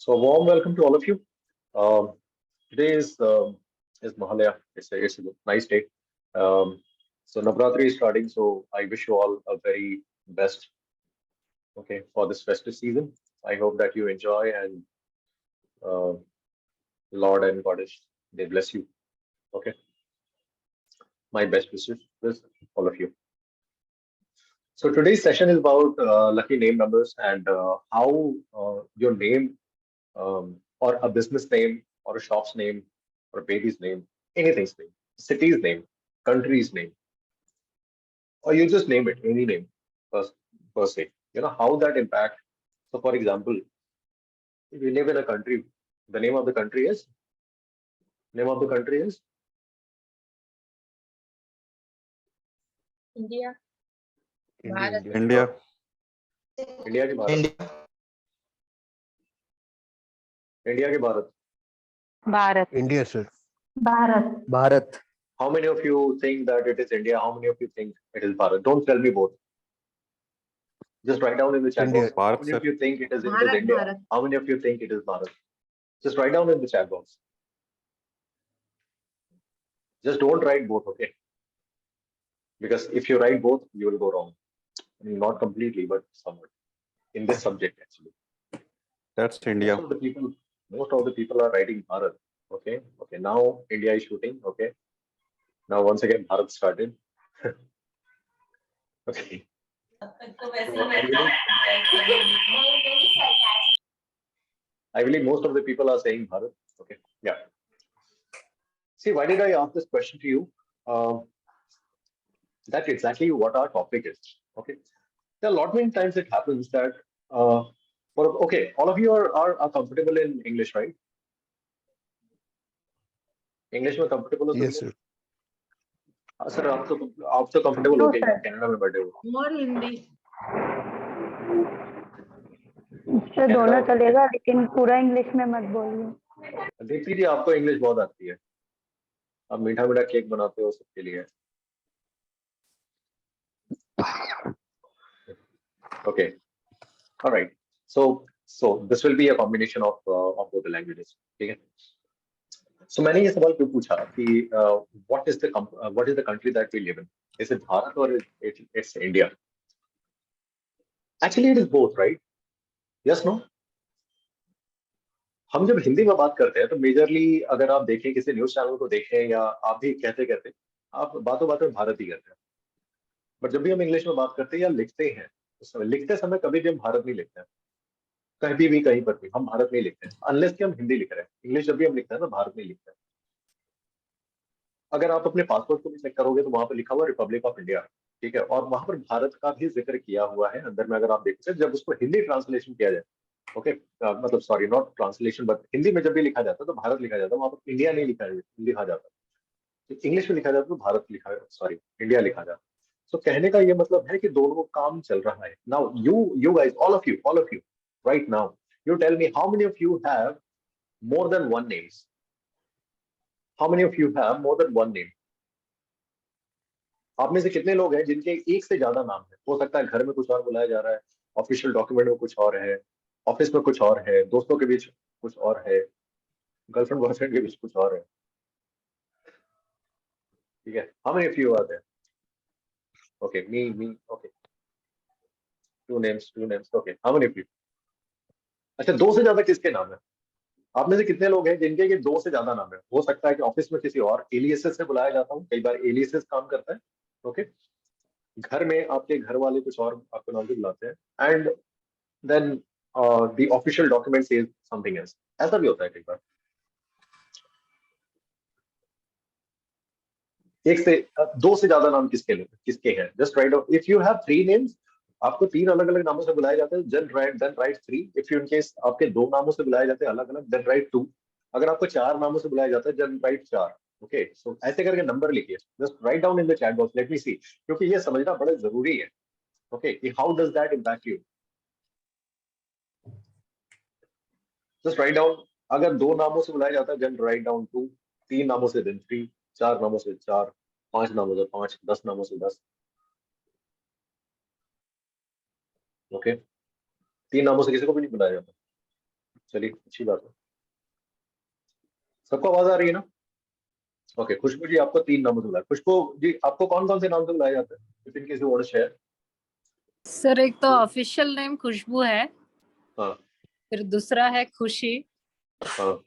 So, a warm welcome to all of you. Um, Today is Mahalaya. It's a nice day. Um, so Navratri is starting. So I wish you all a very best. Okay, for this festive season. I hope that you enjoy and uh, Lord and Goddess they bless you. Okay, my best wishes with all of you. So today's session is about lucky name numbers and how your name or a business name or a shop's name or a baby's name, anything's name, city's name, country's name, or you just name it, any name per, per se. You know how that impact. So, for example, if you live in a country, the name of the country is India, India, Bharat, India. India, India के Bharat, India, India के Bharat. Bharat India, sir. Bharat Bharat. How many of you think that it is India? How many of you think it is Bharat? Don't tell me both. Just write down in the chat India. box. How Bharat, many sir. of you think it is Bharat, India? Bharat. How many of you think it is Bharat? Just write down in the chat box. Just don't write both, okay? Because if you write both, you will go wrong. I mean, not completely, but somewhat in this subject actually. That's Most India. of the people, most of the people are writing Bharat. Okay, okay. Now India is shooting. Okay. Now once again Bharat started. Okay. So I believe most of the people are saying Bharat. Okay. Yeah. See, why did I ask this question to you? That's exactly what our topic is. Okay. There are a lot many times it happens that okay, all of you are comfortable in English, right? English में comfortable हो सभी Yes, लोग? sir. हाँ sir आप तो comfortable हो No, गए sir. Canada में बैठे हो. more Hindi. इससे दोनों चलेगा लेकिन पूरा इंग्लिश में मत बोलिए. दीप्ति जी आपको इंग्लिश बहुत आती है. आप मीठा मीठा केक बनाते हो सबके लिए. Okay. All right. So this will be a combination of both the languages. ठीक है. So मैंने ये सवाल क्यों पूछा कि what is the country that we live in? Is it Bharat or it's India? Actually, it is both, right? Yes, no? हम जब हिंदी में बात करते हैं तो मेजरली अगर आप देखें किसी न्यूज चैनल को देखें या आप भी कहते कहते आप बातों बातों में भारत ही कहते हैं. बट जब भी हम इंग्लिश में बात करते हैं या लिखते हैं उस समय लिखते समय कभी भी हम भारत नहीं लिखते हैं. कहीं भी कहीं पर भी हम भारत नहीं लिखते हैं अनलेस कि हम हिंदी लिख रहे हैं. इंग्लिश जब भी हम लिखते हैं तो भारत नहीं लिखते हैं. अगर आप अपने पासपोर्ट को भी चेक करोगे तो वहां पर लिखा हुआ रिपब्लिक ऑफ इंडिया. ठीक है. और वहां पर भारत का भी जिक्र किया हुआ है अंदर में. अगर आप देखते हैं जब उसको हिंदी ट्रांसलेशन किया जाए, ओके, मतलब sorry not translation but Hindi में जब भी लिखा जाता है तो भारत लिखा जाता है. वहां पर इंडिया नहीं लिखा जाता. इंग्लिश में लिखा जाता है तो भारत लिखा, सॉरी इंडिया लिखा जाता है. सो कहने का ये मतलब है कि दोनों काम चल रहा है. Now you guys all of you right now you tell me how many of you have more than one names. How many of you have more than one name? आप में से कितने लोग हैं जिनके एक से ज्यादा नाम है? हो सकता है घर में कुछ और बुलाया जा रहा है, ऑफिशियल डॉक्यूमेंट में कुछ और है, ऑफिस में कुछ और है, दोस्तों के बीच कुछ और है, गर्लफ्रेंड बॉयफ्रेंड के बीच कुछ और है. ठीक है. How many of you are there? Okay, me. Okay, two names. Okay, how many of you? अच्छा, दो से ज्यादा किसके नाम है? आप में से कितने लोग हैं जिनके ये दो से ज्यादा नाम है? हो सकता है कि ऑफिस में किसी और एलियासेस से बुलाया जाता हूँ. कई बार एलियासेस काम करता है. ओके. घर में आपके घर वाले कुछ और आपको नाम से बुलाते हैं and then the official document says something else. ऐसा भी होता है कई बार. एक से दो से ज्यादा नाम किसके हैं? Just write of if you have three names, आपको तीन अलग अलग नामों से बुलाए जाते हैं, then write three. If you in case आपके दो नामों से बुलाए जाते हैं अलग अलग, देन राइट टू. अगर आपको चार नामों से बुलाया जाता है देन राइट चार. ओके. सो ऐसे करके नंबर लिखिए. Just write down in the chat box. Let me see, क्योंकि ये समझना बड़ा जरूरी है. ओके, कि how does that impact you. Just write down. अगर दो नामों से बुलाया जाता है देन राइट डाउन टू. तीन नामों से देन थ्री. चार नामों से चार. पांच नामों से पांच. 10 नामों से 10. ओके. तीन नामों से किसी को भी नहीं बुलाया जाता. चलिए अच्छी बात है। सबको आवाज आ रही है ना? ओके, खुशबू जी आपको 3 नामों से बुलाया। खुशबू जी आपको कौन कौन से नाम से बुलाया जाता है, if in case you want to share? Sir एक तो ऑफिशियल नेम खुशबू है, हाँ फिर दूसरा है खुशी, हाँ।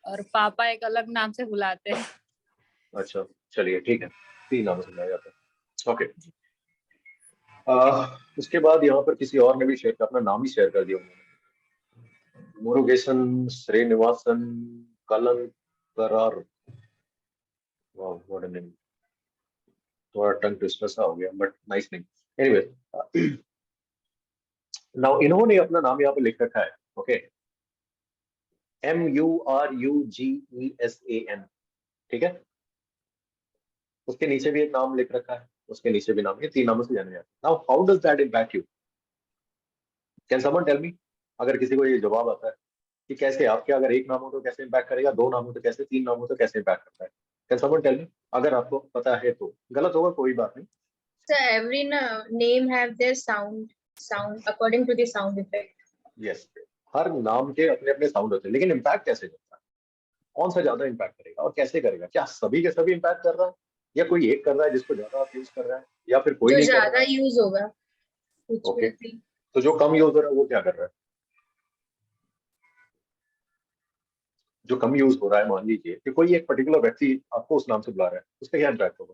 और पापा एक अलग नाम से बुलाते हैं। अच्छा चलिए ठीक है, 3 नामों से बुलाया जाता है। ओके। उसके बाद यहाँ पर किसी और ने भी शेयर अपना नाम ही शेयर कर दिया उन्होंने। मुरुगेसन श्रीनिवासन कलंकरार। वाह व्हाट अ नेम। थोड़ा टंग ट्विस्टर सा हो गया but nice name. Anyway, now इन्होंने अपना नाम यहाँ पे लिख रखा है। Okay, MURUGESAN। ठीक है, उसके नीचे भी एक नाम लिख रखा है, उसके नीचे भी नाम, ये 3 नामों से जाने जाते हैं। Now how does that impact you? Can someone tell me? अगर किसी को ये जवाब आता है कि कैसे आपके अगर एक नाम हो तो कैसे इम्पैक्ट करेगा, 2 नाम हो तो कैसे, 3 नाम हो तो कैसे इम्पैक्ट करता है? Can someone tell me? अगर आपको पता है तो, गलत होगा कोई बात नहीं। So every name have their sound according to the sound effect. Yes, हर नाम के अपने अपने साउंड होते हैं, लेकिन इम्पैक्ट कैसे करता है, कौन सा ज्यादा इम्पैक्ट करेगा और कैसे करेगा? क्या सभी के सभी इम्पैक्ट कर रहा है, या कोई एक कर रहा है जिसको ज्यादा आप यूज कर रहा है, या फिर कोई जो नहीं कर ज्यादा रहा है? यूज होगा which ओके, will be तो जो कम यूज हो रहा है वो क्या कर रहा है? जो कम यूज हो रहा है, मान लीजिए कि कोई एक पर्टिकुलर व्यक्ति आपको उस नाम से बुला रहा है, उसका क्या इम्पैक्ट होगा?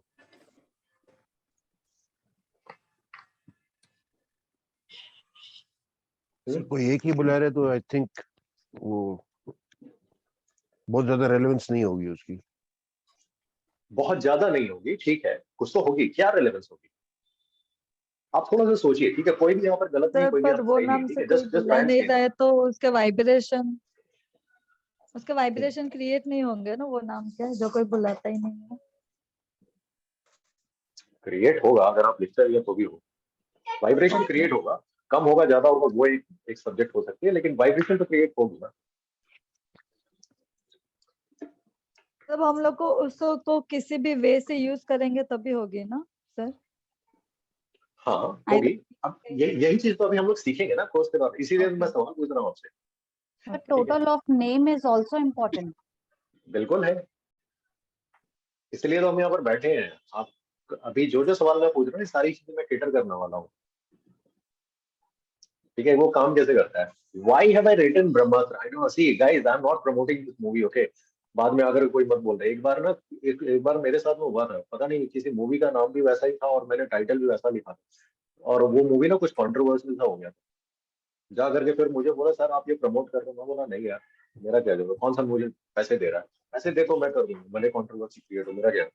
सर कोई एक ही बुला रहे तो आई थिंक वो बहुत ज्यादा रेलेवेंस नहीं होगी उसकी। बहुत ज्यादा नहीं होगी, ठीक है, कुछ तो होगी, क्या रेलेवेंस होगी? आप थोड़ा सा सोचिए, ठीक है, कोई भी यहाँ पर गलत नहीं, सर कोई भी पर यहाँ पर वो सही नहीं, नाम ठीक से है, कोई जस्ट जस्ट बुला नहीं रहा है तो उसके वाइब्रेशन क्रिएट नहीं होंगे ना वो नाम के, जो कोई बुलाता ही नहीं है। क्रिएट होगा, अगर आप लिखते रहिए तो भी होगा, वाइब्रेशन Okay. क्रिएट होगा, कम होगा ज्यादा होगा वो एक सब्जेक्ट हो सकती है, लेकिन वाइब्रेशन तो क्रिएट होगी ना। तब हम लोग को उसको किसी भी वे से यूज करेंगे तभी होगी ना सर? हाँ I होगी। अब यही चीज तो अभी हम लोग सीखेंगे ना कोर्स के बाद, इसीलिए मैं Okay. सवाल पूछ रहा हूँ आपसे। The total of name is also important. बिल्कुल है, इसलिए तो हम यहाँ पर बैठे हैं। आप अभी जो जो सवाल मैं पूछ रहा हूँ, ये सारी चीजें मैं केटर करने वाला हूँ। ठीक है, वो काम कैसे करता है? Why have I written Brahmastra? I know, see guys, I'm not promoting this movie, okay? बाद में अगर कोई मत बोल रहा है, एक बार ना, एक बार मेरे साथ में हुआ था, पता नहीं किसी मूवी का नाम भी वैसा ही था और मैंने टाइटल भी वैसा लिखा था, और वो मूवी ना कुछ कंट्रोवर्शियल सा हो गया था। जा करके फिर मुझे बोला सर आप ये प्रमोट कर रहे हो। मैं बोला नहीं यार, मेरा क्या जरूरत, कौन सा मुझे पैसे दे रहा है, पैसे दे तो मैं कर दूंगा, भले कंट्रोवर्सी क्रिएट हो, मेरा क्या।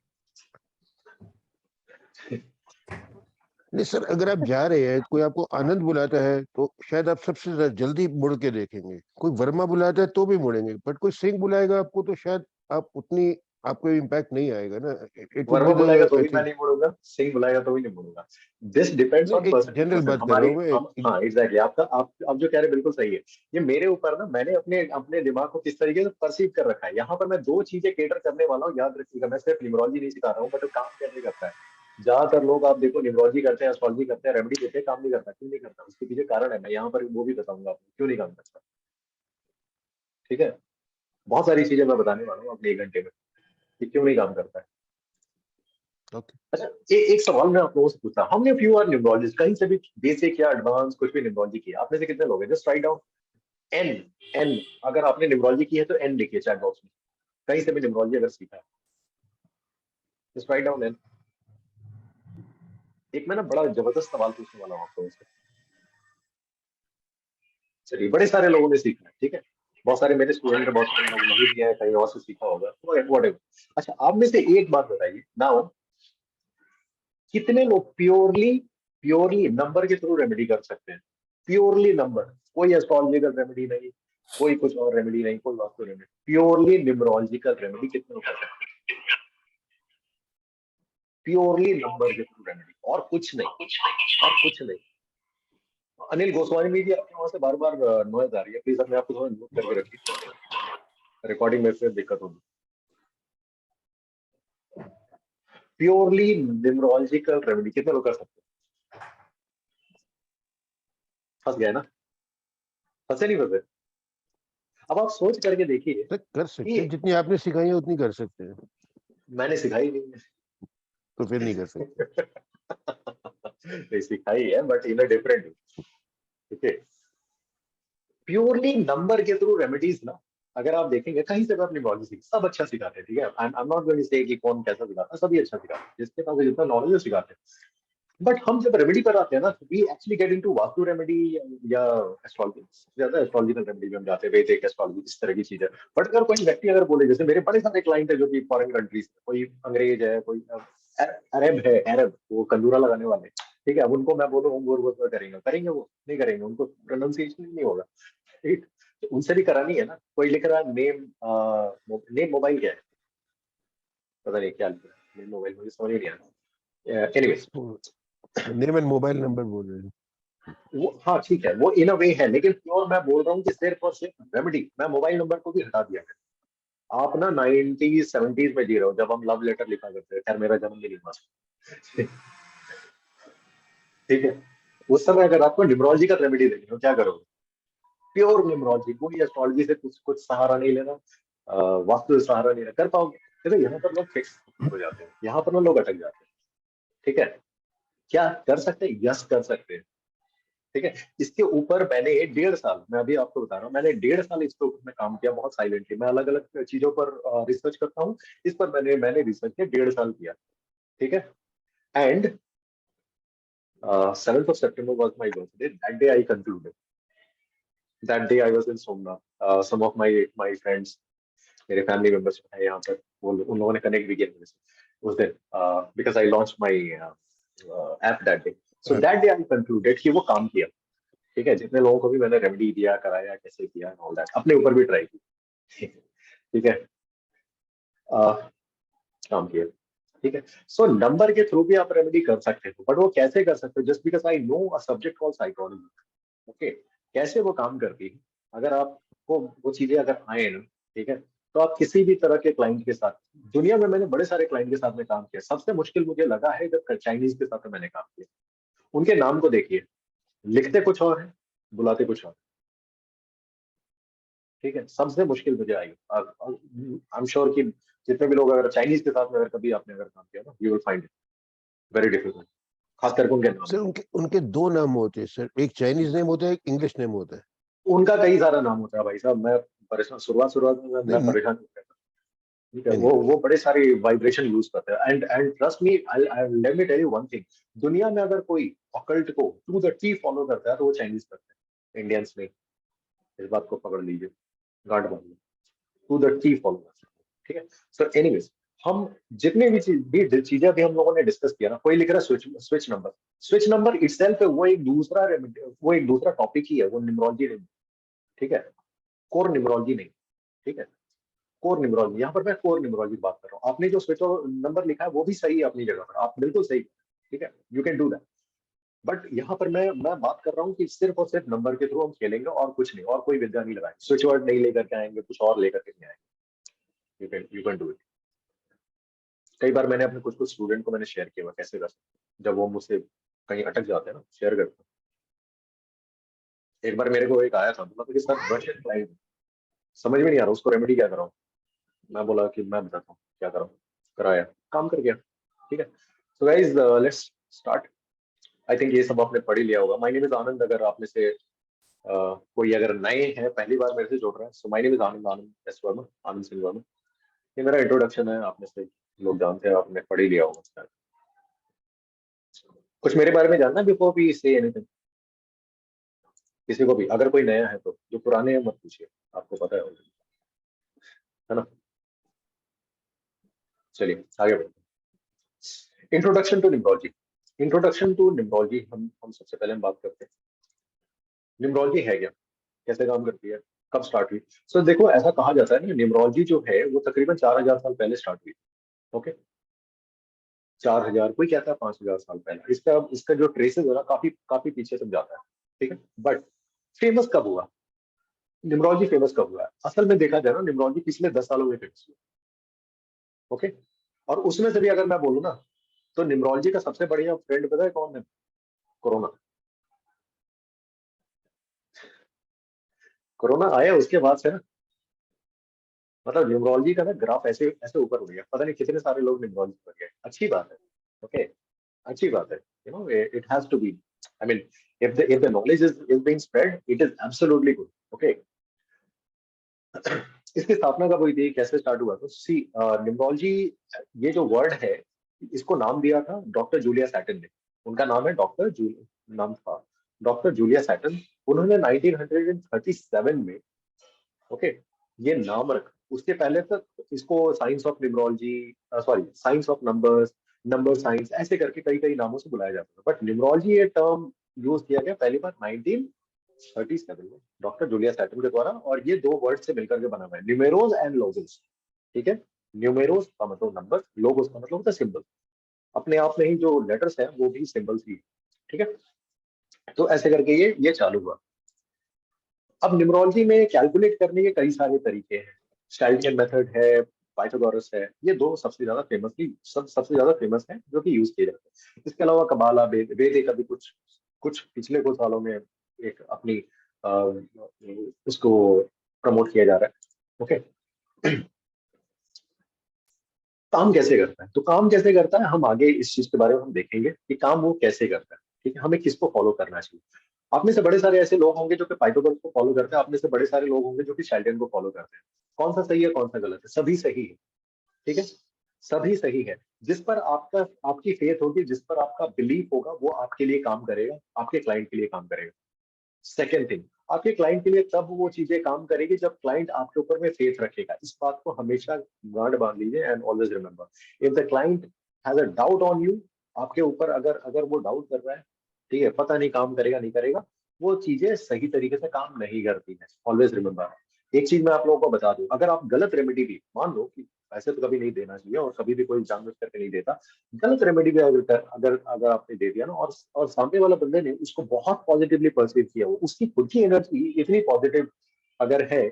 नहीं सर, अगर आप जा रहे हैं, कोई आपको आनंद बुलाता है तो शायद आप सबसे ज्यादा जल्दी मुड़ के देखेंगे। कोई वर्मा बुलाता है तो भी मुड़ेंगे, बट कोई सिंह बुलाएगा आपको तो शायद आप उतनी आपको इम्पैक्ट नहीं आएगा ना। इट वुड वर्मा बी बुलाएगा द तो आई भी मैं थिंक। नहीं मुड़ूंगा, सिंह बुलाएगा तो भी नहीं मुड़ूंगा। दिस डिपेंड्स नहीं, ऑन एक पर्सन टू जनरल पर्सन। बात कर रहा हमारे हूँ मैं हाँ एग्जैक्टली, आपका आप जो कह रहे हैं बिल्कुल सही है। ये मेरे ऊपर ना, मैंने अपने अपने दिमाग को किस तरीके से परसीव कर रखा है। यहाँ पर मैं 2 चीजें केटर करने वाला हूँ, याद रखिएगा। मैं सिर्फ न्यूमरोलॉजी नहीं सिखा रहा हूँ, बट वो काम कैसे करता है। ज्यादातर लोग आप देखो न्यूमरोलॉजी करते हैं, एस्ट्रोलॉजी करते हैं, रेमेडी देते हैं, काम नहीं करता। क्यों नहीं करता? उसके पीछे कारण है, मैं यहाँ पर वो भी बताऊंगा आपको क्यों नहीं काम करता। ठीक है, बहुत सारी चीजें मैं बताने वाला हूँ अपने 1 घंटे में कि क्यों नहीं काम करता है। ओके। अच्छा, एक सवाल मैं आप लोगों से पूछता हूँ, how many of you are numerologist? कहीं से भी बेसिक या एडवांस कुछ भी न्यूमरोलॉजी की आप में से कितने लोग हैं? Just write down N. N, अगर आपने न्यूमरोलॉजी की है तो एन लिखिए चैट बॉक्स में। कहीं से भी न्यूमरोलॉजी अगर सीखा है, जस्ट राइट डाउन एन। एक मैं ना बड़ा जबरदस्त सवाल पूछने वाला हूँ आप लोगों से। चलिए, बड़े सारे लोगों ने सीखा है, ठीक है, बहुत सारे मेरे स्टूडेंट हैं, बहुत सारे लोग नहीं भी हैं, कहीं और से सीखा होगा, व्हाटएवर। अच्छा, आप में से एक बात बताइए नाउ, कितने लोग प्योरली प्योरली नंबर के थ्रू रेमेडी कर सकते हैं? प्योरली नंबर, कोई एस्ट्रोलॉजिकल रेमेडी नहीं, कोई कुछ और रेमेडी नहीं, कोई vastu remedy, purely numerological remedy कितने लोग कर सकते हैं? प्योरली नंबर के थ्रू रेमेडी, और कुछ नहीं, और कुछ नहीं। अनिल गोस्वामी जी, आपके वहां से बार बार नॉइज आ रही है, प्लीज अपने आप को थोड़ा म्यूट करके रखिए, रिकॉर्डिंग में फिर दिक्कत होगी। प्योरली न्यूमरोलॉजिकल रेमेडी कितने लोग कर सकते हैं? फंस गए ना? फंसे नहीं फंसे? अब आप सोच करके देखिए, सर कर सकते ये हैं, जितनी आपने सिखाई है उतनी कर सकते हैं, मैंने सिखाई नहीं है। तो फिर नहीं कर सकते। नहीं सिखाई है, but in a different way. ठीक है, प्योरली नंबर के थ्रू रेमेडीज ना, अगर आप देखेंगे कहीं से भी अपनी बॉडी सीख, सब अच्छा सिखाते हैं। ठीक है, I am not going to say कि कौन कैसा सिखाता है, सभी अच्छा सिखाते हैं, जिसके पास जितना नॉलेज है सिखाते हैं। बट हम जब रेमेडी पर आते हैं ना, we actually get into vastu remedy या एस्ट्रोलॉजी। ज्यादा एस्ट्रोलॉजिकल रेमेडी में हम जाते हैं, वैदिक एस्ट्रोलॉजी, इस तरह की चीजें। बट अगर कोई व्यक्ति अगर बोले, जैसे मेरे बड़े सारे क्लाइंट है जो कि फॉरेन कंट्रीज, कोई अंग्रेज है, कोई अरब है, अरब, वो कंदूरा लगाने वाले। ठीक है, अब उनको मैं बोलूँ ओम भूर्भुवः करेंगे, करेंगे वो नहीं करेंगे, उनको प्रोनाउंसिएशन नहीं होगा। ठीक, तो उनसे भी करानी है ना। कोई लिख रहा है नेम, नेम मोबाइल क्या है, पता नहीं क्या लिखा है नेम मोबाइल, मुझे समझ ही नहीं आया। Anyways, name and mobile number बोल रहे हैं। वो हाँ ठीक है, वो इन अ वे है, लेकिन प्योर मैं बोल रहा हूँ कि सिर्फ और सिर्फ रेमेडी। मैं मोबाइल नंबर को भी हटा दिया है। आप ना 90s 70s में जी रहे हो, जब हम लव लेटर लिखा करते थे। खैर मेरा जन्म भी नहीं हुआ। ठीक है, उस समय अगर आपको न्यूमरोलॉजी का रेमेडी देनी हो, क्या करोगे? प्योर न्यूमरोलॉजी, कोई एस्ट्रोलॉजी से कुछ सहारा नहीं लेना, वास्तु से सहारा नहीं लेना, कर पाओगे? देखो यहाँ पर लोग फिक्स हो जाते हैं, यहाँ पर ना लोग अटक जाते हैं। ठीक है, क्या कर सकते हैं? यस कर सकते हैं। ठीक है, इसके ऊपर मैंने 1.5 साल, मैं अभी आपको बता रहा हूँ, मैंने 1.5 साल इसके ऊपर में काम किया, बहुत साइलेंटली। मैं अलग अलग चीजों पर रिसर्च करता हूँ, इस पर मैंने रिसर्च किया, 1.5 साल किया। ठीक है, and 7th of September was my birthday. That day I concluded. That day I was in Somnath. Some of my friends, मेरे फैमिली मेंबर्स है यहाँ पर, वो उन लोगों ने कनेक्ट भी किया मेरे से उस दिन, because I launch my app that day. So that day I concluded कि वो काम किया। ठीक है, जितने लोगों को भी मैंने रेमेडी दिया, कराया, कैसे किया, ऑल दैट, अपने ऊपर भी ट्राई की। ठीक है, काम किया। ठीक है, सो नंबर के थ्रू भी आप रेमेडी कर सकते हो, बट वो कैसे कर सकते हो? Just because I know a subject called psychology. Okay, कैसे वो काम करती है, अगर आपको वो चीजें अगर आए ना, ठीक है, तो आप किसी भी तरह के क्लाइंट के साथ, दुनिया में मैंने बड़े सारे क्लाइंट के साथ में काम किया, सबसे मुश्किल मुझे लगा है जब चाइनीज के साथ में मैंने काम किया। उनके नाम को देखिए, लिखते कुछ और है, बुलाते कुछ और। ठीक है, सबसे मुश्किल मुझे आई। आई एम श्योर कि जितने भी लोग अगर चाइनीज के साथ में अगर कभी आपने अगर काम किया ना, you will find it very difficult, खास करके उनके नाम। सर उनके उनके दो नाम होते हैं सर, एक चाइनीज नेम होता है, एक इंग्लिश नेम होता है। उनका कई सारा नाम होता है भाई साहब, मैं परेशान, शुरुआत में मैं नहीं परेशान हो गया था। ठीक है, नहीं वो नहीं, वो बड़े सारे वाइब्रेशन यूज करते हैं, and trust me, I let me tell you one thing. दुनिया में अगर कोई ऑकल्ट को टू द टी फॉलो करता है तो वो चाइनीज करते हैं, इंडियंस नहीं। इस बात को पकड़ लीजिए, गांठ बांध लीजिए, टू द टी फॉलो करते हैं। ठीक है, सो एनीवेज, हम जितने भी चीजें अभी हम लोगों ने डिस्कस किया ना, कोई लिख रहा है switch number. Switch number itself है, वो एक दूसरा टॉपिक ही है, वो न्यूमरोलॉजी नहीं। ठीक है, कोर न्यूमरोलॉजी नहीं। ठीक है, कोर न्यूमरोलॉजी, यहाँ पर मैं कोर न्यूमरोलॉजी की बात कर रहा हूँ। आपने जो स्विच नंबर लिखा है वो भी सही है अपनी जगह पर, आप बिल्कुल सही। ठीक है, you can do that. But यहाँ पर मैं बात कर रहा हूँ कि सिर्फ और सिर्फ नंबर के थ्रू हम खेलेंगे और कुछ नहीं, और कोई विद्या नहीं लगाएंगे, स्विच वर्ड नहीं लेकर के आएंगे, कुछ और लेकर के नहीं आएंगे। You can do it. कई बार मैंने अपने कुछ कुछ स्टूडेंट को मैंने शेयर किया हुआ कैसे कर सकते, जब वो मुझसे कहीं अटक जाते हैं ना, शेयर करते हैं। एक बार मेरे को एक आया था, बोला था कि सर रशियन क्लाइंट, समझ में नहीं आ रहा उसको रेमेडी क्या कराऊं। मैं बोला कि मैं बताता हूँ क्या कराऊं, कराया, काम कर गया। ठीक है, so guys let's start. I think ये सब आपने पढ़ ही लिया होगा। माय नेम इज आनंद। अगर आप में से कोई अगर नए हैं, पहली बार मेरे से जुड़ रहा है, so my name is Anand, Anand S Verma, Anand Singh Verma. ये मेरा इंट्रोडक्शन है, आप में से लोग जानते हैं, आपने पढ़ ही लिया होगा शायद। कुछ मेरे बारे में जानना बिफोर वी से एनीथिंग? किसी को भी, अगर कोई नया है तो, जो पुराने हैं मत पूछिए, आपको पता है already, है ना? चलिए आगे बढ़ते हैं। Introduction to numerology. Introduction to numerology, हम सबसे पहले हम बात करते हैं न्यूमरोलॉजी है क्या, कैसे काम करती है, कब स्टार्ट हुई। सो देखो, ऐसा कहा जाता है ना, न्यूमरोलॉजी जो है वो तकरीबन 4,000 साल पहले स्टार्ट हुई। ओके, 4,000, कोई कहता है 5,000 साल पहले। इसका इसका जो ट्रेसेस है ना, काफी काफी पीछे तक जाता है। ठीक है, बट फेमस कब हुआ, न्यूमरोलॉजी फेमस कब हुआ है? असल में देखा जाए ना, न्यूमरोलॉजी पिछले 10 सालों में फेमस हुआ। ओके, और उसमें से भी अगर मैं बोलूँ ना, तो न्यूमरोलॉजी का सबसे बढ़िया फ्रेंड पता है कौन है? कोरोना। कोरोना आया उसके बाद से ना मतलब न्यूमरोलॉजी का ना ग्राफ ऐसे ऐसे ऊपर उड़ गया, पता नहीं कितने सारे लोग न्यूमरोलॉजी पर गए, अच्छी बात है, ओके, अच्छी बात है, you know it has to be, I mean if the knowledge is being spread, it is absolutely good, okay. इसकी स्थापना कब हुई थी, कैसे स्टार्ट हुआ, तो सी न्यूमरोलॉजी, ये जो वर्ड है इसको नाम दिया था डॉक्टर जूलिया सैटन ने, उनका नाम है डॉक्टर जूलिया, नाम था डॉक्टर जूलिया सैटन, उन्होंने 1937 में, ओके, ये नाम रखा। उसके पहले तक इसको science of numerology, sorry science of numbers, number science, ऐसे करके कई कई नामों से बुलाया जाता था, बट न्यूमरोलॉजी ये टर्म यूज किया गया पहली बार 1937 में डॉक्टर जूलिया सैटन के द्वारा, और ये दो वर्ड से मिलकर के बना हुआ है, न्यूमेरोस एंड लोगोस, ठीक है। न्यूमेरोस का मतलब नंबर, लोगोस का मतलब होता है सिंबल, अपने आप में ही जो लेटर्स है वो भी सिंबल्स ही, ठीक है। तो ऐसे करके ये चालू हुआ। अब न्यूमरोलॉजी में कैलकुलेट करने के कई सारे तरीके हैं, स्टाइलियन मेथड है, पाइथागोरस है, ये दो सबसे ज्यादा सबसे ज्यादा फेमस है जो कि यूज किए जाते हैं। इसके अलावा कबाला, वेद अभी कुछ कुछ पिछले कुछ सालों में एक अपनी उसको प्रमोट किया जा रहा है, ओके। काम कैसे करता है, तो काम कैसे करता है हम आगे इस चीज के बारे में हम देखेंगे कि काम वो कैसे करता है, ठीक है, हमें किसको फॉलो करना चाहिए। आप में से बड़े सारे ऐसे लोग होंगे जो कि पाइथागोरस को फॉलो करते हैं, आप में से बड़े सारे लोग होंगे जो कि शेल्डन को फॉलो करते हैं। कौन सा सही है कौन सा गलत है, सभी सही है, ठीक है, सभी सही है। जिस पर आपका आपकी फेथ होगी, जिस पर आपका बिलीफ होगा, वो आपके लिए काम करेगा, आपके क्लाइंट के लिए काम करेगा। सेकेंड थिंग, आपके क्लाइंट के लिए तब वो चीजें काम करेगी जब क्लाइंट आपके ऊपर में फेथ रखेगा, इस बात को हमेशा गांड बांध लीजिए and always remember, if the client has a doubt on you, आपके ऊपर अगर अगर वो डाउट कर रहा है, ठीक है, पता नहीं काम करेगा नहीं करेगा, वो चीजें सही तरीके से काम नहीं करती है, ऑलवेज रिमेंबर। एक चीज मैं आप लोगों को बता दूं, अगर आप गलत रेमेडी भी, मान लो कि ऐसे तो कभी नहीं देना चाहिए और कभी भी कोई जानबूझ करके नहीं देता, गलत रेमेडी भी अगर अगर आपने दे दिया ना, और सामने वाला बंदे ने उसको बहुत पॉजिटिवली परसीव किया हो, उसकी खुद की एनर्जी इतनी पॉजिटिव अगर है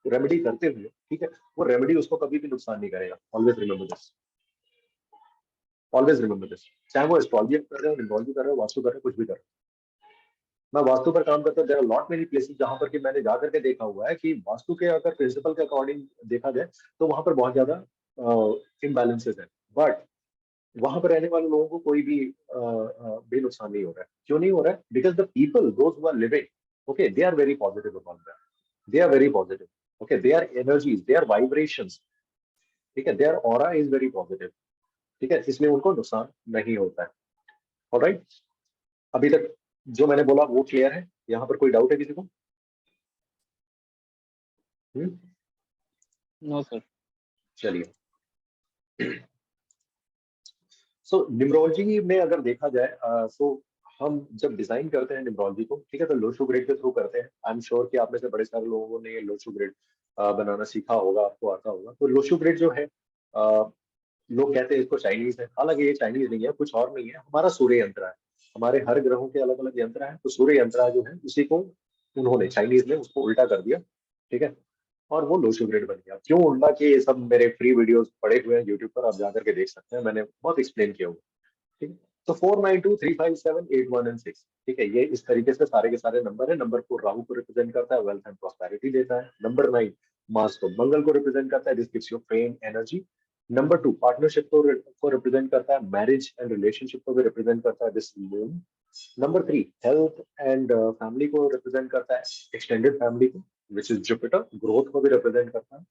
रेमेडी करते हुए, ठीक है, वो रेमेडी उसको कभी भी नुकसान नहीं करेगा, always remember this, always remember this. चाहे वो एस्ट्रोलॉजी कर रहे हो, न्यूमरोलॉजी कर रहे हो, वास्तु कर रहे हो, कुछ भी कर रहे हो। मैं वास्तु पर काम करता हूँ, there are lot many places जहां पर कि मैंने जा करके देखा हुआ है कि वास्तु के अगर प्रिंसिपल के अकॉर्डिंग देखा जाए तो वहां पर बहुत ज्यादा इम्बैलेंसेस है, बट वहां पर रहने वाले लोगों को कोई भी नुकसान नहीं हो रहा है। क्यों नहीं हो रहा है? Because the people those who are living, okay, they are very positive about that, they are very positive, okay, they are energies, they are vibrations, ठीक है, their aura is very positive, ठीक है, इसलिए उनको नुकसान नहीं होता है। ऑलराइट, अभी तक जो मैंने बोला वो क्लियर है? यहाँ पर कोई डाउट है किसी को? No sir. चलिए, सो न्यूमरोलॉजी में अगर देखा जाए तो हम जब डिजाइन करते हैं न्यूमरोलॉजी को, ठीक है, तो लोशो ग्रिड के थ्रू करते हैं। आई एम श्योर कि आप में से बड़े सारे लोगों ने ये लोशो ग्रिड बनाना सीखा होगा, आपको आता होगा। तो लोशो ग्रिड जो है, लोग कहते हैं इसको चाइनीज है, हालांकि ये चाइनीज नहीं है, कुछ और नहीं है, हमारा सूर्य यंत्र है। हमारे हर ग्रहों के अलग अलग यंत्र हैं, तो सूर्य यंत्र जो है उसी को उन्होंने चाइनीज ने उसको उल्टा कर दिया, ठीक है, और वो लोशो ग्रिड बन गया। क्यों उल्टा किए, ये सब मेरे फ्री वीडियोस पड़े हुए हैं यूट्यूब पर, आप जाकर के देख सकते हैं, मैंने बहुत एक्सप्लेन किया हुआ, ठीक है। तो 492 357 8 1 and 6, ठीक है, ये इस तरीके से सारे के सारे नंबर है। नंबर 4 राहु को रिप्रेजेंट करता है, वेल्थ एंड प्रॉस्पेरिटी देता है। नंबर 9 मार्स को, मंगल को रिप्रेजेंट करता है, this gives you fame, energy. Number 2 partnership को रिप्रेजेंट करता है, मैरिज एंड रिलेशनशिप को भी रिप्रेजेंट करता है, this moon. Number 3 health and family को रिप्रेजेंट करता है, एक्सटेंडेड फैमिली को, विच इज जुपिटर, ग्रोथ को भी रिप्रेजेंट करता है।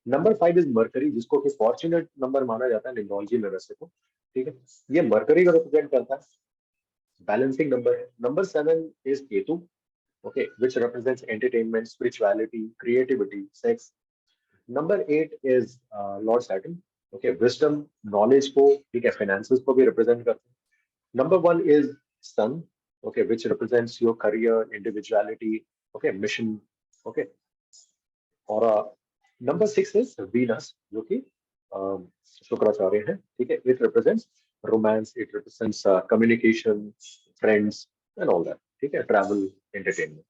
नंबर 5 इज मरकरी, जिसको कि फॉर्चुनेट नंबर माना जाता है न्यूमरोलॉजी में वैसे तो, ठीक है, ये मरकरी को रिप्रेजेंट करता है, बैलेंसिंग नंबर है। Number 7 is Ketu, okay, which represents entertainment, spirituality, creativity, sex. Number 8 is lord Saturn, okay, wisdom, knowledge को, ठीक है, फाइनेंसेस को भी रिप्रेजेंट करते हैं। Number 1 is sun, okay, which represents your career, individuality, okay, mission, okay, और number 6 is Venus, जो कि शुक्राचार्य है, ठीक है, it represents romance, it represents communication, friends and all that, ठीक है, ट्रैवल, एंटरटेनमेंट।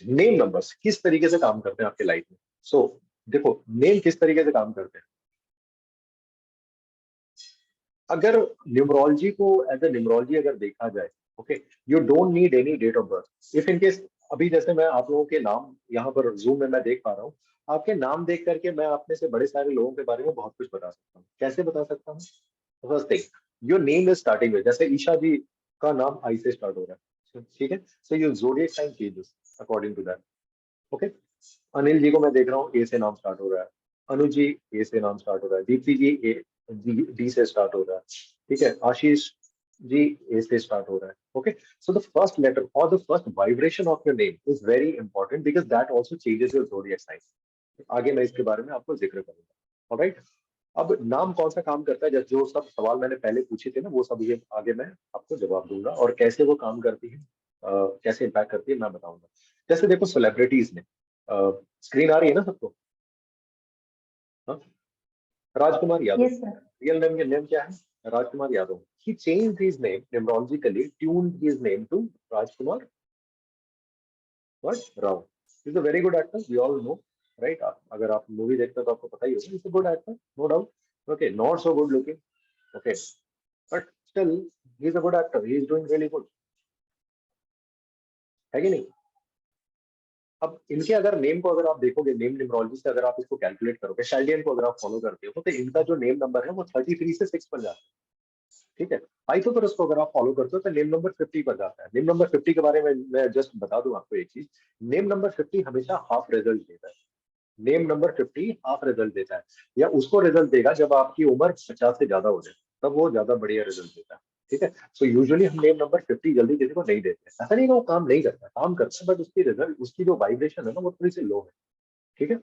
नेम नंबर्स किस तरीके से काम करते हैं आपके लाइफ में? सो देखो, नेम किस तरीके से काम करते हैं। अगर न्यूमरोलॉजी को एज ए न्यूमरोलॉजी अगर देखा जाए, okay, you don't need any date of birth. If in case अभी जैसे मैं आप लोगों के नाम यहाँ पर जूम में मैं देख पा रहा हूँ, आपके नाम देख करके मैं अपने से बड़े सारे लोगों के बारे में बहुत कुछ बता सकता हूँ। कैसे बता सकता हूँ? First thing, your name is starting with, जैसे ईशा जी का नाम आई से स्टार्ट हो रहा है, ठीक है, so your zodiac sign changes according to that. Okay, Anil ji को मैं देख रहा हूँ ए से नाम स्टार्ट हो रहा है, अनुज जी ए से नाम स्टार्ट हो रहा है, दीप्ति जी ए डी से स्टार्ट हो रहा है, ठीक है, आशीष जी ए से स्टार्ट हो रहा है। Okay, so the first letter और the first vibration of your name is very important because that also changes your zodiac sign. आगे मैं इसके बारे में आपको जिक्र करूंगा। ऑलराइट, अब नाम कौन सा काम करता है, जो सब सवाल मैंने पहले पूछे थे ना, वो सब ये आगे मैं आपको जवाब दूंगा, और कैसे वो काम करती है, कैसे इम्पैक्ट करती है मैं बताऊंगा। जैसे देखो सेलिब्रिटीज ने, स्क्रीन आ रही है ना सबको? हाँ? Rajkumar Yadav, yes sir. Real name क्या है? Rajkumar Yadav. He changed his name numerologically, tuned his name to Rajkumar what? Rao. He's a very good actor, we all know, right? अगर आप मूवी देखते हो तो आपको पता ही होगा, he's a good actor, no doubt. Okay, not so good looking, okay, but still he's a good actor, he is doing really good, है कि नहीं? अब इनके अगर नेम को अगर आप देखोगे, नेम न्यूमरोलॉजी से अगर आप इसको कैलकुलेट करोगे, शाइलियन को अगर आप फॉलो करते हो, तो इनका जो नेम नंबर है वो 33 से 6 पर जाता है, ठीक है। पाइथागोरस को अगर आप फॉलो करते हो तो नेम नंबर 50 पर जाता है। नेम नंबर 50 के बारे में मैं जस्ट बता दूं आपको एक चीज, नेम नंबर 50 हमेशा हाफ रिजल्ट देता है। नेम नंबर 50 हाफ रिजल्ट देता है, या उसको रिजल्ट देगा जब आपकी उम्र 50 से ज्यादा हो जाए, तब वो ज्यादा बढ़िया रिजल्ट देता है, ठीक है। सो यूजुअली हम नेम नंबर 50 जल्दी किसी को नहीं देते, ऐसा नहीं कि वो काम नहीं करता, काम करता है, बट उसकी रिजल्ट, उसकी जो वाइब्रेशन है ना, वो थोड़ी सी लो है, ठीक है।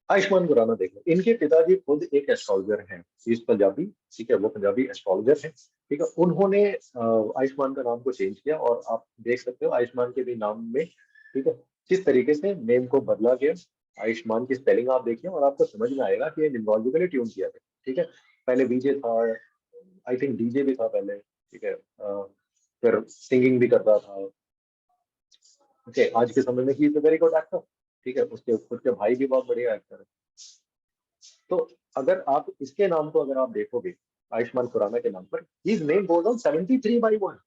आयुष्मान खुराना देख लो, इनके पिताजी खुद एक एस्ट्रोलॉजर हैं, इस पंजाबी, ठीक है, वो पंजाबी एस्ट्रोलॉजर हैं, ठीक है। उन्होंने आयुष्मान का नाम को चेंज किया, और आप देख सकते हो आयुष्मान के भी नाम में, ठीक है, किस तरीके से नेम को बदला गया। आयुष्मान की स्पेलिंग आप देखिए और आपको समझ में आएगा कि ये न्यूमरोलॉजिकली ट्यून किया गया, ठीक है। पहले विजय था, आई थिंक डीजे भी था पहले, ठीक है, फिर सिंगिंग भी करता था, ओके। आज के समय में ही is a very good actor, ठीक है, उसके खुद के भाई भी बहुत बढ़िया एक्टर है। तो अगर आप इसके नाम को अगर आप देखोगे, आयुष्मान खुराना के नाम पर, हिज नेम गोज ऑन 73/1,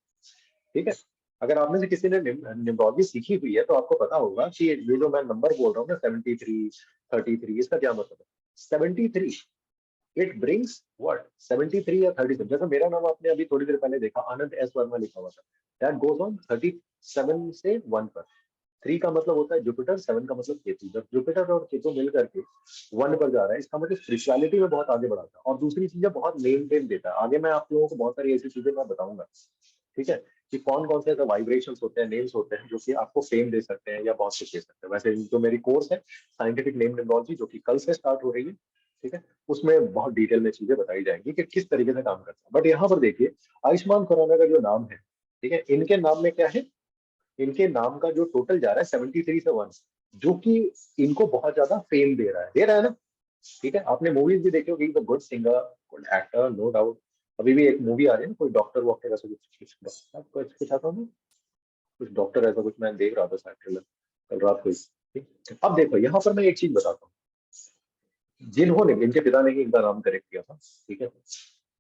ठीक है। अगर आप में से किसी ने न्यूमरोलॉजी सीखी हुई है तो आपको पता होगा कि ये जो मैं नंबर बोल रहा हूँ ना, 73, 33, इसका क्या मतलब है? 73 इट ब्रिंग्स व्हाट, 73 या 37, जैसे मेरा नाम आपने अभी थोड़ी देर पहले देखा, आनंद एस वर्मा लिखा हुआ था, दैट गोज ऑन 37 से 1 पर। 3 का मतलब होता है जुपिटर, 7 का मतलब केतु। जब जुपिटर और केतु मिल करके 1 पर जा रहा है, इसका मतलब स्पिरिचुअलिटी में बहुत आगे बढ़ाता है, और दूसरी चीजें बहुत नेम टेम देता है। आगे मैं आप लोगों को बहुत सारी ऐसी चीजें मैं बताऊंगा, ठीक है, कि कौन कौन से ऐसे वाइब्रेशंस होते हैं, नेम्स होते हैं, जो कि आपको फेम दे सकते हैं या बहुत कुछ दे सकते हैं। वैसे जो मेरी कोर्स है साइंटिफिक नेम न्यूमरोलॉजी, जो कि कल से स्टार्ट हो रही है, ठीक है, उसमें बहुत डिटेल में चीजें बताई जाएंगी कि किस तरीके से काम करता है। बट यहाँ पर देखिए, आयुष्मान खुराना का जो नाम है, ठीक है, इनके नाम में क्या है, इनके नाम का जो टोटल जा रहा है 73 से 1, जो कि इनको बहुत ज्यादा फेम दे रहा है ना, ठीक है। आपने मूवीज भी देखी होगी, good singer, good actor, no doubt. अभी भी एक मूवी आ रही है ना, कोई डॉक्टर वॉक्टर ऐसा कुछ आता है, कुछ डॉक्टर ऐसा कुछ मैं देख रहा था शायद ट्रेलर कल रात को ही, ठीक। अब देखो यहाँ पर मैं एक चीज बताता हूँ, जिन्होंने, इनके पिता ने ही इनका नाम करेक्ट किया था, ठीक है,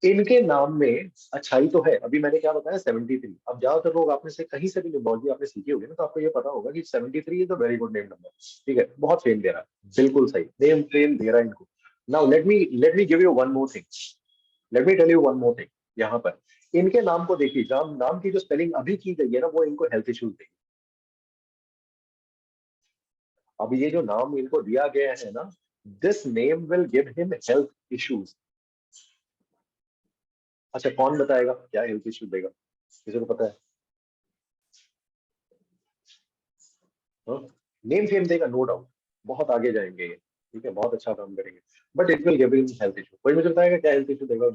इनके नाम में अच्छाई तो है। अभी मैंने क्या बताया, 73। अब ज्यादातर लोग आपने से कहीं से भी न्यूमरोलॉजी आपने सीखी होगी ना, तो आपको ये पता होगा कि 73 is a very good name number, ठीक है, बहुत फेम दे रहा है, बिल्कुल सही नेम फेम दे रहा है इनको। Now let me give you one more thing, let me tell you one more thing. यहाँ पर इनके नाम को देखिए, नाम की जो स्पेलिंग अभी की गई है ना, वो इनको हेल्थ इश्यूज देगी। अब ये जो नाम इनको दिया गया है ना, this name will give him health issues. अच्छा, कौन बताएगा क्या हेल्थ इश्यू देगा? किसी को पता है? नेम फेम देगा, नो डाउट, बहुत आगे जाएंगे ये, ठीक है, बहुत अच्छा काम करेंगे, but it will give him health issue. कोई मुझे बताएगा क्या हेल्थ इश्यू देगा?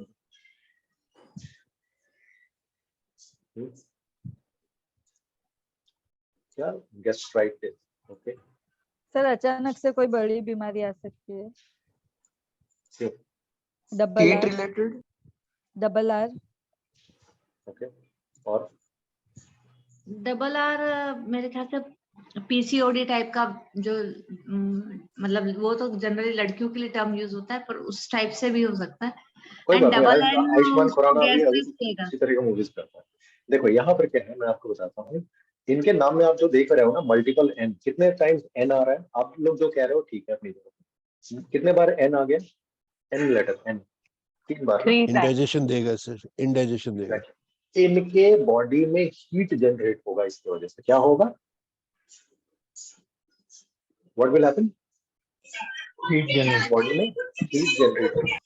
क्या? Gastritis, okay. सर अचानक से कोई बड़ी बीमारी आ सकती है। Double pet R, related, double R, okay, और डबल आर मेरे ख्याल से पीसीओडी टाइप का, जो मतलब वो तो जनरली लड़कियों के लिए टर्म यूज होता है, पर उस टाइप से भी हो सकता है। कोई एंड बात नहीं, डबल एन आयुष्मान उसको खुराना अभी गैस्ट्रिक देगा। इसी तरह का मूवीज करता है। देखो यहाँ पर क्या है, मैं आपको बताता हूँ, इनके नाम में आप जो देख रहे हो ना मल्टीपल एन, कितने टाइम्स एन आ रहा है, आप लोग जो कह रहे हो ठीक है अपनी जगह, कितने बार एन आ गया, एन लेटर एन, 3 बार ना? 3 times. इंडाइजेशन देगा सर, इंडाइजेशन देगा। Exactly. इनके बॉडी में हीट जनरेट होगा, इसकी वजह से क्या होगा, what will happen, heat generate, body में हीट जनरेट होगा।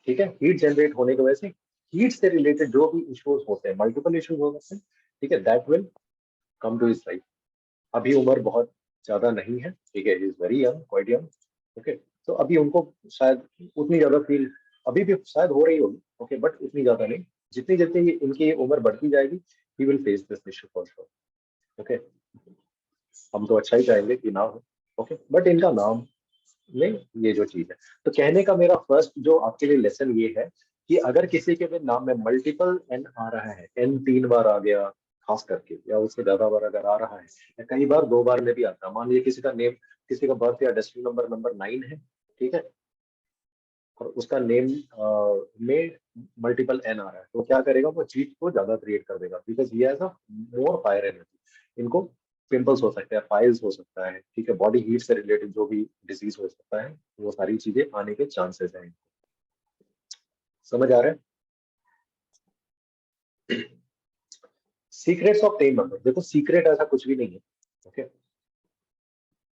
ठीक है, हीट जनरेट होने की वजह से हीट से रिलेटेड जो भी इश्यूज होते हैं, मल्टीपल इश्यूज हो सकते हैं, ठीक है, that will come to his life. अभी उम्र बहुत ज्यादा नहीं है, ठीक है, is very young, quite young, okay, तो अभी उनको शायद उतनी ज्यादा फील अभी भी शायद हो रही होगी, ओके, बट उतनी ज्यादा नहीं, जितनी जितनी इनकी उम्र बढ़ती जाएगी he will face this issue for sure, okay. हम तो अच्छा ही चाहेंगे कि ना हो, ओके, बट इनका नाम में ये जो चीज है, तो कहने का मेरा फर्स्ट जो आपके लिए लेसन ये है कि अगर किसी के भी नाम में मल्टीपल एन आ रहा है, एन 3 बार आ गया खास करके, या उससे ज्यादा बार अगर आ रहा है, या कई बार 2 बार में भी आता है, मान लीजिए किसी का नेम, किसी का बर्थ या डेस्टिनी नंबर नंबर 9 है, ठीक है, और उसका नेम में मल्टीपल एन आ रहा है, तो क्या करेगा, वो चीज को ज्यादा क्रिएट कर देगा, बिकॉज ये as a more fire energy. इनको पिंपल्स हो सकते हैं, फाइल्स हो सकता है, ठीक है, बॉडी हीट से रिलेटेड जो भी डिजीज हो सकता है, वो सारी चीजें आने के चांसेस हैं। समझ आ रहा है? सीक्रेट्स ऑफ नेम नंबर, देखो सीक्रेट ऐसा कुछ भी नहीं है, ओके।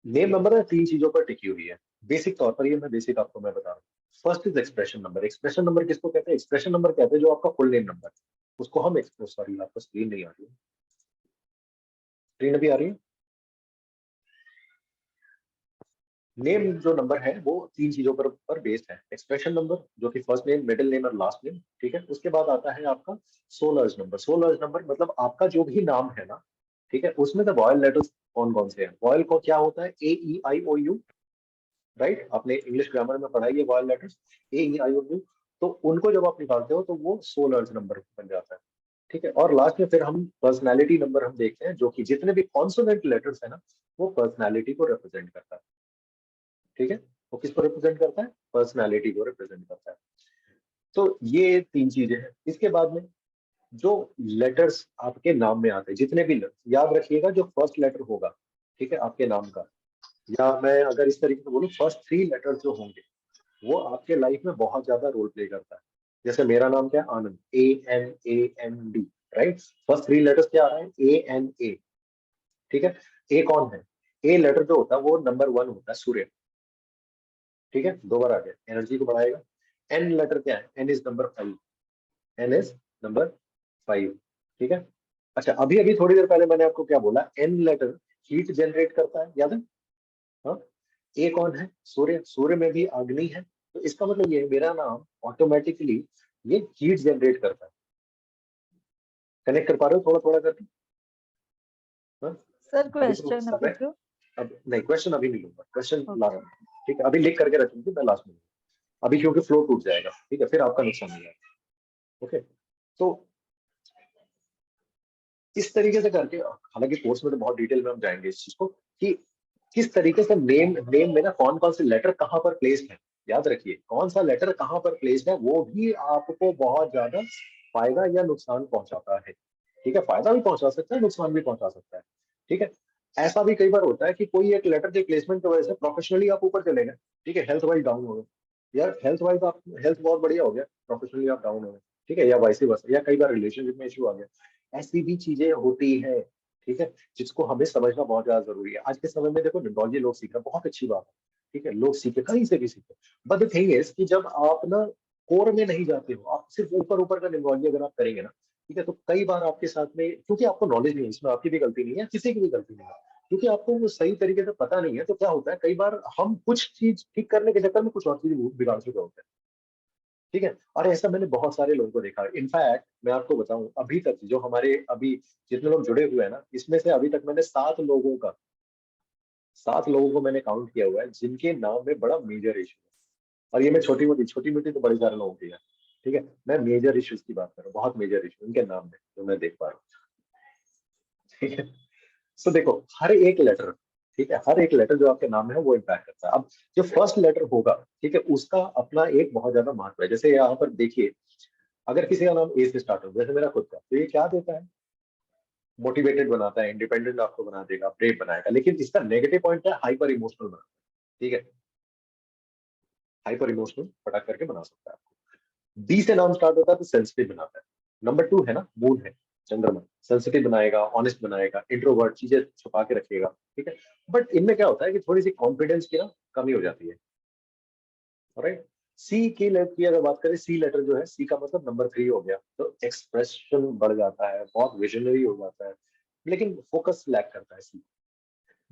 नेम नंबर है 3 चीजों पर टिकी हुई है बेसिक तौर पर, ये मैं बेसिक आपको मैं बता रहा हूँ। First is expression number. Expression number किसको कहते हैं, एक्सप्रेशन नंबर कहते हैं जो आपका फुल नेम नंबर, उसको हम सॉरी आपको स्क्रीन नहीं आ रही है, स्क्रीन अभी आ रही है। नेम जो नंबर है वो 3 चीजों पर बेस्ड है। एक्सप्रेशन नंबर जो कि फर्स्ट नेम, मिडिल नेम और लास्ट नेम, ठीक है, उसके बाद आता है आपका सोलर्स नंबर। सोलर्स नंबर मतलब आपका जो भी नाम है ना, ठीक है, उसमें तो वॉयल लेटर्स कौन कौन से हैं, वॉयल को क्या होता है, A E I O U, right, आपने इंग्लिश ग्रामर में पढ़ा है ये vowel letters, A E I O U, तो उनको जब आप निकालते हो तो वो सोलर्स नंबर बन जाता है, ठीक है। और लास्ट में फिर हम पर्सनैलिटी नंबर हम देखते हैं, जो कि जितने भी कॉन्सोनेंट लेटर्स है ना, वो पर्सनैलिटी को रिप्रेजेंट करता है, ठीक है, वो किसको रिप्रेजेंट करता है, पर्सनैलिटी को रिप्रेजेंट करता है। तो ये 3 चीजें हैं। इसके बाद में जो लेटर्स आपके नाम में आते हैं, जितने भी लेटर्स याद रखिएगा, जो फर्स्ट लेटर होगा, ठीक है, आपके नाम का, या मैं अगर इस तरीके से बोलूं, फर्स्ट 3 लेटर्स जो होंगे वो आपके लाइफ में बहुत ज्यादा रोल प्ले करता है। जैसे मेरा नाम क्या है, आनंद, ANAND, राइट, फर्स्ट 3 लेटर्स क्या आ रहा है, ANA, ठीक है। ए कौन है, ए लेटर जो होता है वो नंबर 1 होता है, सूर्य, ठीक है, 2 बार आ गया, एनर्जी को बढ़ाएगा। एन लेटर क्या है, N is number 5, N is number 5, ठीक है। अच्छा, अभी अभी थोड़ी देर पहले मैंने आपको क्या बोला, एन लेटर हीट जनरेट करता है, याद है, हाँ। ए कौन है, सूर्य, सूर्य में भी अग्नि है, तो इसका मतलब ये है मेरा नाम ऑटोमेटिकली ये हीट जनरेट करता है। कनेक्ट कर पा रहे हो थोड़ा थोड़ा करके, हाँ? सर अभी तो क्वेश्चन सब अभी है, तो अब नहीं, क्वेश्चन अभी नहीं लूंगा, क्वेश्चन Okay. लास्ट में, ठीक है, अभी लिख करके रखूंगी मैं लास्ट में, अभी क्योंकि फ्लो टूट जाएगा, ठीक है, फिर आपका नुकसान हो जाएगा, ओके। तो इस तरीके से करके, हालांकि कोर्स में तो बहुत डिटेल में हम जाएंगे इस चीज को कि किस तरीके से नेम में ना कौन कौन से लेटर कहाँ पर प्लेस्ड है, याद रखिए कौन सा लेटर कहाँ पर प्लेस्ड है, वो भी आपको बहुत ज्यादा फायदा या नुकसान पहुंचाता है, ठीक है, फायदा भी पहुंचा सकता है, नुकसान भी पहुंचा सकता है, ठीक है। ऐसा भी कई बार होता है कि कोई एक लेटर के प्लेसमेंट की वजह से प्रोफेशनली आप ऊपर चले गए, ठीक है, हेल्थ वाइज डाउन हो गए, या हेल्थ वाइज आप, हेल्थ बहुत बढ़िया हो गया, प्रोफेशनली आप डाउन हो गए, ठीक है, या वाइस वर्सा, या कई बार रिलेशनशिप में इशू आ गया, ऐसी भी चीजें होती है, ठीक है, जिसको हमें समझना बहुत ज्यादा जरूरी है। आज के समय में देखो न्यूमरोलॉजी लोग सीख रहे हैं, बहुत अच्छी बात है, ठीक है, लोग सीखे, कहीं से भी सीखे, बट द थिंग इज कि जब आप ना कोर में नहीं जाते हो, आप सिर्फ ऊपर ऊपर का न्यूमरोलॉजी अगर आप करेंगे ना, ठीक है, तो कई बार आपके साथ में, क्योंकि आपको नॉलेज नहीं है, इसमें आपकी भी गलती नहीं है, किसी की भी गलती नहीं है, क्योंकि आपको वो सही तरीके से पता नहीं है, तो क्या होता है कई बार हम कुछ चीज ठीक करने के चक्कर में कुछ और चीज बिगाड़ चुके होते हैं, ठीक है। और ऐसा मैंने बहुत सारे लोगों को देखा है। इनफैक्ट मैं आपको बताऊं, अभी तक जो हमारे अभी जितने लोग जुड़े हुए हैं ना, इसमें से अभी तक मैंने 7 लोगों को मैंने काउंट किया हुआ है जिनके नाम में बड़ा मेजर इशू है। और ये मैं छोटी मोटी तो बड़े सारे लोगों की है, ठीक है, मैं मेजर इश्यूज की बात कर रहा हूँ, बहुत मेजर इशू उनके नाम में जो मैं देख पा रहा हूँ, ठीक है। सो देखो हर एक लेटर, ठीक है, हर एक लेटर जो आपके नाम में है वो इम्पैक्ट करता है। अब जो फर्स्ट लेटर होगा, ठीक है, उसका अपना एक बहुत ज्यादा महत्व है। जैसे यहाँ पर देखिए, अगर किसी का नाम ए से स्टार्ट हो, जैसे मेरा खुद का, तो ये क्या देता है, मोटिवेटेड बनाता है, इंडिपेंडेंट आपको बना देगा, ब्रेव बनाएगा। लेकिन इसका नेगेटिव पॉइंट है हाइपर इमोशनल बनाता है। ठीक है, हाइपर इमोशनल फटाक करके बना सकता है आपको। डी से नाम स्टार्ट होता है तो सेंसिटिव बनाता है। नंबर 2 है ना, मून है, चंद्रमा, सेंसिटिव बनाएगा, ऑनेस्ट बनाएगा, इंट्रोवर्ट, चीजें छुपा के रखेगा। ठीक है, बट इनमें क्या होता है कि थोड़ी सी कॉन्फिडेंस की ना कमी हो जाती है। राइट, सी की लेटर की अगर बात करें, सी लेटर जो है, सी का मतलब नंबर 3 हो गया, तो एक्सप्रेशन बढ़ जाता है, बहुत विजनरी हो जाता है, लेकिन फोकस लैक करता है सी।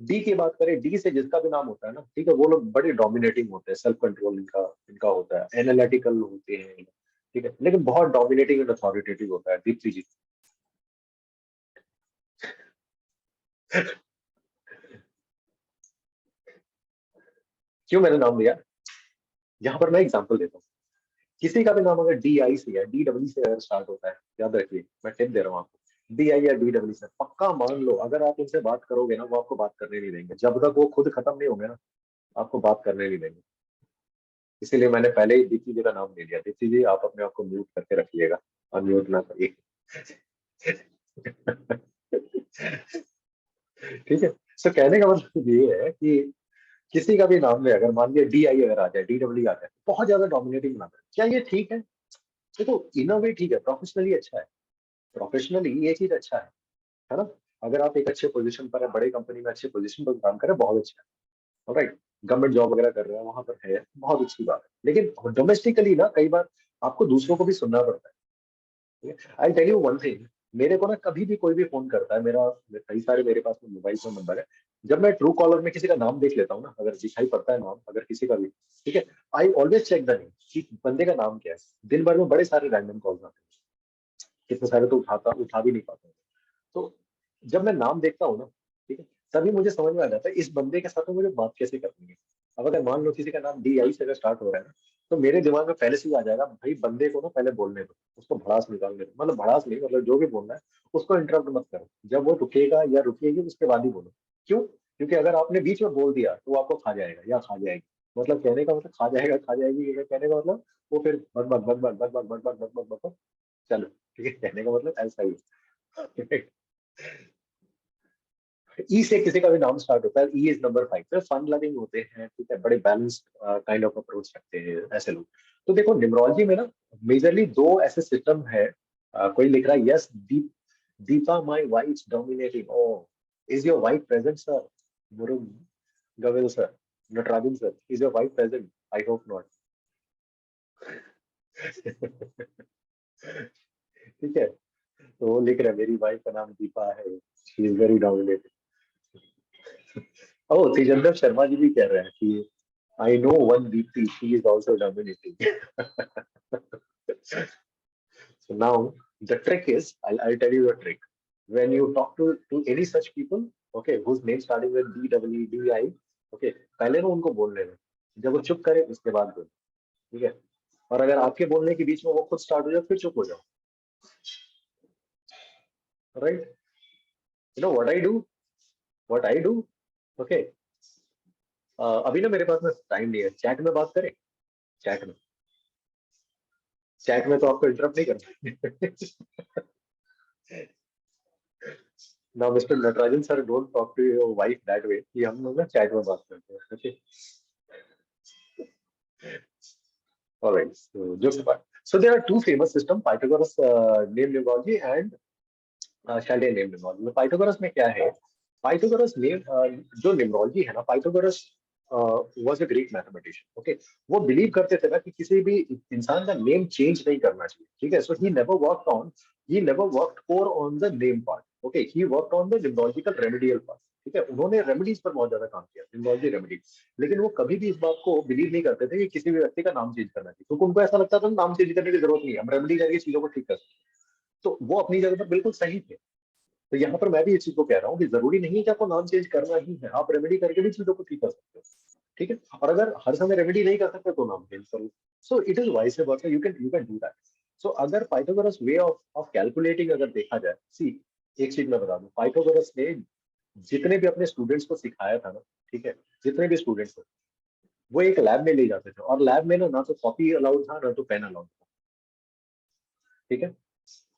डी की बात करें, डी से जिसका भी नाम होता है ना, ठीक है, वो लोग बड़े डोमिनेटिंग होते हैं, सेल्फ कंट्रोल इनका इनका होता है, एनालिटिकल होते हैं, ठीक है, लेकिन बहुत डोमिनेटिंग एंड अथॉरिटेटिव होता है। दीप्ति जी, क्यों मैंने नाम लिया, यहाँ पर मैं एग्जांपल देता हूँ। किसी का भी नाम अगर डी आई से या डी डब्ल्यू से अगर स्टार्ट होता है, याद रखिए, मैं टिप दे रहा हूँ आपको, डी आई या डी डब्ल्यू से पक्का मान लो, अगर आप उनसे बात करोगे ना, वो आपको बात करने नहीं देंगे, जब तक वो खुद खत्म नहीं होंगे ना, आपको बात करने नहीं देंगे। इसीलिए मैंने पहले ही दीप्ति जी का नाम ले लिया। दीप्ति जी, आप अपने आप को म्यूट करके रखिएगा, अनम्यूट ना करिए। ठीक है, सो कहने का मतलब ये है कि किसी का भी नाम में अगर मान लिया डी आई अगर आ जाए, डी डब्ल्यू आ जाए, बहुत ज्यादा डोमिनेटिंग बनाता है। क्या ये ठीक है? देखो, इन अ वे ठीक है, प्रोफेशनली अच्छा है, प्रोफेशनली ये चीज अच्छा है ना। अगर आप एक अच्छे पोजीशन पर है, बड़े कंपनी में अच्छे पोजीशन पर काम कर रहे हैं, बहुत अच्छा है, राइट, गवर्नमेंट जॉब वगैरह कर रहे हैं, वहां पर है, बहुत अच्छी बात है। लेकिन डोमेस्टिकली ना कई बार आपको दूसरों को भी सुनना पड़ता है। I tell you one thing, मेरे को ना कभी भी कोई भी फोन करता है, मेरा कई सारे मेरे पास में मोबाइल फोन नंबर है, जब मैं ट्रू कॉलर में किसी का नाम देख लेता हूँ ना, अगर दिखाई पड़ता है नाम अगर किसी का भी, ठीक है, I always check the name कि बंदे का नाम क्या है। दिन भर में बड़े सारे रैंडम कॉल्स आते हैं, कितने सारे तो उठा भी नहीं पाता हूँ। तो जब मैं नाम देखता हूँ ना, ठीक है, तभी मुझे समझ में आ जाता है इस बंदे के साथ में मुझे बात कैसे करनी है। अब अगर मान लो किसी का नाम डी आई से अगर स्टार्ट हो रहा है ना, तो मेरे दिमाग में पहले से ही आ जाएगा, भाई बंदे को ना पहले बोलने दो, उसको भड़ास निकालने दो, मतलब भड़ास नहीं, मतलब जो भी बोलना है उसको इंटरप्ट मत करो, जब वो रुकेगा या रुकेगी उसके बाद ही बोलो। क्यों? क्योंकि अगर आपने बीच में बोल दिया तो वो आपको खा जाएगा या खा जाएगी, मतलब कहने का मतलब खा जाएगा, खा जाएगी, ये कहने का मतलब वो फिर बक बक बक बक बक बक बक बक बक बक बक, चलो ठीक है, कहने का मतलब ऐसा ही है। ई से किसी का भी नाम स्टार्ट होता है, ई इज नंबर 5, तो फन लविंग होते हैं, ठीक है, बड़े बैलेंस्ड काइंड ऑफ अप्रोच रखते हैं ऐसे लोग। तो देखो न्यूमरोलॉजी में ना मेजरली 2 ऐसे सिस्टम है। कोई लिख रहा है, yes Deepa my wife dominating, oh is your wife present sir, Murugavel sir, Natarajan sir, is your wife present? I hope not. ठीक है, तो वो लिख रहा है मेरी वाइफ का नाम दीपा है, she is very dominating. Oh, Tejendrap Sharma ji भी कह रहे हैं कि I know one Deepti, she is also dominating. So now the trick is, I'll tell you the trick. When you talk to any such people, okay, whose name starting with D W D I, okay, पहले ना उनको बोलने दो, जब वो चुप करे उसके बाद बोलो, ठीक है। और अगर आपके बोलने के बीच में वो खुद स्टार्ट हो जाए फिर चुप हो जाओ, right. You know what I do, okay. अभी ना मेरे पास में टाइम नहीं है, चैट में बात करें, चैट में, चैट में तो आपको इंटरप्ट नहीं करना। Now, Mr. Natarajan sir, don't talk to your wife that way. कि हम लोग ना चैट में बात करते हैं, okay? All right. So, just apart. So there are 2 famous systems: Pythagoras name numerology and Chaldean name numerology. Pythagoras में क्या है? Pythagoras name जो numerology है ना, Pythagoras was a Greek mathematician. Okay, वो बिलीव करते थे ना कि किसी भी इंसान का नेम चेंज नहीं करना चाहिए, ठीक है। So he never worked core on the name part. Okay, he worked on the numerological remedial part. ठीक है, उन्होंने रेमेडीज पर बहुत ज्यादा काम किया, न्यूमरोलॉजी रेमेडीज। लेकिन वो कभी भी इस बात को बिलीव नहीं करते थे कि किसी भी व्यक्ति का नाम चेंज करना चाहिए, क्योंकि उनको ऐसा लगता था नाम चेंज करने की जरूरत नहीं है, हम रेमेडी करके चीजों को ठीक कर सकते हैं। तो वो अपनी जगह पर बिल्कुल सही थे। तो यहाँ पर मैं भी इस चीज को कह रहा हूँ कि जरूरी नहीं है कि आपको नाम चेंज करना ही है, आप रेमेडी करके भी चीजों को ठीक कर सकते हो, ठीक है। और अगर हर समय रेमेडी नहीं कर सकते तो नाम चेंज करो। So it is vice versa, you can do that. So अगर पाइथागोरस वे ऑफ कैलकुलेटिंग अगर देखा जाए, सी एक चीज मैं बता दूं, पाइथागोरस ने जितने भी अपने स्टूडेंट्स को सिखाया था ना, ठीक है, जितने भी स्टूडेंट्स को, वो एक लैब में ले जाते थे, और लैब में ना तो कॉपी अलाउड था ना तो पेन अलाउड था, ठीक है,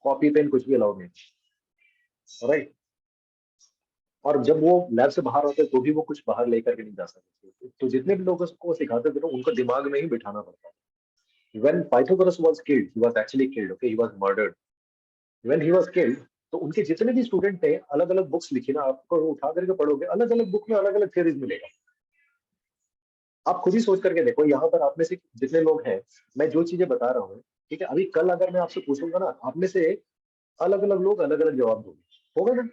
कॉपी पेन कुछ भी अलाउड नहीं था, राइट। और जब वो लैब से बाहर आते तो भी वो कुछ बाहर लेकर के नहीं जा सकते। तो जितने भी लोग उसको सिखाते थे ना उनको दिमाग में ही बिठाना पड़ता है। When Pythagoras was killed, he was actually killed, okay, he was murdered. When he was killed, तो उनके जितने भी स्टूडेंट थे अलग अलग बुक्स लिखी ना, आपको उठा करके पढ़ोगे अलग अलग बुक में अलग अलग थ्योरीज मिलेगा। आप खुद ही सोच करके देखो, यहाँ पर आप में से जितने लोग हैं, मैं जो चीजें बता रहा हूँ, ठीक है, अभी कल अगर मैं आपसे पूछूंगा ना, आप में से अलग अलग लोग अलग अलग जवाब दोगे, होगा ना।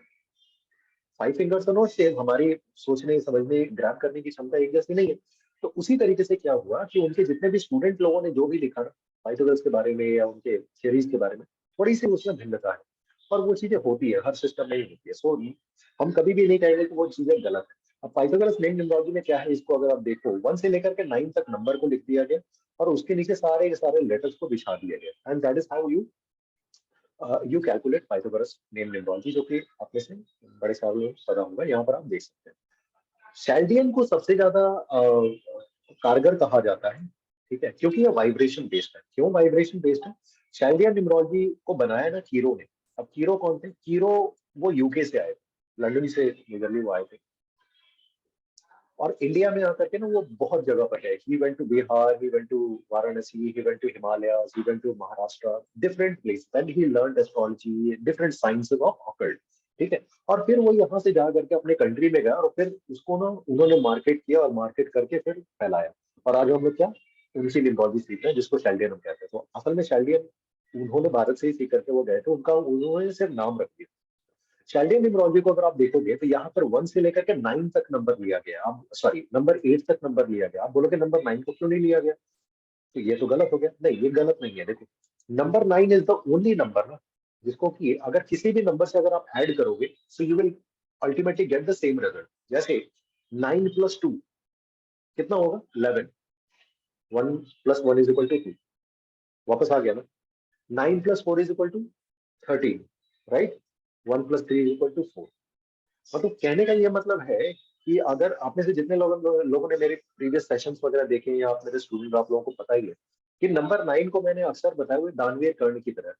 5 फिंगर्स नोट सेम, हमारी सोचने समझने ग्रैब करने की क्षमता एक जैसी नहीं है। तो उसी तरीके से क्या हुआ कि उनके जितने भी स्टूडेंट लोगों ने जो भी लिखा ना पाइथागोरस के बारे में या उनके थ्योरीज के बारे में, थोड़ी सी उसमें भिन्नता है, और वो चीजें होती है, हर सिस्टम में ही होती है। सो हम कभी भी नहीं कहेंगे कि वो चीजें गलत है। अब पाइथागोरस नेम न्यूमरोलॉजी में क्या है, इसको अगर आप देखो 1 से लेकर के 9 तक नंबर को लिख दिया गया और उसके नीचे सारे के सारे लेटर्स को बिछा दिया गया, and that is how you calculate Pythagoras name numerology, जो कि आप में से बड़े सारे लोग पता होगा, यहाँ पर आप देख सकते हैं। शैल्डियन को सबसे ज्यादा कारगर कहा जाता है, ठीक है, क्योंकि ये वाइब्रेशन बेस्ड है। क्यों वाइब्रेशन बेस्ड है? शैल्डियन न्यूमरोलॉजी को बनाया ना कीरो ने। अब कीरो कौन थे? कीरो वो यूके से आए थे, लंदन से मेजरली वो आए थे, और इंडिया में आकर के ना वो बहुत जगह पर है। He went to Bihar, he went to Varanasi, he went to Himalayas, he went to Maharashtra, different place, then he learned astrology, different sciences of occult, ठीक है। और फिर वो यहाँ से जा करके अपने कंट्री में गया और फिर उसको ना उन्होंने मार्केट किया और मार्केट करके फिर फैलाया, और आज हम लोग क्या उनकी न्यूमरोलॉजी सीख रहे हैं, जिसको शैल्डियन हम कहते हैं। तो असल में शैल्डियन उन्होंने भारत से ही सीख करके वो गए थे, उनका उन्होंने सिर्फ नाम रख दिया। शैल्डियन न्यूमरोलॉजी को अगर आप देखोगे तो यहाँ पर 1 से लेकर के 9 तक नंबर लिया गया, आप सॉरी नंबर 8 तक नंबर लिया गया। आप बोलोगे नंबर 9 को क्यों नहीं लिया गया, तो ये तो गलत हो गया। नहीं, ये गलत नहीं है। देखो, number 9 is the only number ना जिसको कि अगर किसी भी नंबर से अगर आप ऐड करोगे so you will ultimately get the same result. जैसे 9 + 2 कितना होगा? 11। 1 + 1 = 2, वापस आ गया ना। 9 + 4 = 13, राइट। 1 + 3 = 4। मतलब कहने का ये मतलब है कि अगर आप में से जितने लोगों ने मेरे प्रीवियस सेशंस वगैरह देखे हैं या आप मेरे स्टूडेंट, आप लोगों को पता ही है कि नंबर 9 को मैंने अक्सर बताया हुआ दानवीर कर्ण की तरह,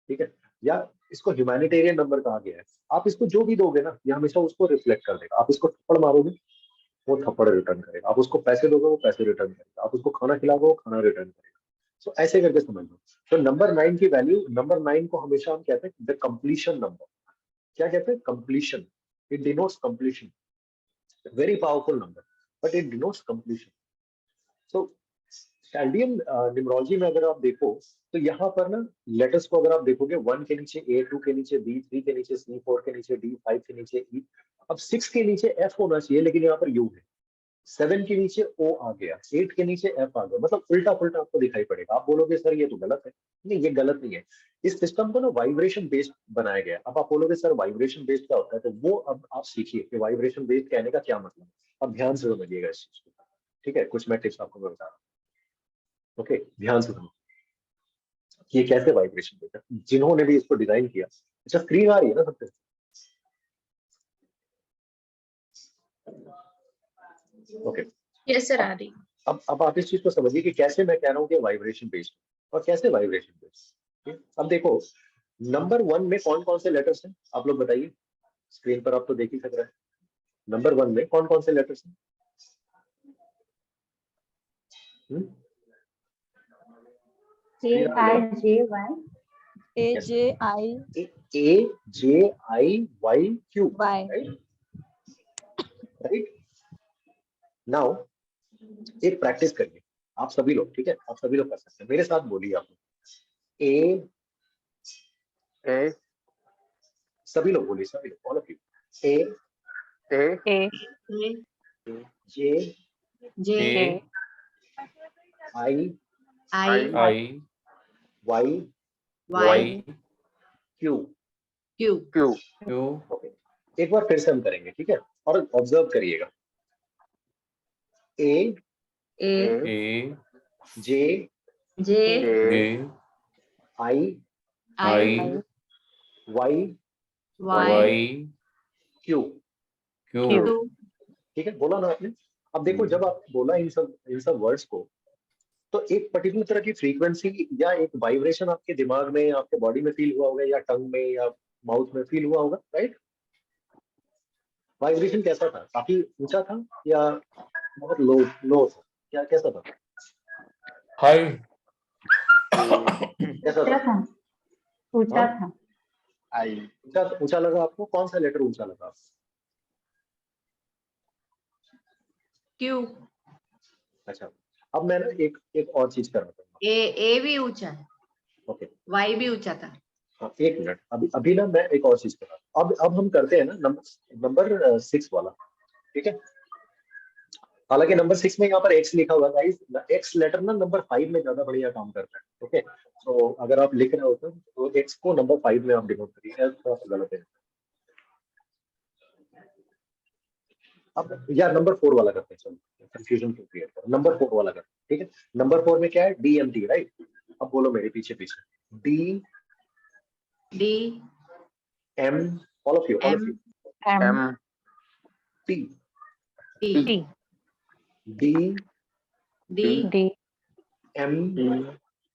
ठीक है, या इसको ह्यूमैनिटेरियन नंबर कहा गया है। आप इसको जो भी दोगे ना, ये हमेशा उसको रिफ्लेक्ट कर देगा। आप इसको थप्पड़ मारोगे, वो थप्पड़ रिटर्न करेगा। आप उसको पैसे दोगे, वो पैसे रिटर्न करेगा। आप उसको खाना खिलाओगे, वो खाना रिटर्न करेगा। सो ऐसे करके समझ लो। तो नंबर 9 की वैल्यू, नंबर 9 को हमेशा हम कहते हैं द कंप्लीशन नंबर। क्या कहते हैं? Completion. It denotes completion. Very powerful number, but it denotes completion. So Chaldean numerology में अगर आप देखो तो यहाँ पर ना लेटर्स को अगर आप देखोगे 1 के नीचे A, 2 के नीचे B, 3 के नीचे C, 4 के नीचे D, 5 के नीचे E, अब 6 के नीचे F होना चाहिए, लेकिन यहाँ पर U है। 7 के नीचे O आ गया, 8 के नीचे F आ गया, मतलब उल्टा पुल्टा आपको दिखाई पड़ेगा। आप बोलोगे सर ये तो गलत है। नहीं, ये गलत नहीं है। इस सिस्टम को ना वाइब्रेशन बेस्ड बनाया गया है। अब आप बोलोगे सर वाइब्रेशन बेस्ड क्या होता है, तो वो अब आप सीखिए कि वाइब्रेशन बेस्ड कहने का क्या मतलब है। अब ध्यान से समझिएगा इस चीज को, ठीक है। कुछ मैं टिप्स आपको मैं बता रहा हूँ, ओके, ध्यान से सुनो कि ये कैसे वाइब्रेशन बेस्ड है, जिन्होंने भी इसको डिजाइन किया। अच्छा, स्क्रीन आ रही है ना सबसे? ओके, यस सर, आ रही। अब आप इस चीज को समझिए कि कैसे मैं कह रहा हूँ कि वाइब्रेशन बेस्ड और कैसे वाइब्रेशन बेस्ड। अब देखो, नंबर 1 में कौन कौन से लेटर्स हैं, आप लोग बताइए। स्क्रीन पर आप तो देख ही सक रहे हैं। नंबर 1 में कौन कौन से लेटर्स हैं? AIJY AJIYQ, Y। Right. Now एक प्रैक्टिस करिए आप सभी लोग, ठीक है, आप सभी लोग कर सकते हैं, मेरे साथ बोलिए आप लोग। ए, सभी लोग बोलिए, सभी लोग, all of you. A, J, J I, I Y, Y Q. Q okay, एक बार फिर से हम करेंगे, ठीक है, और ऑब्जर्व करिएगा। A, A J, J I, I Y, Y Q, Q ठीक है, बोला ना आपने। अब देखो, जब आपने बोला इन सब वर्ड्स को, तो एक पर्टिकुलर तरह की फ्रीक्वेंसी या एक वाइब्रेशन आपके दिमाग में, आपके बॉडी में फील हुआ होगा, या टंग में या माउथ में फील हुआ होगा, राइट। वाइब्रेशन कैसा था? काफी ऊंचा था या बहुत लो लो था? क्या कैसा था? हाई कैसा था? था ऊंचा हाँ? था ऊंचा ऊंचा लगा आपको? कौन सा लेटर ऊंचा लगा आपको? क्यू। अच्छा, अब मैं ना एक एक और चीज करना चाहूंगा। ए भी ऊंचा है, ओके, वाई भी ऊंचा था। हाँ, एक मिनट, अभी अभी ना मैं एक और चीज कर रहा हूँ। अब हम करते हैं ना नंबर 6 वाला, ठीक है? हालांकि नंबर 6 में यहाँ पर एक्स लिखा हुआ है गाइस, एक्स लेटर ना नंबर 5 में ज्यादा बढ़िया काम करता है। ओके, तो अगर आप लिख रहे हो तो एक्स को नंबर 5 में आप डिनोट करिए, थोड़ा सा गलत है। अब या नंबर 4 वाला करते हैं, चलो कंफ्यूजन क्यों क्रिएट करो, नंबर 4 वाला करते हैं, ठीक है? नंबर 4 में क्या है? DMT, right? अब बोलो मेरे पीछे पीछे, D D M, all of you M M T T T D D D M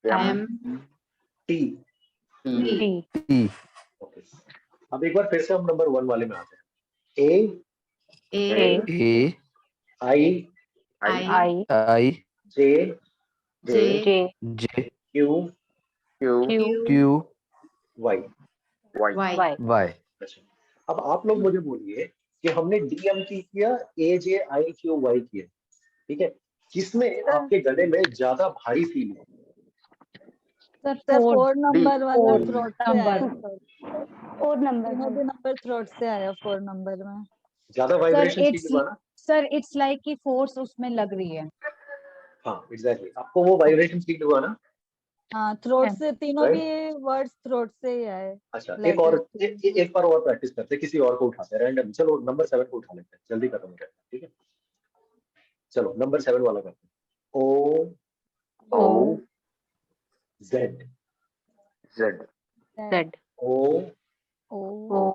M T. T. Okay, अब एक बार फिर से हम नंबर 1 वाले में आते हैं। ए ए आई आई आई जे जे जे क्यू क्यू वाई। वाई। अच्छा, अब आप लोग मुझे बोलिए कि हमने DMT किया, AJIQY किया, ठीक है? किसमें आपके गले में ज्यादा भारी फील हुआ? सर 4 नंबर वाला four थ्रोट से आया number। सर। और नंबर तीनों भी नंबर थ्रोट से आया 4 नंबर में। ज्यादा वाइब्रेशन फील हुआ ना? सर इट्स लाइक कि फोर्स उसमें लग रही है। हाँ एग्जैक्टली, आपको वो वाइब्रेशन फील हुआ ना? हाँ थ्रोट से, तीनों Right? भी वर्ड्स थ्रोट से ही आए। अच्छा, Letters एक और से। एक बार और प्रैक्टिस करते हैं, किसी और को उठाते हैं रैंडम। चलो नंबर 7 को उठा लेते हैं, जल्दी खत्म हो जाएगा, ठीक है? चलो नंबर 7 वाला करते हैं। O Z जेड O ओ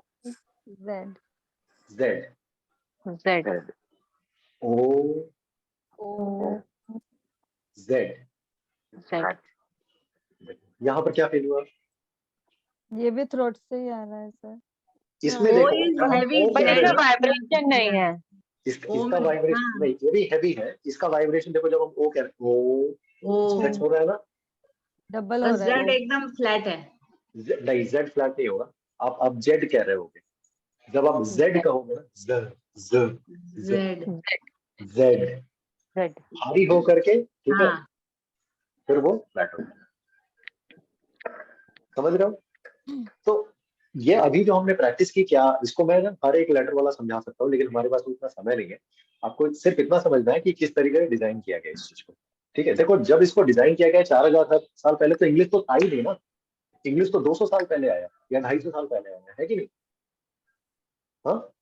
Z Z Z O O Z। Z यहाँ पर क्या फील हुआ? ये भी थ्रोट से ही आ रहा है सर। इसमें O देखो is जब हम heavy, O कह रहे हैं ना, वाइब्रेशन नहीं है। O इसका में वाइब्रेशन हाँ नहीं, ये भी हैवी है। इसका वाइब्रेशन देखो, जब हम O कह रहे हैं, O O स्ट्रेच हो रहा है ना? डबल हो रहा है जेड O। एकदम फ्लैट है। नहीं, Z फ्लैट नहीं होगा। आप Z कह रहे होगे। जब आप Z कहोगे ना, Z जेड Z जेड भारी हो करके, ठीक है, हाँ फिर वो फ्लैट होता है। समझ रहे हो? तो ये अभी जो हमने प्रैक्टिस की, क्या इसको मैं ना हर एक लेटर वाला समझा सकता हूँ, लेकिन हमारे पास उतना समय नहीं है। आपको सिर्फ इतना समझना है कि किस तरीके से डिजाइन किया गया इस चीज को, ठीक है? देखो, जब इसको डिजाइन किया गया 4000 साल पहले, तो इंग्लिश तो था ही नहीं ना। इंग्लिश तो 200 साल पहले आया या 250 साल पहले आया है कि नहीं? हाँ,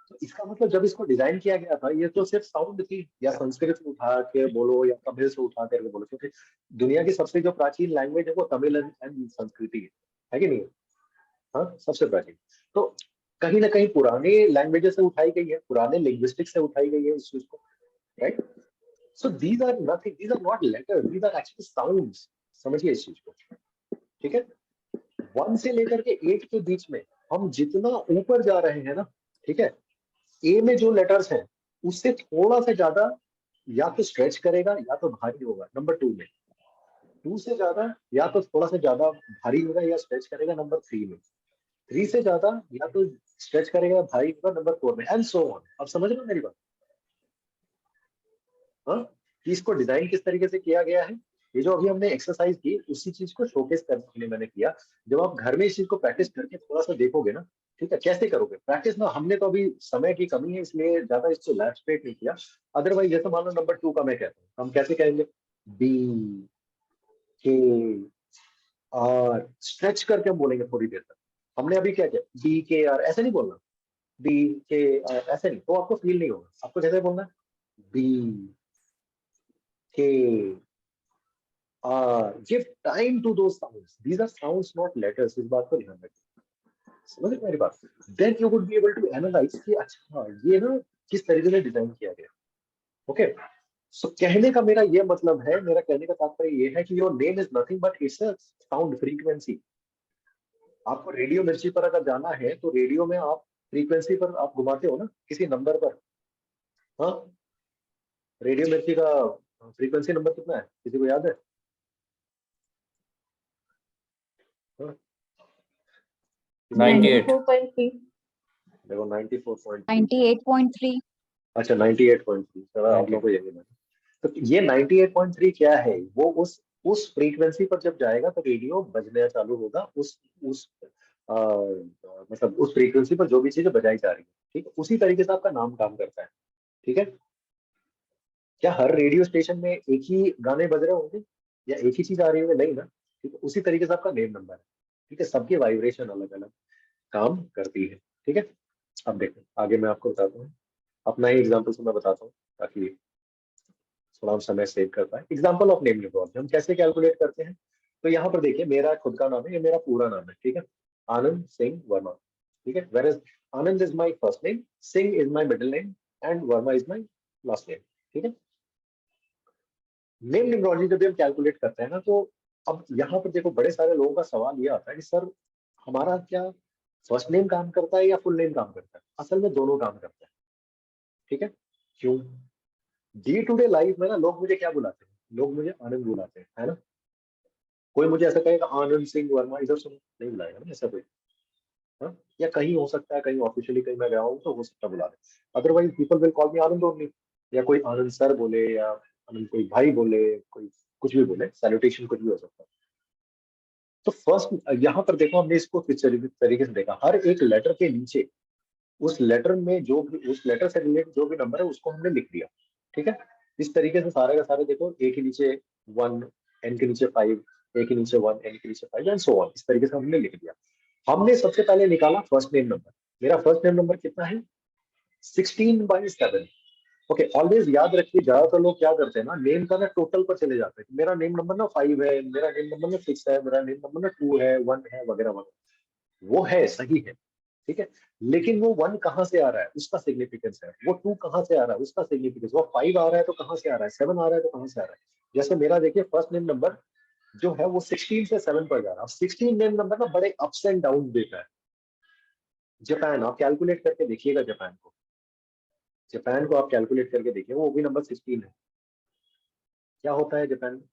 तो इसका मतलब जब इसको डिजाइन किया गया था, ये तो सिर्फ साउंड थी, या संस्कृत से उठा के बोलो या तमिल से उठा करके बोलो, क्योंकि दुनिया की सबसे जो प्राचीन लैंग्वेज है वो तमिल एंड संस्कृति है कि नहीं? हाँ, सबसे प्राचीन। तो कहीं ना कहीं पुराने लैंग्वेजेस से उठाई गई है, पुराने लिंग्विस्टिक्स से उठाई गई है इस चीज को, right? So these are nothing, these are not letters, these are actually sounds. समझिए इस चीज को, ठीक है? 1 से लेकर के 8 के बीच में हम जितना ऊपर जा रहे हैं ना, ठीक है, ए में जो लेटर्स हैं उससे थोड़ा सा ज्यादा या तो स्ट्रेच करेगा या तो भारी होगा नंबर 2 में। 2 से ज्यादा या तो थोड़ा सा ज्यादा भारी होगा या स्ट्रेच करेगा नंबर 3 में। 3 से ज्यादा या तो स्ट्रेच करेगा भारी होगा नंबर 4 में, एंड सो ऑन। अब समझ रहे हो मेरी बात? हाँ, कि इसको डिजाइन किस तरीके से किया गया है। ये जो अभी हमने एक्सरसाइज की, उसी चीज को शोकेस करने के लिए मैंने किया। जब आप घर में इस चीज को प्रैक्टिस करके थोड़ा सा देखोगे ना, ठीक है, कैसे करोगे प्रैक्टिस ना, हमने तो अभी समय की कमी है इसलिए ज्यादा इसको लैप स्ट्रेट नहीं किया। अदरवाइज जैसे मान लो नंबर 2 का मैं कहता हूँ, हम कैसे कहेंगे? BKR, स्ट्रेच करके हम बोलेंगे थोड़ी देर तक। हमने अभी क्या किया? BKR, ऐसे नहीं बोलना। BKR ऐसे नहीं, तो आपको फील नहीं होगा। आपको कैसे बोलना है? BKR। Give time to those sounds. These are sounds, not letters. इस बात को ध्यान रखिए। समझ रहे मेरी बात? Then you would be able to analyze कि अच्छा ये ना किस तरीके से डिजाइन किया गया। ओके, सो कहने का मेरा ये मतलब है, मेरा कहने का तात्पर्य ये है कि your name is nothing but it's a sound frequency. आपको रेडियो मिर्ची पर अगर जाना है तो रेडियो में आप फ्रीक्वेंसी पर आप घुमाते हो ना किसी नंबर पर, हाँ, रेडियो मिर्ची का फ्रीक्वेंसी नंबर कितना है, किसी को याद है? हाँ? 98. 94.3. देखो 94.3, 98.3. अच्छा 98.3, चलो आप लोगों को यही है। तो ये 98.3 क्या है, वो उस फ्रीक्वेंसी पर जब जाएगा तो रेडियो बजना चालू होगा, उस मतलब उस फ्रीक्वेंसी पर जो भी चीजें बजाई जा रही है, ठीक है, उसी तरीके से आपका नाम काम करता है, ठीक है। क्या हर रेडियो स्टेशन में एक ही गाने बज रहे होंगे या एक ही चीज आ रही है? नहीं ना, ठीक है, उसी तरीके से आपका नेम नंबर है, ठीक है, सबकी वाइब्रेशन अलग अलग काम करती है, ठीक है। अब देखो आगे मैं आपको बताता हूँ, अपना ही एग्जाम्पल से मैं बताता हूँ ताकि थोड़ा हम समय सेव कर पाए। एग्जाम्पल ऑफ नेम न्यूमरॉलजी हम कैसे कैलकुलेट करते हैं, तो यहाँ पर देखिए मेरा खुद का नाम है, ये मेरा पूरा नाम है, ठीक है, आनंद सिंह वर्मा, ठीक है। Where is Anand is my first name, Singh is my middle name and Verma is my last name, ठीक है। नेम न्यूमरॉलजी जब भी हम कैलकुलेट करते हैं ना, तो अब यहाँ पर देखो बड़े सारे लोगों का सवाल ये आता है कि सर हमारा क्या फर्स्ट नेम काम करता है या फुल नेम काम करता है? असल में दोनों काम करते हैं, ठीक है। क्यों? डे टू डे लाइफ में ना लोग मुझे क्या बुलाते हैं, लोग मुझे आनंद बुलाते हैं, है ना। कोई मुझे ऐसा कहेगा आनंद सिंह वर्मा, इधर सुनो, नहीं बुलाएगा ना ऐसा कोई, हाँ। या कहीं हो सकता है, कहीं ऑफिशियली कहीं मैं गया हूँ तो हो सकता है बुला दे, otherwise people will call me Anand only, या कोई आनंद सर बोले, या आनंद कोई भाई बोले, कोई कुछ भी बोले, सैल्यूटेशन कुछ भी हो सकता है। तो फर्स्ट यहाँ पर देखो हमने इसको किस तरीके से देखा, हर एक लेटर के नीचे उस लेटर में जो भी उस लेटर से रिलेटेड जो भी नंबर है उसको हमने लिख दिया, ठीक है। इस तरीके से सारे का सारे देखो, ए के नीचे 1, एन के नीचे 5, ए के नीचे 1, एन के नीचे 5 एंड सो ऑन, इस तरीके से हमने लिख दिया। हमने सबसे पहले निकाला फर्स्ट नेम नंबर, मेरा फर्स्ट नेम नंबर कितना है, 16/7। ओके, ऑलवेज याद रखिए, ज्यादातर लोग क्या करते हैं ना, नेम का ना टोटल पर चले जाते हैं, मेरा नेम नंबर ना 5 है, मेरा नेम नंबर ना 6 है, मेरा नेम नंबर ना 2 है, 1 है, वगैरह वगैरह। वो है, सही है, ठीक है, लेकिन वो 1 कहाँ से आ रहा है उसका सिग्निफिकेंस है, वो 2 कहाँ से आ रहा है उसका सिग्निफिकेंस, वो 5 आ रहा है तो कहाँ से आ रहा है, 7 आ रहा है तो कहाँ से आ रहा है। जैसे मेरा देखिए फर्स्ट नेम नंबर जो है वो 16 से 7 पर जा रहा है। 16 नेम नंबर ना बड़े अप्स एंड डाउन देता है। जापान, आप कैलकुलेट करके देखिएगा, जापान को आप कैलकुलेट करके देखिए, वो भी नंबर 16 है। क्या होता है जापान में,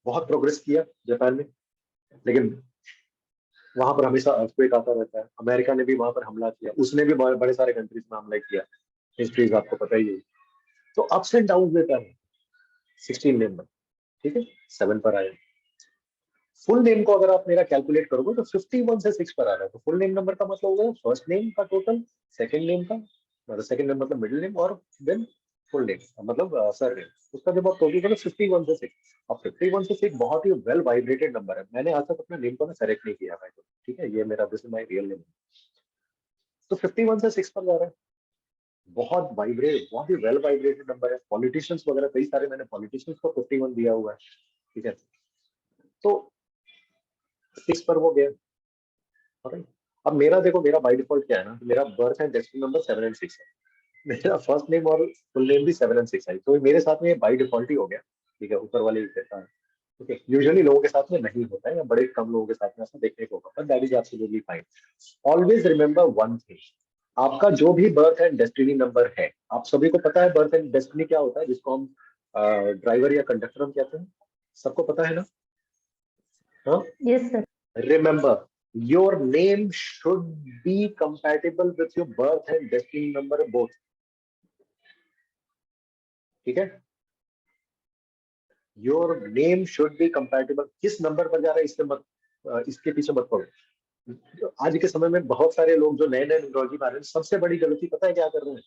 बहुत प्रोग्रेस किया जापान में, लेकिन वहां पर हमेशा अर्थक्वेक आता रहता है। अमेरिका ने भी वहां पर हमला किया, उसने भी बड़े सारे कंट्रीज में हमला किया, हिस्ट्रीज आपको पता ही है। तो अप्स एंड डाउन देता है 16 नेम में, ठीक है, 7 पर आया। फुल नेम को अगर आप मेरा कैलकुलेट करोगे तो 51 से 6 पर आ रहा है। तो फुल नेम नंबर का मतलब होगा फर्स्ट नेम का टोटल, सेकंड नेम का मतलब सेकंड नेम मतलब मिडिल नेम, और देन फुल नेम मतलब सर नेम, उसका जब आप टोटल करो 51 से 6। अब 51 से 6 बहुत ही वेल वाइब्रेटेड नंबर है। मैंने आज तक अपने नेम को ना सेलेक्ट नहीं किया भाई, ठीक है, ये मेरा this is my real name. तो 51 से 6 पर जा रहा है, बहुत ही वेल वाइब्रेटेड नंबर है। पॉलिटिशियंस वगैरह कई सारे, मैंने पॉलिटिशियंस को 51 दिया हुआ है, ठीक है। तो 6 पर वो गया। Alright? अब मेरा देखो, मेरा बाय डिफॉल्ट क्या है ना, मेरा birth and destiny number 7 and 6 है। मेरा फर्स्ट नेम और फुल नेम भी 7 एंड 6 है, तो मेरे साथ में ये बाय डिफॉल्ट ही हो गया, ठीक है, ऊपर वाले ही कहता है। ओके, यूजुअली लोगों के साथ में नहीं होता है, या बड़े कम लोगों के साथ में ऐसा देखने को होगा, but that is absolutely fine. Always remember one thing, आपका जो भी बर्थ एंड डेस्टिनी नंबर है, आप सभी को पता है बर्थ एंड डेस्टिनी क्या होता है, जिसको हम ड्राइवर या कंडक्टर हम कहते हैं, सबको पता है ना? हाँ, yes sir. remember your name should be compatible with your birth and destiny number both, ठीक है। your name should be compatible, किस नंबर पर जा रहा है इससे मत इसके पीछे मत पड़ो। आज के समय में बहुत सारे लोग जो नए नए न्यूमरोलॉजी पा रहे हैं, सबसे बड़ी गलती पता है क्या कर रहे हैं?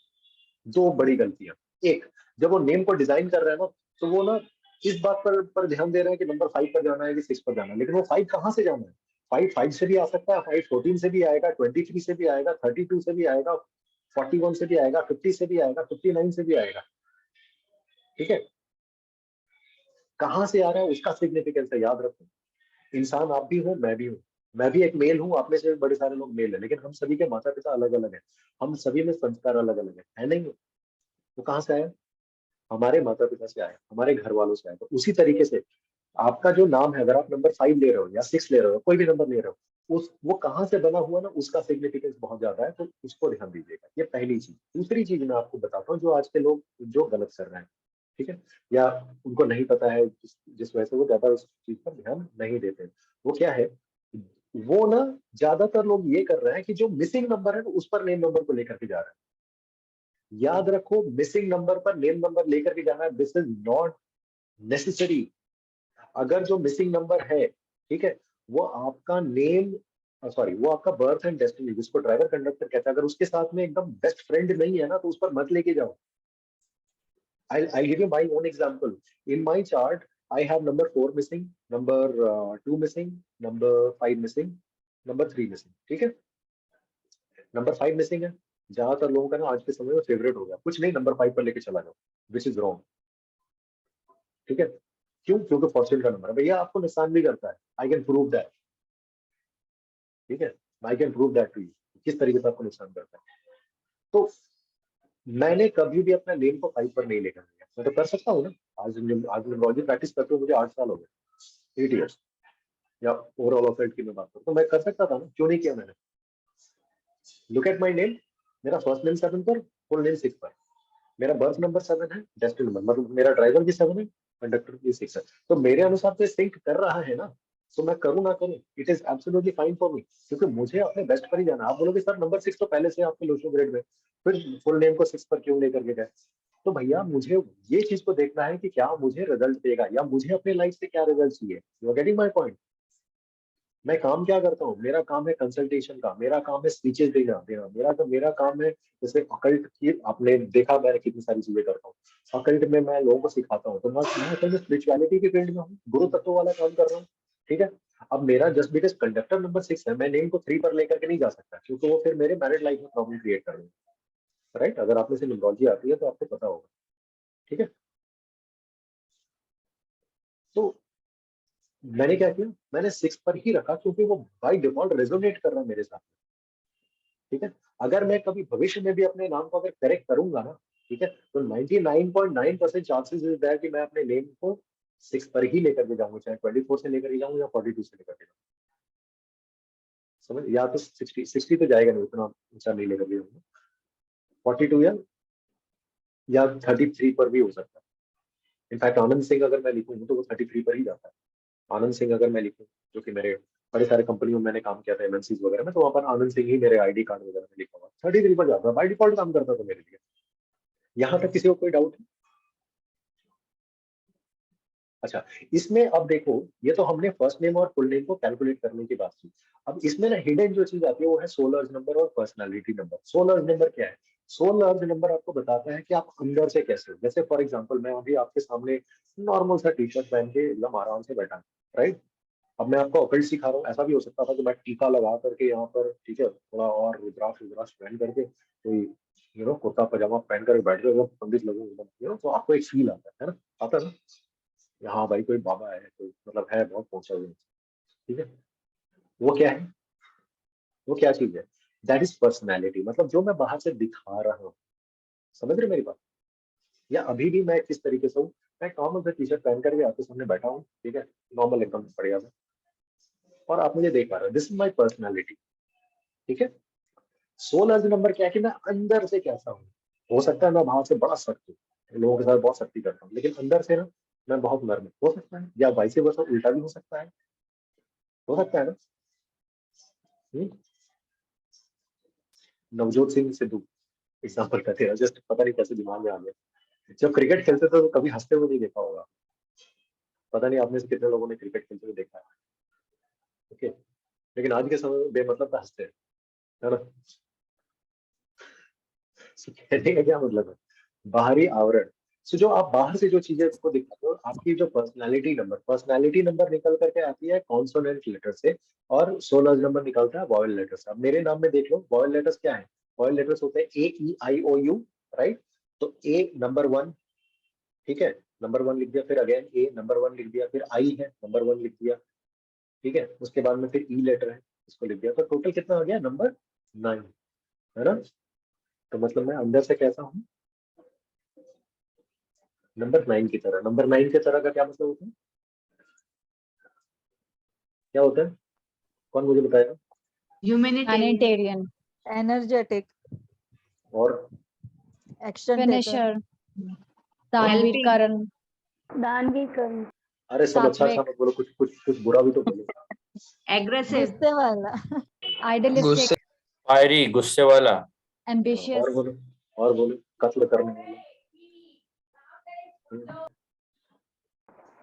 2 बड़ी गलतियां। एक, जब वो नेम को डिजाइन कर रहे हैं ना, तो वो ना इस बात पर ध्यान दे रहे हैं कि नंबर 5 पर जाना है कि 6 पर जाना है, लेकिन वो 5 कहाँ से जाना है? 5 से भी आ सकता है, 5 14 से भी आएगा, 23 से भी आएगा, 32 से भी आएगा, 41 से भी आएगा, 50 से भी आएगा, 59 से भी आएगा, ठीक है। कहाँ से आ रहा है उसका सिग्निफिकेंस है, याद रखो। इंसान आप भी हो, मैं भी हूँ, मैं भी एक मेल हूँ, आप में से बड़े सारे लोग मेल है, लेकिन हम सभी के माता पिता अलग अलग है, हम सभी में संस्कार अलग अलग है नहीं? वो कहाँ से आया? हमारे माता पिता से आया, हमारे घर वालों से आया। तो उसी तरीके से आपका जो नाम है, अगर आप नंबर 5 ले रहे हो या 6 ले रहे हो, कोई भी नंबर ले रहे हो, वो कहाँ से बना हुआ ना, उसका सिग्निफिकेंस बहुत ज्यादा है, तो उसको ध्यान दीजिएगा। ये पहली चीज। दूसरी चीज मैं आपको बताता हूँ जो आज के लोग जो गलत कर रहे हैं, ठीक है, या उनको नहीं पता है, जिस वजह से वो ज्यादा उस चीज पर ध्यान नहीं देते। वो क्या है, वो ना ज्यादातर लोग ये कर रहे हैं कि जो मिसिंग नंबर है ना उस पर नेम नंबर को लेकर के जा रहे हैं। याद रखो, मिसिंग नंबर पर नेम नंबर लेकर के जाना, दिस इज नॉट नेसेसरी। अगर जो मिसिंग नंबर है, ठीक है, वो आपका नेम, सॉरी, वो आपका बर्थ एंड डेस्टिनी, जिसको ड्राइवर कंडक्टर कहता है, अगर उसके साथ में एकदम बेस्ट फ्रेंड नहीं है ना, तो उस पर मत लेके जाओ। I'll give you my own example. In my chart, I have number 4 missing, number 2 missing, number 5 missing, number 3 missing. ठीक है, नंबर 5 मिसिंग है। ज्यादातर लोगों का ना आज के समय में फेवरेट हो गया, कुछ नहीं नंबर 5 पर लेके चला जाओ, विच इज रॉन्ग। ठीक है, क्यों? क्योंकि फॉर्चून का नंबर है भैया, आपको नुकसान भी करता है। I can prove that. ठीक है, I can prove that to you, किस तरीके से आपको नुकसान करता है। तो मैंने कभी भी अपना नेम को 5 पर नहीं लेकर गया। मैं तो कर सकता हूँ ना, आज न्यूमरोलॉजी प्रैक्टिस करते हुए मुझे 8 साल हो गए, 8 ईयर्स, या ओवरऑल ऑफेट की मैं बात करूँ तो मैं कर सकता था ना, क्यों नहीं किया मैंने? लुक एट माई नेम, मेरा फर्स्ट नेम 7 पर, फुल नेम 6 पर, मेरा बर्थ नंबर 7 है, डेस्टिनी नंबर, मतलब मेरा ड्राइवर भी 7 है, कंडक्टर भी 6 है। तो मेरे अनुसार तो सिंक कर रहा है ना, तो मैं करूँ ना करूँ, it is absolutely fine for me, क्योंकि मुझे अपने बेस्ट पर ही जाना। आप बोलोगे सर नंबर 6 तो पहले से आपके लोशो ग्रेड में, फिर फुल नेम को 6 पर क्यों लेकर के गए? तो भैया मुझे ये चीज को देखना है कि क्या मुझे रिजल्ट देगा, या मुझे अपने लाइफ से क्या रिजल्ट चाहिए। You are getting my point? मैं काम क्या करता हूँ, मेरा काम है कंसल्टेशन का, मेरा काम है स्पीचेस देना देना, मेरा काम है, जैसे अकल्ट की आपने देखा मैंने कितनी सारी चीजें करता हूँ। अकल्ट में मैं लोगों को सिखाता हूँ, तो मैं असल में स्पिरिचुअलिटी के फील्ड में हूँ, गुरु तत्व वाला काम कर रहा हूँ। ठीक है, अब मेरा जस्ट बिकॉज कंडक्टर नंबर 6 है, मैं नेम को 3 पर लेकर के नहीं जा सकता, क्योंकि वो फिर मेरे मैरिड लाइफ में प्रॉब्लम क्रिएट कर रहे हैं। राइट, अगर आप में से न्यूमरोलॉजी आती है तो आपको पता होगा। ठीक है, तो मैंने क्या किया, मैंने 6 पर ही रखा, क्योंकि वो बाय डिफॉल्ट रेजोनेट कर रहा है मेरे साथ। ठीक है, अगर मैं कभी भविष्य में भी अपने नाम को अगर करेक्ट करूंगा ना, ठीक है, तो 99.9% चांसेस इज दैट कि मैं अपने नेम को 6 पर ही लेकर के जाऊंगा, चाहे 24 से लेकर के जाऊं या 42 से लेकर के जाऊं। समझ, या तो 60 तो जाएगा नहीं, उतना ऊंचा नहीं लेकर के जाऊंगा, 42 या 33 पर भी हो सकता है। इनफैक्ट आनंद सिंह अगर मैं लिखूं तो वो 33 पर ही जाता है। आनंद सिंह अगर मैं लिखूं, जो कि मेरे बड़े सारे कंपनियों में मैंने काम किया था, एमएनसीज वगैरह में, तो वहाँ पर आनंद सिंह ही मेरे आईडी कार्ड वगैरह में लिखा हुआ 33 पर जाता है, बाय डिफॉल्ट काम करता था मेरे लिए। यहाँ तक किसी को कोई डाउट है? अच्छा, इसमें अब देखो, ये तो हमने फर्स्ट नेम और फुल नेम को कैलकुलेट करने की बात की। अब इसमें ना हिडन जो चीज आती है वो है सोल अर्ज नंबर और पर्सनालिटी नंबर। सोल अर्ज नंबर क्या है? सोल अर्ज नंबर आपको बताता है कि आप अंदर से कैसे हो। जैसे फॉर एग्जांपल, मैं अभी आपके सामने नॉर्मल सा टी शर्ट पहन के एकदम आराम से बैठा हूं, राइट? अब मैं आपको अकल्ट सिखा रहा हूँ, ऐसा भी हो सकता था कि मैं टीका लगा करके यहाँ पर, ठीक है, थोड़ा और रुद्राक्ष रुद्राक्ष पहन करके, कोई कुर्ता पजामा पहन कर बैठ गए, पंडित लगूं एकदम, तो आपको एक फील आता है ना, आता है ना, हाँ भाई कोई बाबा है, कोई मतलब है बहुत पहुंचा हुआ। ठीक है, वो क्या है, वो क्या चीज है? दैट इज पर्सनैलिटी, मतलब जो मैं बाहर से दिखा रहा हूँ। समझ रहे मेरी बात? या अभी भी मैं किस तरीके से हूँ, मैं नॉर्मल से टी शर्ट पहन करके आपके सामने बैठा हूँ, ठीक है, नॉर्मल एकदम बढ़िया से, और आप मुझे देख पा रहे हो, दिस इज माई पर्सनैलिटी। ठीक है, सोल अर्ज नंबर क्या है कि मैं अंदर से कैसा हूँ। हो सकता है मैं बाहर से बड़ा सख्त हूँ, लोगों के साथ बहुत सख्ती करता हूँ, लेकिन अंदर से ना मैं बहुत नर्म हूं। हो सकता है, या वाइस वर्सा, उल्टा भी हो सकता है, हो सकता है ना। हम्म? नवजोत सिंह सिद्धू एग्जाम्पल का तेरा जस्ट पता नहीं कैसे दिमाग में आ गया। जब क्रिकेट खेलते थे तो कभी हंसते हुए नहीं देखा होगा। पता नहीं आप में से कितने लोगों ने क्रिकेट खेलते हुए देखा है। ओके, लेकिन आज के समय में बेमतलब का हंसते हैं, है ना? So, कहने का क्या मतलब है, बाहरी आवरण। सो जो आप बाहर से जो चीजें को दिखाते हो, आपकी जो पर्सनालिटी नंबर निकल करके आती है कॉन्सोनेंट लेटर से, और सोलर नंबर निकलता है वॉवेल लेटर से। अब मेरे नाम में देख लो, वॉवेल लेटर्स क्या है? वॉवेल लेटर्स होते हैं AEIOU, राइट? तो A नंबर 1, ठीक है, नंबर 1 लिख दिया, फिर अगेन A नंबर 1 लिख दिया, फिर I है नंबर 1 लिख दिया, ठीक है, उसके बाद में फिर E लेटर है, इसको लिख दिया, तो टोटल कितना आ गया? नंबर 9, है ना? तो मतलब मैं अंदर से कैसा हूँ? नंबर 9 की तरह। नंबर 9 की तरह का क्या मतलब होता है? क्या होता है? कौन मुझे बताएगा? ह्यूमैनिटेरियन, Humanitarian, एनर्जेटिक, और एक्शन टेकर, finisher, दानवीर Helping. करण, दानवी कर्ण, अरे सब अच्छा अच्छा सात्विक, मत बोलो, कुछ कुछ कुछ बुरा भी तो बोलो। एग्रेसिव, गुस्से वाला, idealistic, फायरी, गुस्से वाला, ambitious, और बोलो, और बोलो, कत्ल करने वाला।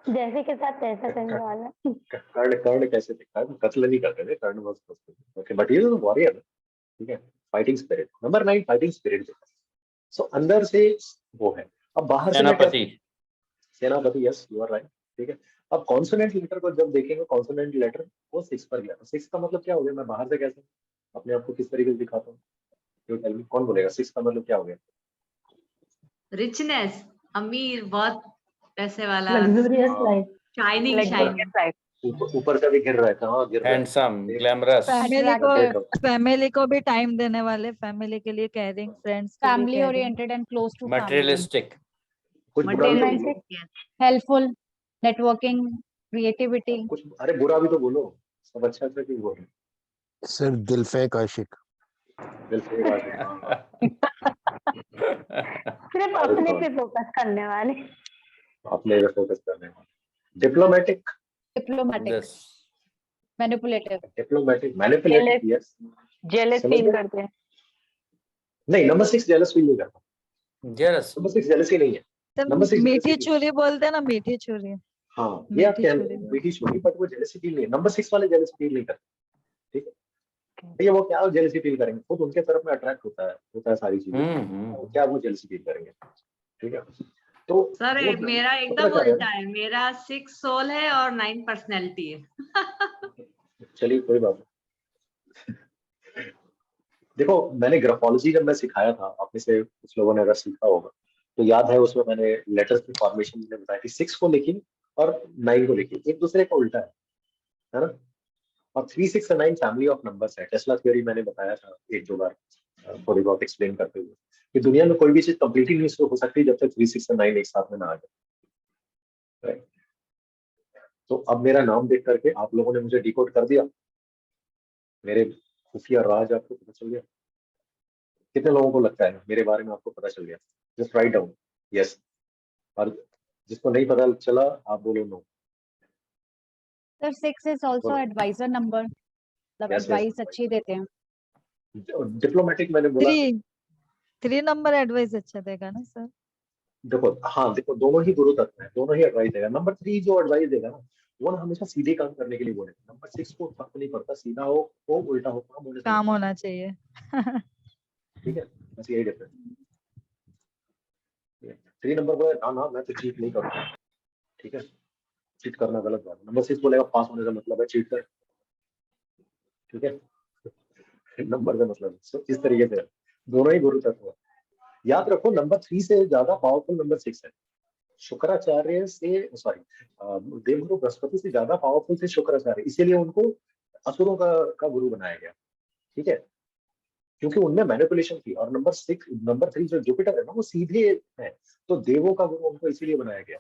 जैसे के साथ तैसा करने वाला। कर्ण कर्ण कैसे थे? कर्ण कत्ल नहीं करते थे, कर्ण बस ओके, बट ये तो वॉरियर है, ठीक है, fighting spirit. Number 9 fighting spirit. So अंदर से वो है। अब बाहर से मैं क्या- सेनापति, सेनापति, यस यू आर राइट, ठीक है। अब कॉन्सोनेंट लेटर को जब देखेंगे, कॉन्सोनेंट लेटर वो 6 पर गया। 6 का मतलब क्या हो गया? मैं बाहर से कैसे अपने आप को किस तरीके से दिखाता हूँ? यू टेल मी, कौन बोलेगा 6 का मतलब क्या हो गया? रिचनेस, अमीर, बहुत पैसे वाला, लग्जूरियस हाँ, लाइफ, शाइनिंग शाइनिंग, ऊपर से भी गिर रहा है, कहाँ गिर रहा है? हैंडसम, ग्लैमरस, फैमिली को भी टाइम देने वाले, फैमिली के लिए केयरिंग, फ्रेंड्स के लिए family caring, oriented and close to family, materialistic, कुछ बुरा भी तो बोलो, मटेरियलिस्टिक, helpful, networking, creativity, कुछ अरे बुरा भी तो बोलो, सब अच्छा अच्छा क्यों बोल रहे हैं? सर दिल फेंक आशिक। दिल से बात है, हाँ, सिर्फ अपने पे फोकस करने वाले। अपने पे फोकस करने वाले। Diplomatic, diplomatic, yes, manipulative, diplomatic, manipulative, yes, jealous समझ फील गए? करते हैं। नहीं, नंबर 6 जेलस फील नहीं करता। जेलस, नंबर 6 जेलसी नहीं है। नंबर 6 मीठी jealousy- छुरी बोलते हैं ना, मीठी छुरी, हाँ, ये आप मीठी कह छुरी। मीठी छुरी, बट वो जेलसी फील नहीं है। नंबर 6 वाले जेलसी फील नहीं करते, ठीक है। ये वो क्या जेलसी फील करेंगे? खुद उनके तरफ में अट्रैक्ट होता है सारी चीजें, तो क्या वो जेलसी फील करेंगे? ठीक है, तो सर वो- मेरा पता एकदम क्या है? उल्टा है, मेरा 6 सोल है और 9 पर्सनैलिटी है। चलिए कोई बात नहीं। देखो, मैंने ग्राफोलॉजी जब मैं सिखाया था, आप में से कुछ लोगों ने अगर सीखा होगा तो याद है, उसमें मैंने लेटर्स की फॉर्मेशन मैंने बताई थी। 6 को लिखी और 9 को लिखी, एक दूसरे का उल्टा है ना। और 3, 6 और 9 फैमिली ऑफ नंबर्स है। टेस्ला थ्योरी मैंने बताया था एक दो बार, थोड़ी बहुत एक्सप्लेन करते हुए, कि दुनिया में कोई भी चीज कंप्लीटली नहीं हो सकती जब तक 3, 6 और 9 एक साथ में ना आ जाए, राइट। तो अब मेरा नाम देख करके आप लोगों ने मुझे डिकोड कर दिया, मेरे खुफिया राज आपको पता चल गया। कितने लोगों को लगता है मेरे बारे में आपको पता चल गया? जस्ट राइट डाउन यस, और जिसको नहीं पता चला आप बोलो नो। sir 6 is also बोलो। advisor number, मतलब Yes, yes, advice अच्छी देते हैं, डिप्लोमेटिक मैंने बोला। 3 नंबर एडवाइस अच्छा देगा ना सर। देखो, हाँ देखो, दोनों ही गुरु तत्व है, दोनों ही एडवाइस देगा। नंबर 3 जो एडवाइस देगा ना, वो ना हमेशा सीधे काम करने के लिए बोलेगा। नंबर 6 को फर्क नहीं पड़ता, सीधा हो उल्टा हो, काम होने से काम होना चाहिए। ठीक है, बस यही डिफरेंस। 3 नंबर बोले ना ना मैं तो चीट नहीं करूँगा, ठीक है, चीट करना गलत बात है। नंबर 6 बोलेगा पास होने का मतलब है चीट कर, ठीक है, नंबर का मतलब है। So, इस तरीके से दोनों ही गुरु तत्व है। याद रखो, नंबर 3 से ज्यादा पावरफुल नंबर 6 है। शुक्राचार्य से, सॉरी, देवगुरु बृहस्पति से ज्यादा पावरफुल थे शुक्राचार्य, इसीलिए उनको असुरों का गुरु बनाया गया, ठीक है, क्योंकि उनमें मैनिपुलेशन थी। और नंबर 3 जो जुपिटर है ना, वो सीधे है, तो देवों का गुरु उनको इसीलिए बनाया गया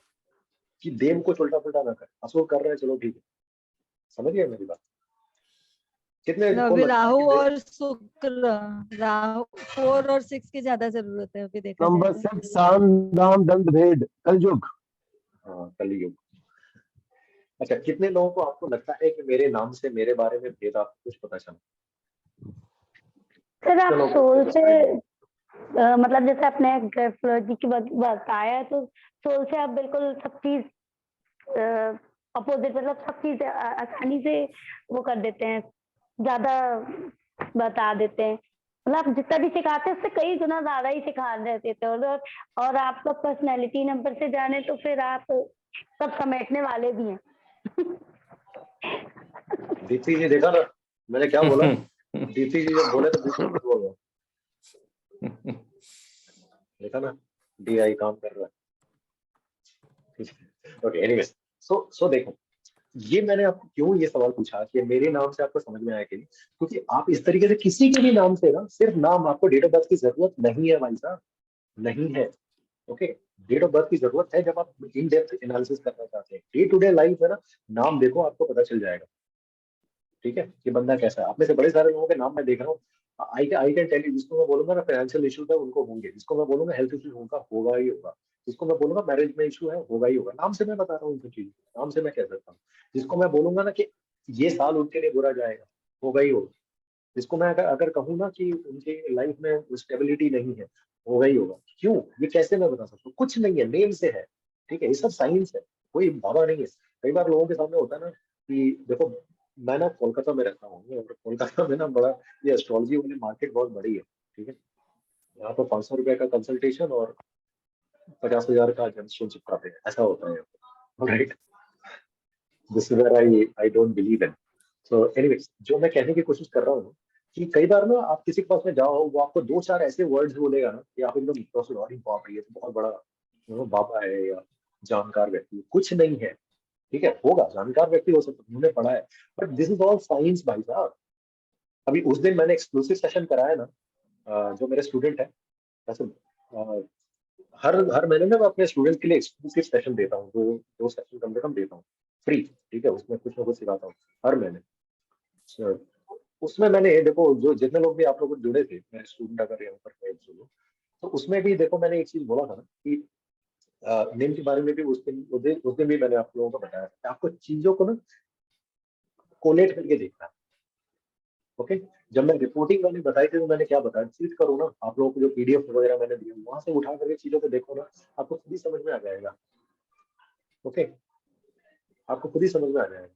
कि देव को उल्टा पुल्टा ना कर। असुर कर रहे हैं, चलो ठीक है, समझ गए मेरी बात? कितने को अभी लगता है राहु कि और शुक्र, राहु 4 और 6 की ज्यादा जरूरत है अभी देखा नंबर जाए तो। 6 साम दाम दंड भेद कलयुग। हाँ, कलयुग। अच्छा, कितने लोगों को आपको लगता है कि मेरे नाम से, मेरे बारे में भेद आपको कुछ पता चला? सर आप चलो, सोल से मतलब जैसे आपने ग्राफोलॉजी की बताया, तो सोल से आप बिल्कुल सब चीज अपोजिट, मतलब सब चीज आसानी से वो कर देते हैं, ज्यादा बता देते हैं। मतलब आप जितना भी सिखाते हैं उससे कई गुना ज्यादा ही सिखा देते थे। और आपका पर्सनैलिटी नंबर से जाने तो फिर आप सब समेटने वाले भी हैं। दीप्ति जी देखा ना मैंने क्या बोला? दीप्ति जी जब बोले तो बिल्कुल कुछ बोल रहा, देखा ना, डीआई काम कर रहा है। ओके, एनीवेज, सो देखो, ये मैंने आपको क्यों ये सवाल पूछा कि मेरे नाम से आपको समझ में आया कि नहीं, क्योंकि आप इस तरीके से किसी के भी नाम से ना, सिर्फ नाम, आपको डेट ऑफ बर्थ की जरूरत नहीं है भाई साहब, नहीं है। ओके, डेट ऑफ बर्थ की जरूरत है जब आप इन डेप्थ एनालिसिस करना चाहते हैं। डे टू डे लाइफ है ना, नाम देखो आपको पता चल जाएगा। ठीक है, कि बंदा कैसा है। आप में से बड़े सारे लोगों के नाम मैं देख रहा हूँ, आई कैन टेल यू, जिसको मैं बोलूंगा ना फाइनेंशियल इशू है उनको होंगे, जिसको मैं बोलूंगा हेल्थ इशू होगा ही होगा, जिसको मैं बोलूंगा मैरिज में इशू है होगा ही होगा। नाम से मैं बता रहा हूँ उनकी चीज, नाम से मैं कह सकता हूँ। जिसको मैं बोलूंगा ना कि ये साल उनके लिए बुरा जाएगा, होगा ही होगा। जिसको मैं अगर अगर कहूँ ना कि उनके लाइफ में स्टेबिलिटी नहीं है, होगा ही होगा। क्यों, ये कैसे मैं बता सकता हूँ? कुछ नहीं है, नेम से है। ठीक है, ये सब साइंस है, कोई बाबा नहीं है। कई बार लोगों के सामने होता है ना कि देखो, मैं ना कोलकाता में रहता हूँ, और कोलकाता में ना बड़ा ये एस्ट्रोलॉजी वाली मार्केट बहुत बड़ी है। ठीक है, यहाँ पर 500 रुपए का कंसल्टेशन और 50,000 का जन चिपकाते हैं, ऐसा होता है। Right, this is where I don't believe in. So anyways, जो मैं कहने की कोशिश कर रहा हूँ कि कई बार ना आप किसी के पास में जाओ, वो आपको दो चार ऐसे वर्ड्स बोलेगा ना कि आप एकदम अरे बाप रे, ये तो बहुत बड़ा बाबा है या जानकार व्यक्ति। कुछ नहीं है, ठीक है, होगा जानकार व्यक्ति हो सकता है, उन्होंने पढ़ा है, but this is all science भाई साहब। अभी उस दिन मैंने एक्सक्लूसिव सेशन कराया ना, जो मेरे स्टूडेंट है, वैसे हर हर महीने में मैं अपने स्टूडेंट के लिए एक्सक्लूसिव सेशन देता हूँ, दो दो सेशन कम से कम देता हूँ फ्री। ठीक है, उसमें कुछ ना कुछ सिखाता हूँ हर महीने। So, उसमें मैंने देखो, जो जितने लोग भी आप लोग जुड़े थे, मेरे स्टूडेंट अगर यहाँ पर है जो लोग, तो उसमें भी देखो मैंने एक चीज बोला था ना कि नेम के बारे में भी उस दिन भी मैंने आप लोगों को बताया था कि आपको चीजों को ना कोलेट करके देखना है। ओके, जब मैं रिपोर्टिंग मैंने बताई थी तो मैंने क्या बताया, चीज करो ना, आप लोगों को जो पीडीएफ वगैरह मैंने दिया वहां से उठा करके चीजों को देखो ना, आपको खुद ही समझ में आ जाएगा। ओके, आपको खुद ही समझ में आ जाएगा,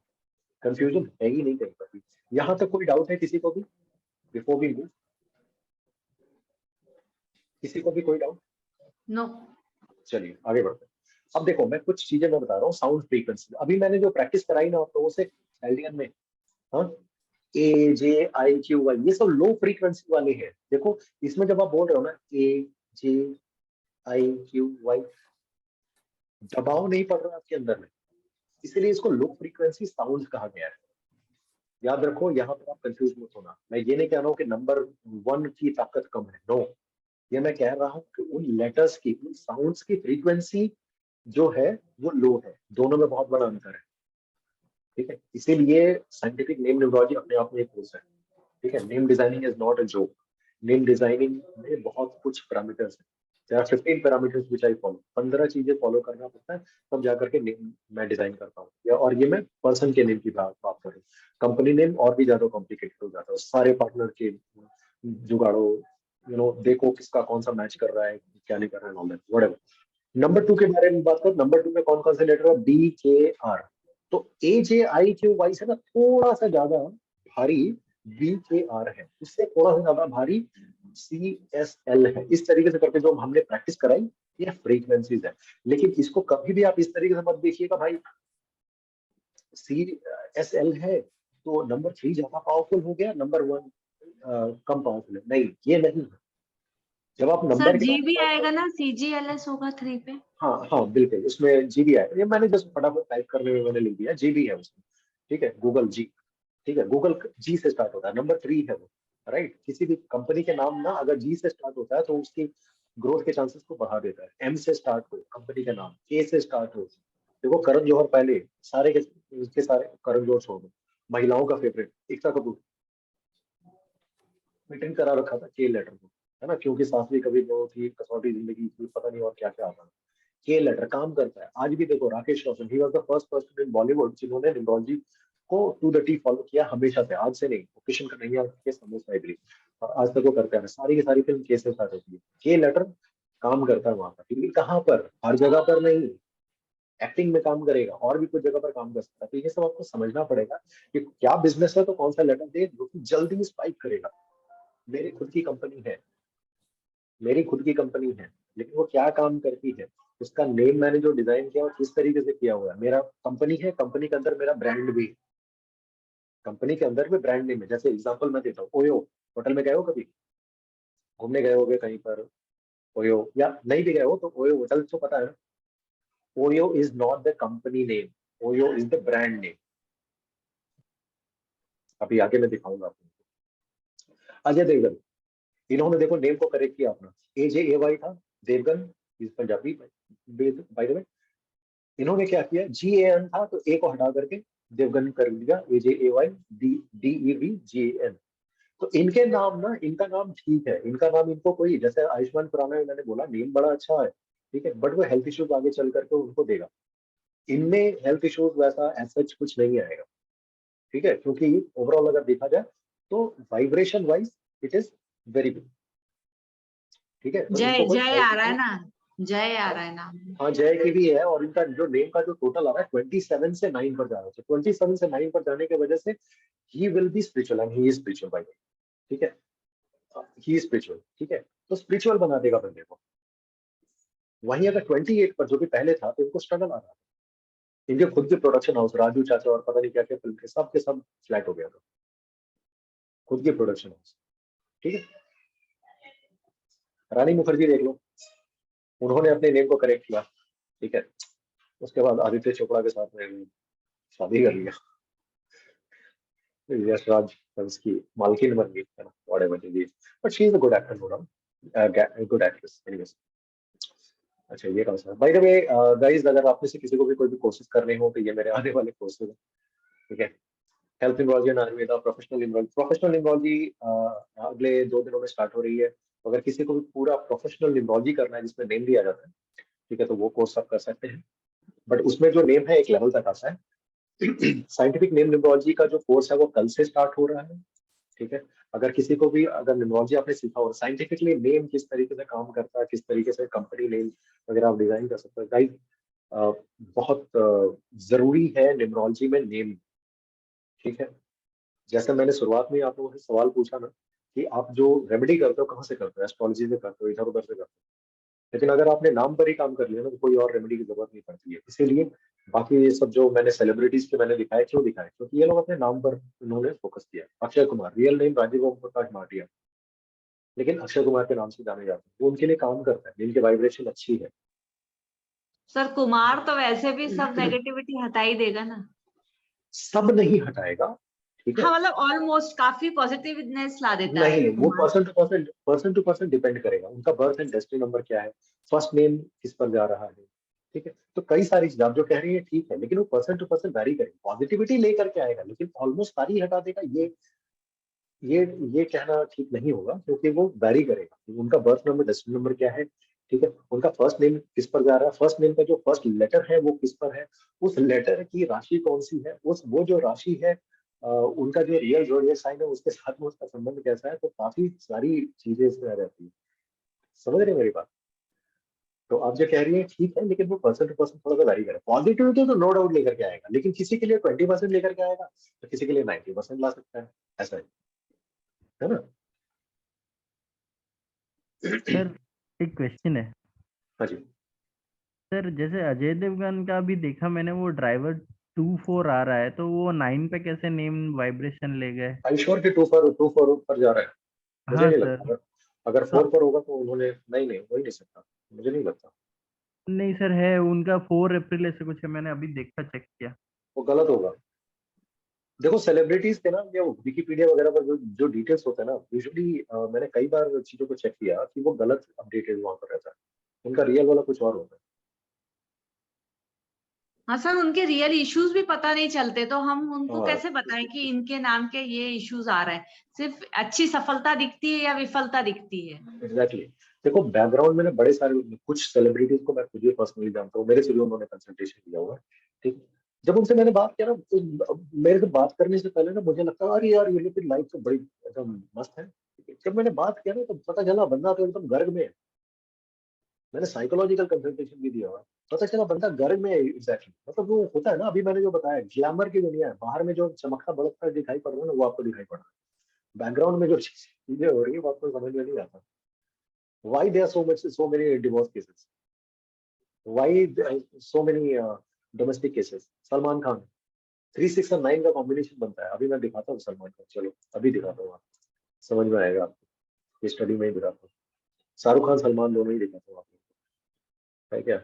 कंफ्यूजन है ही नहीं कहीं पर भी। यहाँ तक कोई डाउट है किसी को भी बिफोर वी मूव? किसी को भी कोई डाउट? नो। चलिए आगे बढ़ते हैं। अब देखो, मैं कुछ चीजें मैं बता रहा हूँ साउंड फ्रीक्वेंसी। अभी मैंने जो प्रैक्टिस कराई ना आप लोगों से एल्डियन में, हाँ, AJIQY, ये सब लो फ्रीक्वेंसी वाले हैं। देखो इसमें जब आप बोल रहे हो ना AJIQY, दबाव नहीं पड़ रहा आपके अंदर में, इसलिए इसको लो फ्रीक्वेंसी साउंड कहा गया है। याद रखो, यहाँ पर आप कंफ्यूज मत होना। मैं ये नहीं कह रहा हूँ कि नंबर 1 की ताकत कम है, नो। ये मैं कह रहा हूँ कि उन लेटर्स की, उन साउंड्स की फ्रीक्वेंसी जो है वो लो है। दोनों में बहुत बड़ा अंतर है। ठीक है, इसीलिए साइंटिफिक नेम न्यूमरोलॉजी अपने आप में एक कोर्स है। ठीक है, name designing is not a joke. Name designing में बहुत कुछ पैरामीटर्स है। There are 15 parameters which I follow. 15 चीजें फॉलो करना पड़ता है, तब जाकर के नेम मैं डिजाइन करता हूँ। और ये मैं पर्सन के नेम की बात कर रहा हूँ। कंपनी नेम और भी ज्यादा कॉम्प्लिकेटेड हो जाता है, सारे पार्टनर के जुगाड़ो, देखो किसका कौन सा मैच कर रहा है, क्या नहीं कर रहा है, ऑल दैट व्हाटएवर। नंबर 2 के बारे में बात करें, नंबर 2 में कौन कौन से लेटर है? BKR। तो AJIQY से ना थोड़ा सा ज्यादा भारी BKR है, इससे थोड़ा सा ज्यादा भारी CSL है। इस तरीके से करके जो हमने प्रैक्टिस कराई, ये फ्रीक्वेंसीज है। लेकिन इसको कभी भी आप इस तरीके से मत देखिएगा भाई, CSL है तो नंबर 3 ज्यादा पावरफुल हो गया, नंबर 1 कम पावरफुल है। नहीं, ये नहीं है। जब आप सर नंबर के जी बारे में भी बात आएगा करें, ना, CGLS होगा 3 पे। हाँ हाँ बिल्कुल, उसमें जीबी है। ये मैंने जस्ट फटाफट टाइप करने में मैंने लिख दिया, जीबी है उसमें। ठीक है, गूगल जी। ठीक है, गूगल जी से स्टार्ट होता है, नंबर 3 है वो। राइट, किसी भी कंपनी के नाम ना अगर जी से स्टार्ट होता है तो उसकी ग्रोथ के चांसेस को बढ़ा देता है। एम से स्टार्ट हो कंपनी का नाम, के से स्टार्ट हो, देखो करण जौहर पहले, सारे के सारे करण जौहर छोड़ दो। महिलाओं का फेवरेट एकता कपूर, मीटिंग करा रखा था के लेटर को, है ना, क्योंकि सासवी कभी वो थी, कसौटी जिंदगी थी, पता नहीं और क्या क्या आता है। के लेटर काम करता है आज भी। देखो Rakesh Roshan, he was the first person in Bollywood जिन्होंने न्यूमरोलॉजी को टू द टी फॉलो किया, हमेशा से, आज से नहीं। किशन कन्हैया के समय से एग्री, और आज तक वो करते हैं। सारी की सारी फिल्म के से स्टार्ट होती है। के लेटर काम करता है वहां पर, लेकिन कहाँ पर, हर जगह पर नहीं। एक्टिंग में काम करेगा, और भी कुछ जगह पर काम कर सकता है। तो ये सब आपको समझना पड़ेगा कि क्या बिजनेस है तो कौन सा लेटर दे जो कि जल्दी स्पाइक करेगा। मेरी खुद की कंपनी है, मेरी खुद की कंपनी है, लेकिन वो क्या काम करती है, उसका नेम मैंने जो डिजाइन किया वो किस तरीके से किया हुआ है। मेरा कंपनी है, कंपनी के अंदर मेरा ब्रांड भी है, कंपनी के अंदर में ब्रांड नेम है। जैसे एग्जांपल मैं देता हूँ, ओयो। होटल में गए हो कभी, घूमने गए होगे कहीं पर, ओयो, या नहीं भी गए हो तो ओयो होटल तो पता है ना। OYO is not the company name, OYO is the brand name. अभी आगे मैं दिखाऊंगा आपको। अजय देवगन, इन्होंने देखो नेम को करेक्ट किया अपना, AJAY था, Devgan is Punjabi by the way. इन्होंने क्या किया, GAN था तो ए को हटा करके देवगन कर दिया, AJAYDEVGAN। तो इनके नाम ना, इनका नाम ठीक है, इनका नाम इनको कोई, जैसे आयुष्मान खुराना मैंने बोला नेम बड़ा अच्छा है, ठीक है, बट वो हेल्थ इश्यूज आगे चल करके उनको देगा। इनमें हेल्थ इश्यूज वैसा ऐसा कुछ नहीं आएगा, ठीक है, क्योंकि ओवरऑल अगर देखा जाए तो vibration wise it is very good, ठीक है। तो जय इनको कोई जय आ रहा है ना, जय आ रहा है ना। हाँ जय की भी है, और इनका जो नेम का जो टोटल आ रहा है 27 से 9 पर जा रहा है, 27 से 9 पर जाने की वजह से he will be spiritual and he is spiritual by, ठीक है, ही इज स्पिरिचुअल, ठीक है, तो स्पिरिचुअल बना देगा बंदे को। वहीं अगर 28 पर जो भी पहले था तो इनको स्ट्रगल आ रहा था, इनके खुद के प्रोडक्शन हाउस राजू चाचा और पता नहीं क्या क्या फिल्म के सब फ्लैट हो गया था, खुद के प्रोडक्शन हाउस, ठीक है। रानी मुखर्जी देख लो, उन्होंने अपने नेम को करेक्ट किया, ठीक है, उसके बाद आदित्य चोपड़ा के साथ में शादी कर लिया, यश राज फिल्म्स की मालकिन बन गई है ना, whatever it is, but she is a good actor, no doubt, good actress anyways. अच्छा ये कौन सा, बाय द वे गाइस, अगर आप में से किसी को भी कोई भी कोर्सेज करने हो तो ये मेरे आने वाले कोर्सेज हैं, ठीक है। Health numerology and Ayurveda, professional numerology अगले 2 दिनों में स्टार्ट हो रही है। अगर किसी को भी पूरा प्रोफेशनल न्यूमरोलॉजी करना है जिसमें नेम दिया जाता है, ठीक है, तो वो कोर्स आप कर सकते हैं, बट उसमें जो नेम है एक लेवल तक आता है। साइंटिफिक नेम न्यूमरोलॉजी का जो कोर्स है वो कल से स्टार्ट हो रहा है, ठीक है। अगर किसी को भी अगर न्यूमरोलॉजी आपने सीखा हो, साइंटिफिकली नेम किस तरीके से काम करता है, किस तरीके से कंपनी नेम वगैरह आप डिजाइन कर सकते हैं, गाइस बहुत जरूरी है न्यूमरोलॉजी में नेम, ठीक है। जैसे मैंने शुरुआत में आप लोगों से सवाल पूछा ना कि आप जो रेमेडी करते हो कहाँ से करते हो, एस्ट्रोलॉजी से करते हो, इधर उधर से करते हो, लेकिन अगर आपने नाम पर ही काम कर लिया ना तो कोई और रेमेडी की जरूरत नहीं पड़ती है। इसीलिए बाकी ये सब जो मैंने सेलिब्रिटीज के मैंने दिखाए, क्यों दिखाए, क्योंकि ये लोग अपने नाम पर उन्होंने फोकस किया। अक्षय कुमार, रियल नेम राजीव ओम प्रकाश माटिया, लेकिन अक्षय कुमार के नाम से जाने जाते हैं, वो उनके लिए काम करता है, जिनकी वाइब्रेशन अच्छी है। सर कुमार तो वैसे भी सब नेगेटिविटी हटा ही देगा ना। सब नहीं हटाएगा, ठीक है, हाँ मतलब ऑलमोस्ट काफी पॉजिटिवनेस ला देता है नहीं, वो Kumar. Person to person depend करेगा, उनका बर्थ एंड डेस्टिनी नंबर क्या है, फर्स्ट नेम किस पर जा रहा है, ठीक है। तो कई सारी चीजें आप जो कह रही है ठीक है, लेकिन वो पर्सन टू पर्सन वैरी करेगा, पॉजिटिविटी लेकर के आएगा लेकिन ऑलमोस्ट सारी हटा देगा, ये कहना ठीक नहीं होगा, क्योंकि वो वैरी करेगा। उनका बर्थ नंबर डेस्टिनी नंबर क्या है, ठीक है, उनका फर्स्ट नेम किस पर जा रहा है, फर्स्ट नेम का जो फर्स्ट लेटर है वो किस पर है, उस लेटर की राशि कौन सी है, उस वो जो राशि है उनका जो रियल जोडिएक साइन है उसके साथ में उसका संबंध कैसा है, तो काफी सारी चीजें इसमें आ जाती है। समझ रहे हैं मेरी बात? तो आप जो कह रही है ठीक है, लेकिन वो पर्सन टू पर्सन थोड़ा सा वैरी करे। पॉजिटिविटी तो नो डाउट लेकर के आएगा, लेकिन किसी के लिए 20% लेकर के आएगा तो किसी के लिए 90% ला सकता है, ऐसा है ना। सर एक क्वेश्चन है हाँ जी, सर, जैसे अजय देवगन का भी देखा मैंने, वो ड्राइवर 2-4 आ रहा है, तो वो 9 पे कैसे नेम वाइब्रेशन ले गए? आई श्योर कि 2 पर जा रहा है, मुझे हाँ नहीं सर। लगता। अगर 4 पर होगा तो उन्होंने नहीं हो ही नहीं सकता, मुझे नहीं लगता। नहीं सर, है उनका 4 अप्रैल ऐसे कुछ है, मैंने अभी देखा, चेक किया। वो गलत होगा। देखो सेलिब्रिटीज के ना ये विकिपीडिया वगैरह पर जो डिटेल्स होते हैं ना, यूजुअली मैंने कई बार चीजों को चेक किया कि वो गलत अपडेटेड वहां पर रहता है, उनका रियल वाला कुछ और होता है। हाँ सर, उनके रियल इश्यूज भी पता नहीं चलते, तो हम उनको हाँ कैसे बताएं कि इनके नाम के ये इश्यूज आ रहे हैं? सिर्फ अच्छी सफलता दिखती है या विफलता दिखती है? एग्जैक्टली। देखो बैकग्राउंड में ना बड़े सारे कुछ सेलिब्रिटीज को मैं खुद ही पर्सनली जानता हूँ, मेरे से भी उन्होंने कंसल्टेशन किया हुआ है, ठीक है। जब उनसे मैंने बात किया ना तो मेरे से बात करने से पहले ना मुझे लगता अरे यार ये लोग की लाइफ तो बड़ी एकदम मस्त है। जब मैंने बात किया ना तो पता चला बंदा तो एकदम गर्ग में है। मैंने साइकोलॉजिकल कंसल्टेशन भी दिया हुआ है, पता चला बंदा गर्ग में है एग्जैक्टली। मतलब वो होता है ना, अभी मैंने जो बताया ग्लैमर की दुनिया है, बाहर में जो चमकता बड़कता दिखाई पड़ रहा है ना वो आपको दिखाई पड़ रहा है, बैकग्राउंड में जो चीजें हो रही है वो आपको समझ में नहीं आता। Why there are so many divorce cases? Why there are so many domestic cases? Salman Khan 3, 6 और 9 का कॉम्बिनेशन बनता है, अभी मैं दिखाता हूँ सलमान खान, चलो अभी दिखाता हूँ, आपको समझ में आएगा, आपको ये स्टडी में ही दिखाता हूँ। शाहरुख खान सलमान दोनों ही दिखाता हूँ आपको, है क्या?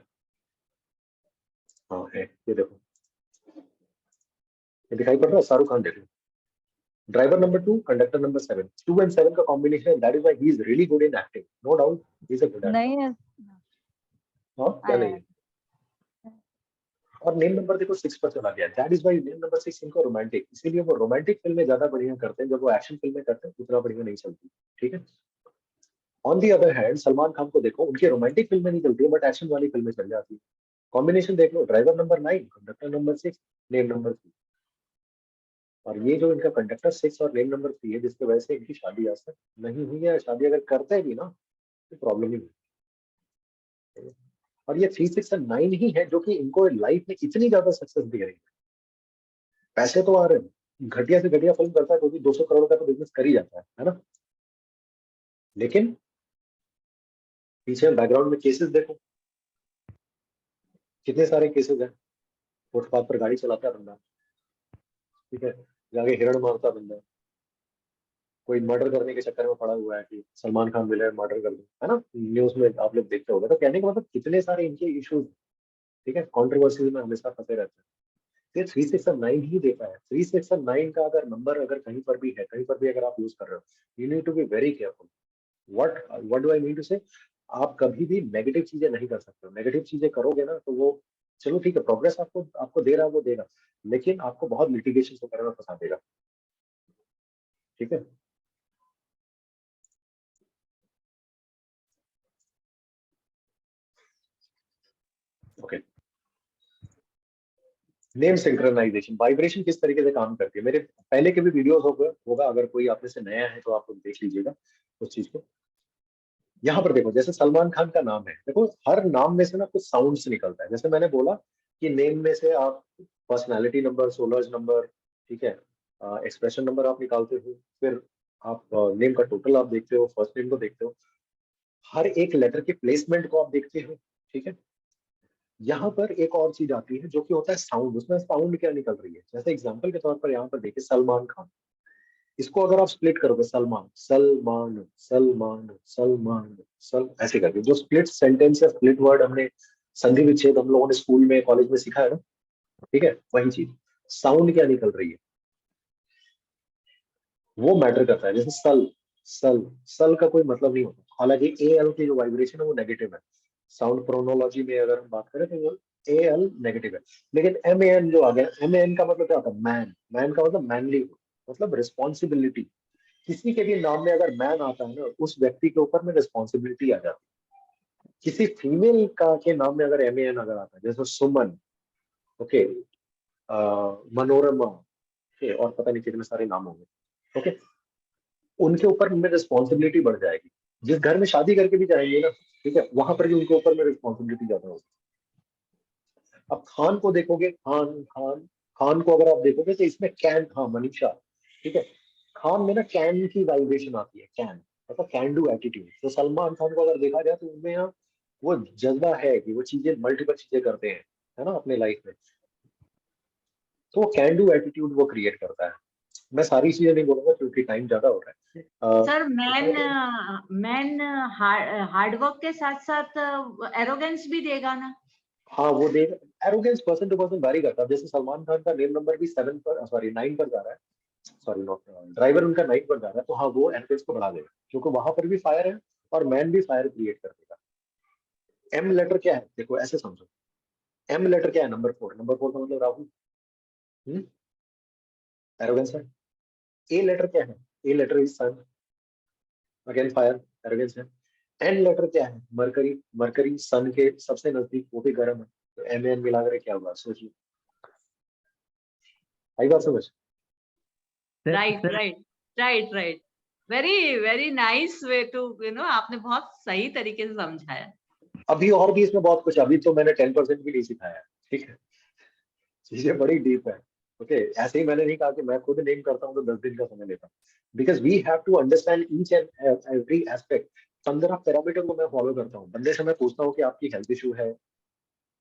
हाँ है, ये देखो, ये दिखाई पड़ रहा है, शाहरुख खान देखो। Driver number 2, conductor number 7, 2 and 7 का कॉम्बिनेशन है, that is why he is really good in acting, no doubt he is a good actor. नहीं है। हाँ क्या नहीं है? और नेम नंबर देखो 6 पर चला गया, that is why name number 6 इनको रोमांटिक, इसीलिए वो रोमांटिक फिल्में ज्यादा बढ़िया करते हैं, जब वो एक्शन फिल्में करते हैं उतना बढ़िया नहीं चलती, ठीक है। On the other hand Salman Khan को देखो, उनकी रोमांटिक फिल्में नहीं चलती है बट एक्शन वाली फिल्में चल जाती है। कॉम्बिनेशन देख लो, driver number 9, conductor number 6, name number 3। और ये जो इनका कंडक्टर 6 और नेम नंबर 3 है, जिसकी वजह से इनकी शादी आज तक नहीं हुई है, शादी अगर करते भी ना तो प्रॉब्लम ही नहीं। और ये 3, 6 और 9 ही है जो कि इनको लाइफ में इतनी ज्यादा सक्सेस दे रही है। पैसे तो आ रहे हैं, घटिया से घटिया फिल्म करता है तो भी 200 करोड़ का तो बिजनेस कर ही जाता है ना। लेकिन पीछे बैकग्राउंड में केसेस देखो, कितने सारे केसेस हैं। फुटपाथ पर गाड़ी चलाता है बंदा, ठीक है, जाके हिरण मारता बंदा, कोई मर्डर करने के चक्कर में पड़ा हुआ है कि सलमान खान मिले मर्डर कर दो, है ना, न्यूज में आप लोग देखते होंगे। तो कहने का मतलब कितने सारे इनके इश्यूज, ठीक है, कंट्रोवर्सीज में हमेशा फंसे रहते हैं। ये 3, 6 और 9 ही देखा है। 3, 6 और 9 का अगर नंबर अगर कहीं पर भी है, कहीं पर भी अगर आप यूज कर रहे हो, you need to be very careful. What do I mean to say, आप कभी भी नेगेटिव चीजें नहीं कर सकते हो। नेगेटिव चीजें करोगे ना तो वो, चलो ठीक है, प्रोग्रेस आपको आपको दे रहा है वो देगा, लेकिन आपको बहुत लिटिगेशन वगैरह में फंसा देगा, ठीक है। ओके, नेम सिंक्रोनाइजेशन, वाइब्रेशन किस तरीके से काम करती है, मेरे पहले के भी वीडियोस होगा, अगर कोई आप में से नया है तो आप लोग देख लीजिएगा उस चीज को। यहाँ पर देखो, जैसे सलमान खान का नाम है, देखो हर नाम में से ना कुछ साउंड्स निकलता है। जैसे मैंने बोला कि नेम में से आप पर्सनालिटी नंबर, सोलर्स नंबर, ठीक है, एक्सप्रेशन नंबर आप निकालते हो, फिर आप नेम का टोटल आप देखते हो, फर्स्ट नेम को देखते हो, हर एक लेटर के प्लेसमेंट को आप देखते हो, ठीक है। यहाँ पर एक और चीज आती है जो कि होता है साउंड, उसमें साउंड क्या निकल रही है। जैसे एग्जांपल के तौर पर यहाँ पर देखिए सलमान खान, इसको अगर आप स्प्लिट करोगे, सलमान सलमान सलमान सलमान सल, ऐसे करके, जो स्प्लिट सेंटेंस या स्प्लिट वर्ड हमने संधि विच्छेद हम लोगों ने स्कूल में कॉलेज में सीखा है ना, ठीक है, वही चीज। साउंड क्या निकल रही है वो मैटर करता है। जैसे सल, सल सल का कोई मतलब नहीं होता, हालांकि ए एल की जो वाइब्रेशन है वो नेगेटिव है। साउंड प्रोनोलॉजी में अगर हम बात करें तो वो ए एल नेगेटिव है। लेकिन एम ए एन जो आ गया, एम ए एन का मतलब क्या होता है, मैन, मैन का मतलब मैनली, मतलब रिस्पॉन्सिबिलिटी। किसी के भी नाम में अगर मैन आता है ना, उस व्यक्ति के ऊपर में रिस्पॉन्सिबिलिटी आ जाती है। किसी फीमेल का के नाम में अगर एम ए एन अगर आता है, जैसे सुमन, ओके, मनोरमा, ओके, और पता नहीं कितने सारे नाम होंगे, ओके, उनके ऊपर में रिस्पॉन्सिबिलिटी बढ़ जाएगी। जिस घर में शादी करके भी जाएंगे ना, ठीक है, वहां पर भी उनके ऊपर में रिस्पॉन्सिबिलिटी ज्यादा होगी। अब खान को देखोगे, खान खान खान को अगर आप देखोगे तो इसमें कैन, हाँ मनीषा, ठीक है, खान में ना कैन की वाइब्रेशन आती है, कैन मतलब कैन डू एटीट्यूड। तो सलमान खान को अगर देखा जाए तो उनमें यहाँ वो जज्बा है कि वो चीजें, मल्टीपल चीजें करते हैं, है ना, अपने लाइफ में। तो वो कैन डू एटीट्यूड वो क्रिएट करता है। मैं सारी चीजें नहीं बोलूंगा क्योंकि टाइम ज्यादा हो रहा है। सर मैन हार्डवर्क के साथ साथ एरोगेंस भी देगा ना। हाँ वो देख, arrogance person to person vary करता है। जैसे सलमान खान का नेम नंबर भी 7 पर, सॉरी 9 पर जा रहा है, सॉरी नॉट, ड्राइवर उनका 9 पर जा रहा है, तो हाँ वो एरोगेंस को बढ़ा देगा क्योंकि वहां पर भी फायर है और मैन भी फायर क्रिएट कर देगा। एम लेटर क्या है, देखो ऐसे समझो, एम लेटर क्या है, नंबर 4, नंबर 4 का मतलब राहुल, एरोगेंस है। ए लेटर क्या है, A letter is sun, again fire, arrogance है। एन लेटर क्या है, मरकरी, मरकरी सन के सबसे नजदीक, वो भी गर्म है, तो एम एन मिला कर क्या हुआ सोचिए, आई बात समझ। Right right right right, very very nice way to, आपने बहुत सही तरीके से समझाया। अभी और भी इसमें बहुत कुछ, अभी तो मैंने 10% भी नहीं सिखाया, ठीक है, चीजें बड़ी डीप है। ओके, ऐसे ही मैंने नहीं कहा कि मैं खुद नेम करता हूँ तो 10 दिन का समय लेता हूँ, because we have to understand each and every aspect. 15 parameter को मैं फॉलो करता हूँ। बंदे से मैं पूछता हूँ कि आपकी हेल्थ इशू है,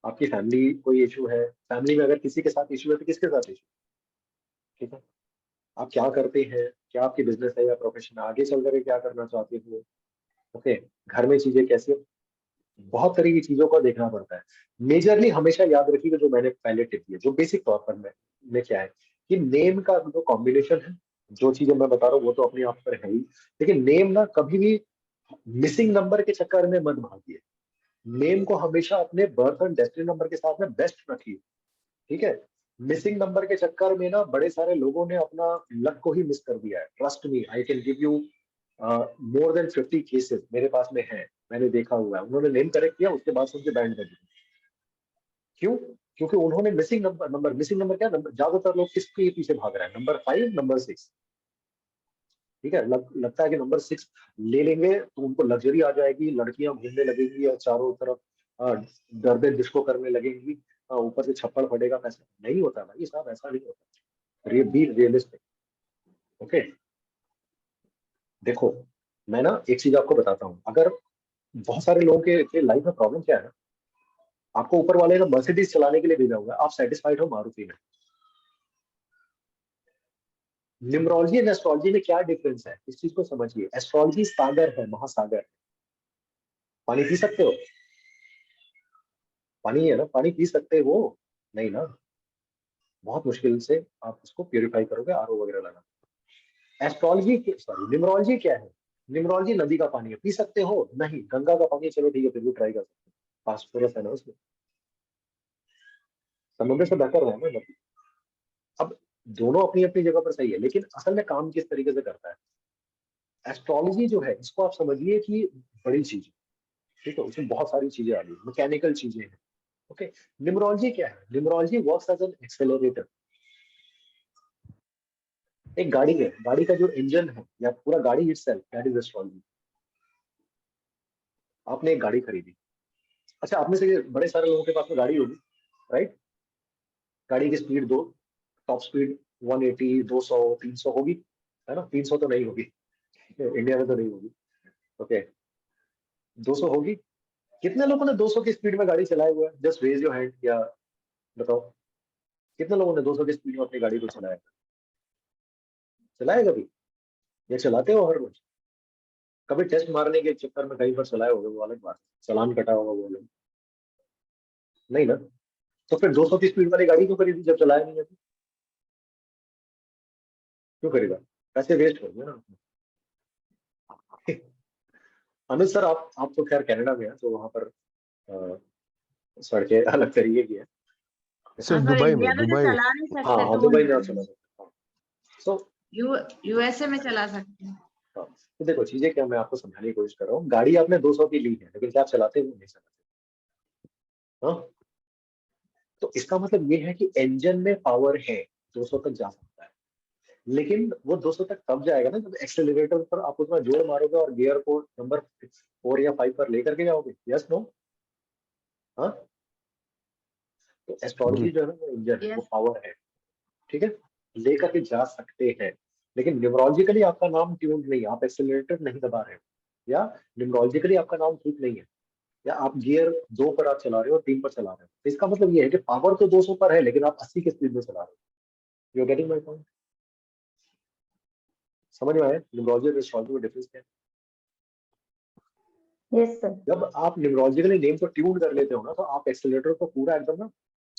आपकी फैमिली कोई इशू है, फैमिली में अगर किसी के साथ इशू है तो किसके साथ इशू, ठीक है, आप क्या करते हैं, क्या आपकी बिजनेस है या प्रोफेशन, आगे चल कर क्या करना चाहते हो, ओके, घर में चीजें कैसी, बहुत तरह की चीजों को देखना पड़ता है। मेजरली हमेशा याद रखिएगा जो मैंने पहले टिप दिया, जो बेसिक तौर पर में क्या है कि नेम का जो कॉम्बिनेशन है, जो चीजें मैं बता रहा हूँ वो तो अपने आप पर है ही, लेकिन नेम ना कभी भी मिसिंग नंबर के चक्कर में मत भागिए। नेम को हमेशा अपने बर्थ एंड डेस्टिनी नंबर के साथ में बेस्ट रखिए। ठीक है, मिसिंग नंबर के चक्कर में ना बड़े सारे लोगों ने अपना लक को ही मिस कर दिया है। Trust me, I can give you more than 50 cases मेरे पास में है, मैंने देखा हुआ है। उन्होंने नेम करेक्ट किया, उसके बाद से उनके बैंड कर दिया। क्यों? क्योंकि उन्होंने मिसिंग नंबर क्या, नंबर ज्यादातर लोग किसके पीछे भाग रहे हैं, नंबर 5, नंबर 6। ठीक है, लगता है कि नंबर 6 ले लेंगे तो उनको लग्जरी आ जाएगी, लड़कियां घूमने लगेंगी और चारों तरफ गरबे डिस्को करने लगेंगी, ऊपर से छप्पड़ फटेगा, पैसा नहीं होता भाई साहब, ऐसा नहीं होता। Be realistic. ओके, देखो मैं ना एक चीज आपको बताता हूँ, अगर बहुत सारे लोगों के लाइफ में प्रॉब्लम क्या है ना, आपको ऊपर वाले ने मर्सिडीज चलाने के लिए भेजा हुआ है, आप सेटिस्फाइड हो मारुति में। न्यूमरोलॉजी एंड एस्ट्रोलॉजी में क्या डिफरेंस है, इस चीज को समझिए। एस्ट्रोलॉजी सागर है, महासागर। पानी पी सकते हो? पानी है ना, पानी पी सकते हो? नहीं ना, बहुत मुश्किल से आप उसको प्यूरिफाई करोगे आरओ वगैरह लगा। एस्ट्रोलॉजी सॉरी न्यूमरोलॉजी क्या है? न्यूमरोलॉजी नदी का पानी है, पी सकते हो? नहीं। गंगा का पानी चलो ठीक है, फिर भी ट्राई कर सकते हो, फास्फोरस है ना उसमें, समुद्र से बेहतर है ना नदी। अब दोनों अपनी अपनी जगह पर सही है, लेकिन असल में काम किस तरीके से करता है एस्ट्रोलॉजी जो है, इसको आप समझिए कि बड़ी चीज है। ठीक है, उसमें बहुत सारी चीजें आ रही है, मैकेनिकल चीजें हैं। ओके, न्यूमरोलॉजी क्या है? Numerology works as an accelerator. एक गाड़ी है, गाड़ी का जो इंजन है या पूरा गाड़ी इटसेल्फ, दैट इज एस्ट्रोलॉजी। आपने एक गाड़ी खरीदी, अच्छा आप में से बड़े सारे लोगों के पास में गाड़ी होगी, राइट? गाड़ी की स्पीड दो, टॉप स्पीड 180, 200, 300 होगी, है ना? 300 तो नहीं होगी, इंडिया में तो नहीं होगी। ओके, 200 होगी। कितने लोगों ने 200 की स्पीड में गाड़ी चलाए हुआ है? जस्ट रेज योर हैंड, या बताओ कितने लोगों ने 200 की स्पीड में अपनी गाड़ी को चलाया? चलाया कभी, या चलाते हो हर रोज? कभी टेस्ट मारने के चक्कर में कहीं पर चलाए होगे, वो अलग बात है, चालान कटा होगा वो अलग। नहीं ना, तो फिर 200 की स्पीड वाली गाड़ी क्यों खरीदी जब चलाया नहीं है तो? क्यों खरीदा? पैसे वेस्ट हो गए ना। अनुज सर, आप तो खैर कनाडा में है, तो वहां पर सड़कें अलग तरीके की है। सर हाँ, तो दुबई इंडिया में, में तो दुबई चला नहीं हाँ सकते, हाँ, तो दुबई में आप चला सकते हो। सो यूएसए में चला सकते हैं। तो देखो चीजें क्या, मैं आपको समझाने की कोशिश कर रहा हूँ। गाड़ी आपने 200 की ली है, लेकिन क्या आप चलाते हो? नहीं चलाते। हाँ, तो इसका मतलब ये है कि इंजन में पावर है, 200 तक जा सकता है। लेकिन वो 200 तक तब जाएगा ना जब एक्सेलरेटर पर आप उतना जोर मारोगे और गियर को नंबर 4 या 5 पर लेकर के जाओगे। Yes no? हाँ, तो जी। एस्ट्रोलॉजी जो है ना, वो इंजन है, वो यस। पावर है। ठीक है, लेकर के जा सकते हैं। लेकिन न्यूमरोलॉजिकली आपका नाम ट्यून्ड नहीं है, आप एक्सेलरेटर नहीं दबा रहे हो, या न्यूमरोलॉजिकली आपका नाम ठीक नहीं है, या आप गियर 2 पर आप चला रहे हो, 3 पर चला रहे हो। तो इसका मतलब ये है कि पावर तो 200 पर है, लेकिन आप 80 की स्पीड में चला रहे हो। You getting my point? समझ में आया न्यूमरोलॉजी और एस्ट्रोलॉजी में डिफरेंस क्या है? Yes sir. जब आप न्यूमरोलॉजिकली नेम को ट्यून कर लेते हो ना, तो आप एक्सेलरेटर को पूरा एकदम ना,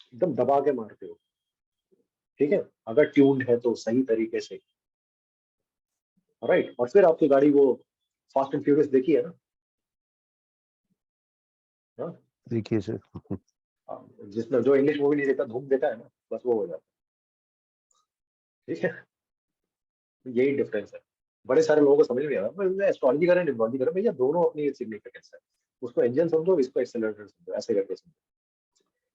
एकदम दबा के मारते हो। ठीक है, अगर ट्यून्ड है तो सही तरीके से, राइट? और फिर आपकी गाड़ी वो फास्ट एंड फ्यूरियस देखी है ना? हाँ? देखिए सर, जिसमें जो इंग्लिश मूवी नहीं देखता, धूम देखा है ना, बस वो हो जाता है। ठीक है, यही डिफरेंस है। बड़े सारे लोगों को समझ नहीं आ रहा, एस्ट्रोलॉजी करें न्यूमरोलॉजी करें, भैया दोनों अपनी सिग्निफिकेंस है। उसको इंजन समझो, इसको एक्सेलरेटर समझो, ऐसे करके समझो।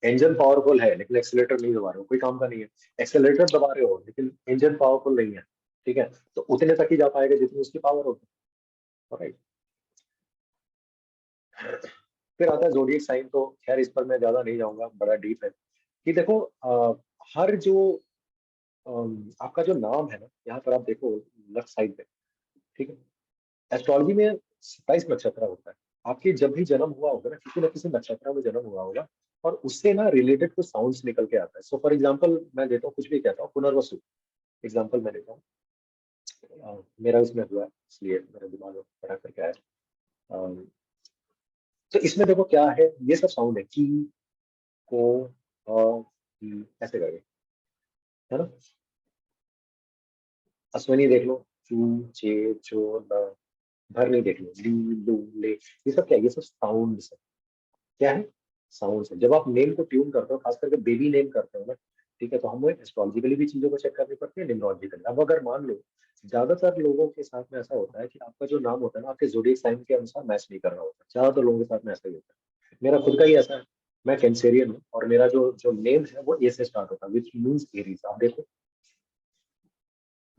इंजन पावरफुल है लेकिन एक्सेलरेटर नहीं दबा रहे हो, कोई काम का नहीं है। एक्सेलरेटर दबा रहे हो लेकिन इंजन पावरफुल नहीं है, ठीक है, तो उतने तक ही जा पाएगा जितनी उसकी पावर होती है। राइट, फिर आता है जोडिएक साइन, तो खैर इस पर मैं ज्यादा नहीं जाऊंगा, बड़ा डीप है। कि देखो हर जो आपका जो नाम है ना, यहाँ पर आप देखो लेफ्ट साइड पे, ठीक है, एस्ट्रोलॉजी में 27 नक्षत्र होता है। आपकी जब भी जन्म हुआ होगा ना किसी नक्षत्र में जन्म हुआ होगा, और उससे ना रिलेटेड कुछ साउंड्स निकल के आता है। सो फॉर एग्जांपल मैं देता हूँ, कुछ भी कहता हूँ, पुनर्वसु एग्जांपल मैं देता हूँ। मेरा इसमें हुआ है, इसलिए मेरे दिमाग में पढ़ा करके आया। तो इसमें देखो क्या है, ये सब साउंड है, की, को, ऐसे करके, है ना? अश्विनी देख लो, चू, चे, चो, ल। भरनी देख लो, ली, लू, ले। ये सब क्या है? ये सब साउंड है। क्या है? साउंड है। जब आप नेम को ट्यून करते हो, खास करके बेबी नेम करते हो ना, ठीक है, तो हमें एस्ट्रोलॉजिकली भी चीजों को चेक करनी पड़ती है, न्यूमरोलॉजिकली। अब अगर मान लो ज्यादातर लोगों के साथ में ऐसा होता है कि आपका जो नाम होता है ना, आपके ज़ोडिएक साइन के अनुसार मैच नहीं कर रहा होता, ज्यादातर लोगों के साथ में ऐसा ही होता है। मेरा खुद का ही ऐसा है, मैं कैंसेरियन हूँ और मेरा जो जो नेम है वो ए से स्टार्ट होता है, विच मीन्स एरीज। आप देखो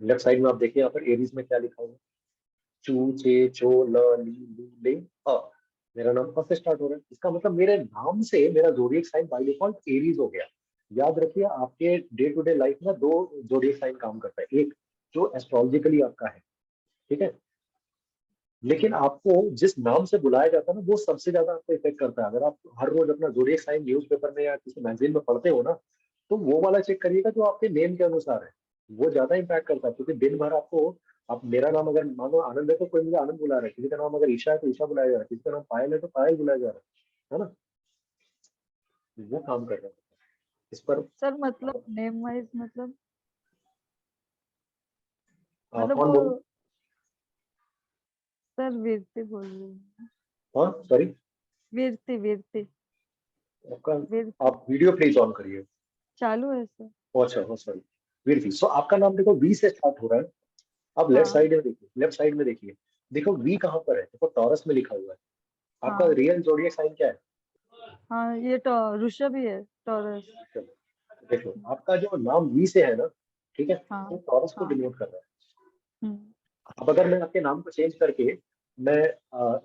लेफ्ट साइड में, आप देखिए यहाँ पर एरीज में क्या लिखा हुआ है, चू चे चो ल ली लू ले अ। मेरा नाम अ से स्टार्ट हो रहा है, इसका मतलब मेरे नाम से मेरा zodiac sign by default Aries हो गया। याद रखिए, आपके डे टू डे लाइफ में दो ज़ोडिएक साइन काम करता है, एक जो एस्ट्रोलॉजिकली आपका है, ठीक है, लेकिन आपको जिस नाम से बुलाया जाता है ना, वो सबसे ज्यादा आपको इफेक्ट करता है। अगर आप हर रोज अपना ज़ोडिएक साइन न्यूज़पेपर में या किसी मैगजीन में पढ़ते हो ना, तो वो वाला चेक करिएगा जो आपके नेम के अनुसार है, वो ज्यादा इम्पैक्ट करता है। क्योंकि दिन भर आपको, आप मेरा नाम अगर मानो आनंद है तो कोई मुझे आनंद बुला रहा है, किसी का नाम अगर ईशा है तो ईशा बुलाया जा रहा है, किसी का नाम पायल है तो पायल बुलाया जा रहा है ना, वो काम कर रहा है इस पर। सर मतलब नेम वाइज मतलब कौन वो बोलो? सर वीरती बोल रही हूँ। हाँ सॉरी, वीरती वीरती आपका, वीरती आप वीडियो प्लीज ऑन करिए। चालू है सर। अच्छा हाँ सॉरी, वीरती। सो आपका नाम देखो वी से स्टार्ट हो रहा है। आप लेफ्ट हाँ साइड में देखिए, लेफ्ट साइड में देखिए, देखो वी कहाँ पर है, देखो टॉरस में लिखा हुआ है। आपका हाँ रियल ज़ोडिएक साइन क्या है? हाँ, ये तो ऋषभ ही है, टॉरस। देखो आपका जो नाम वी से है ना, ठीक है, हाँ वो टॉरस को हाँ। डिनोट कर रहा है। हम्म, अब अगर मैं आपके नाम को चेंज करके मैं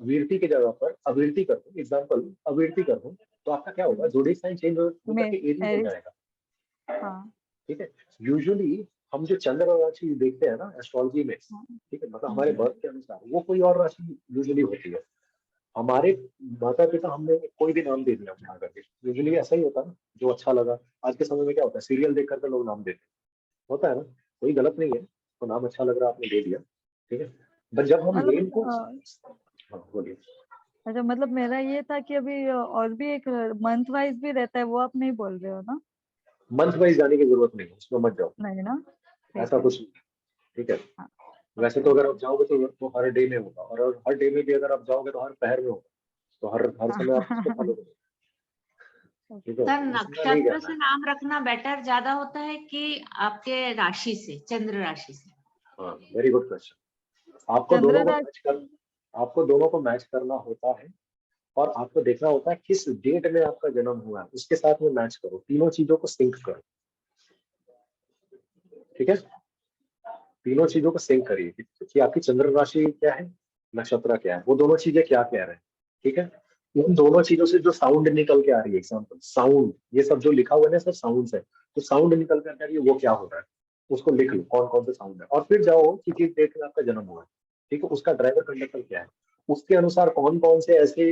वीरती की जगह पर अवीरती कर दूं, एग्जाम्पल अवीरती कर दूं, तो आपका क्या होगा, ज़ोडिएक साइन चेंज हो मैं करके एरीज हो एरिस। जाएगा। हाँ ठीक है, यूजुअली हम जो चंद्र राशि देखते हैं ना एस्ट्रोलॉजी में, हाँ, ठीक है, मतलब हमारे बर्थ के अनुसार वो कोई और राशि यूजुअली होती है। हमारे माता पिता हमने कोई भी नाम दे दिया उठा करके, यूजुअली ऐसा ही होता है ना, जो अच्छा लगा। आज के समय में क्या होता है, सीरियल देख करके लोग नाम देते हैं, होता है ना, कोई गलत नहीं है, तो नाम अच्छा लग रहा है आपने दे दिया, ठीक है। बट जब हम नेम को, हाँ बोलिए। अच्छा मतलब मेरा ये था कि अभी और भी एक मंथ वाइज भी रहता है, वो आप नहीं बोल रहे हो ना? मंथ वाइज जाने की जरूरत नहीं है, उसमें मत जाओ, नहीं ना, ठीक ऐसा है। कुछ नहीं, ठीक है। हाँ वैसे तो अगर आप जाओगे तो हर डे में होगा, और हर डे में भी अगर आप जाओगे तो हर पहर में होगा, तो हर समय आप उसको फॉलो करोगे, ठीक है, सर उसमें नहीं नक्षत्र करना से है। नाम रखना बेटर ज्यादा होता है कि आपके राशि से, चंद्र राशि से? हाँ वेरी गुड क्वेश्चन। आपको चंद्र दोनों को मैच राशि। कर, आपको दोनों को मैच करना होता है, और आपको देखना होता है किस डेट में आपका जन्म हुआ है, उसके साथ में मैच करो, तीनों चीजों को सिंक करो, ठीक है, तीनों चीजों को सिंक करिए कि आपकी चंद्र राशि क्या है, नक्षत्र क्या है, वो दोनों चीजें क्या कह रहे हैं, ठीक है। उन दोनों चीजों से जो साउंड निकल के आ रही है, एग्जाम्पल साउंड, ये सब जो लिखा हुआ है ना सब साउंड है, तो साउंड निकल कर आ रही है वो क्या हो रहा है, उसको लिख लो कौन कौन से साउंड है, और फिर जाओ कि किस डेट में आपका जन्म हुआ है, ठीक है, उसका ड्राइवर कंडक्टर क्या है, उसके अनुसार कौन कौन से ऐसे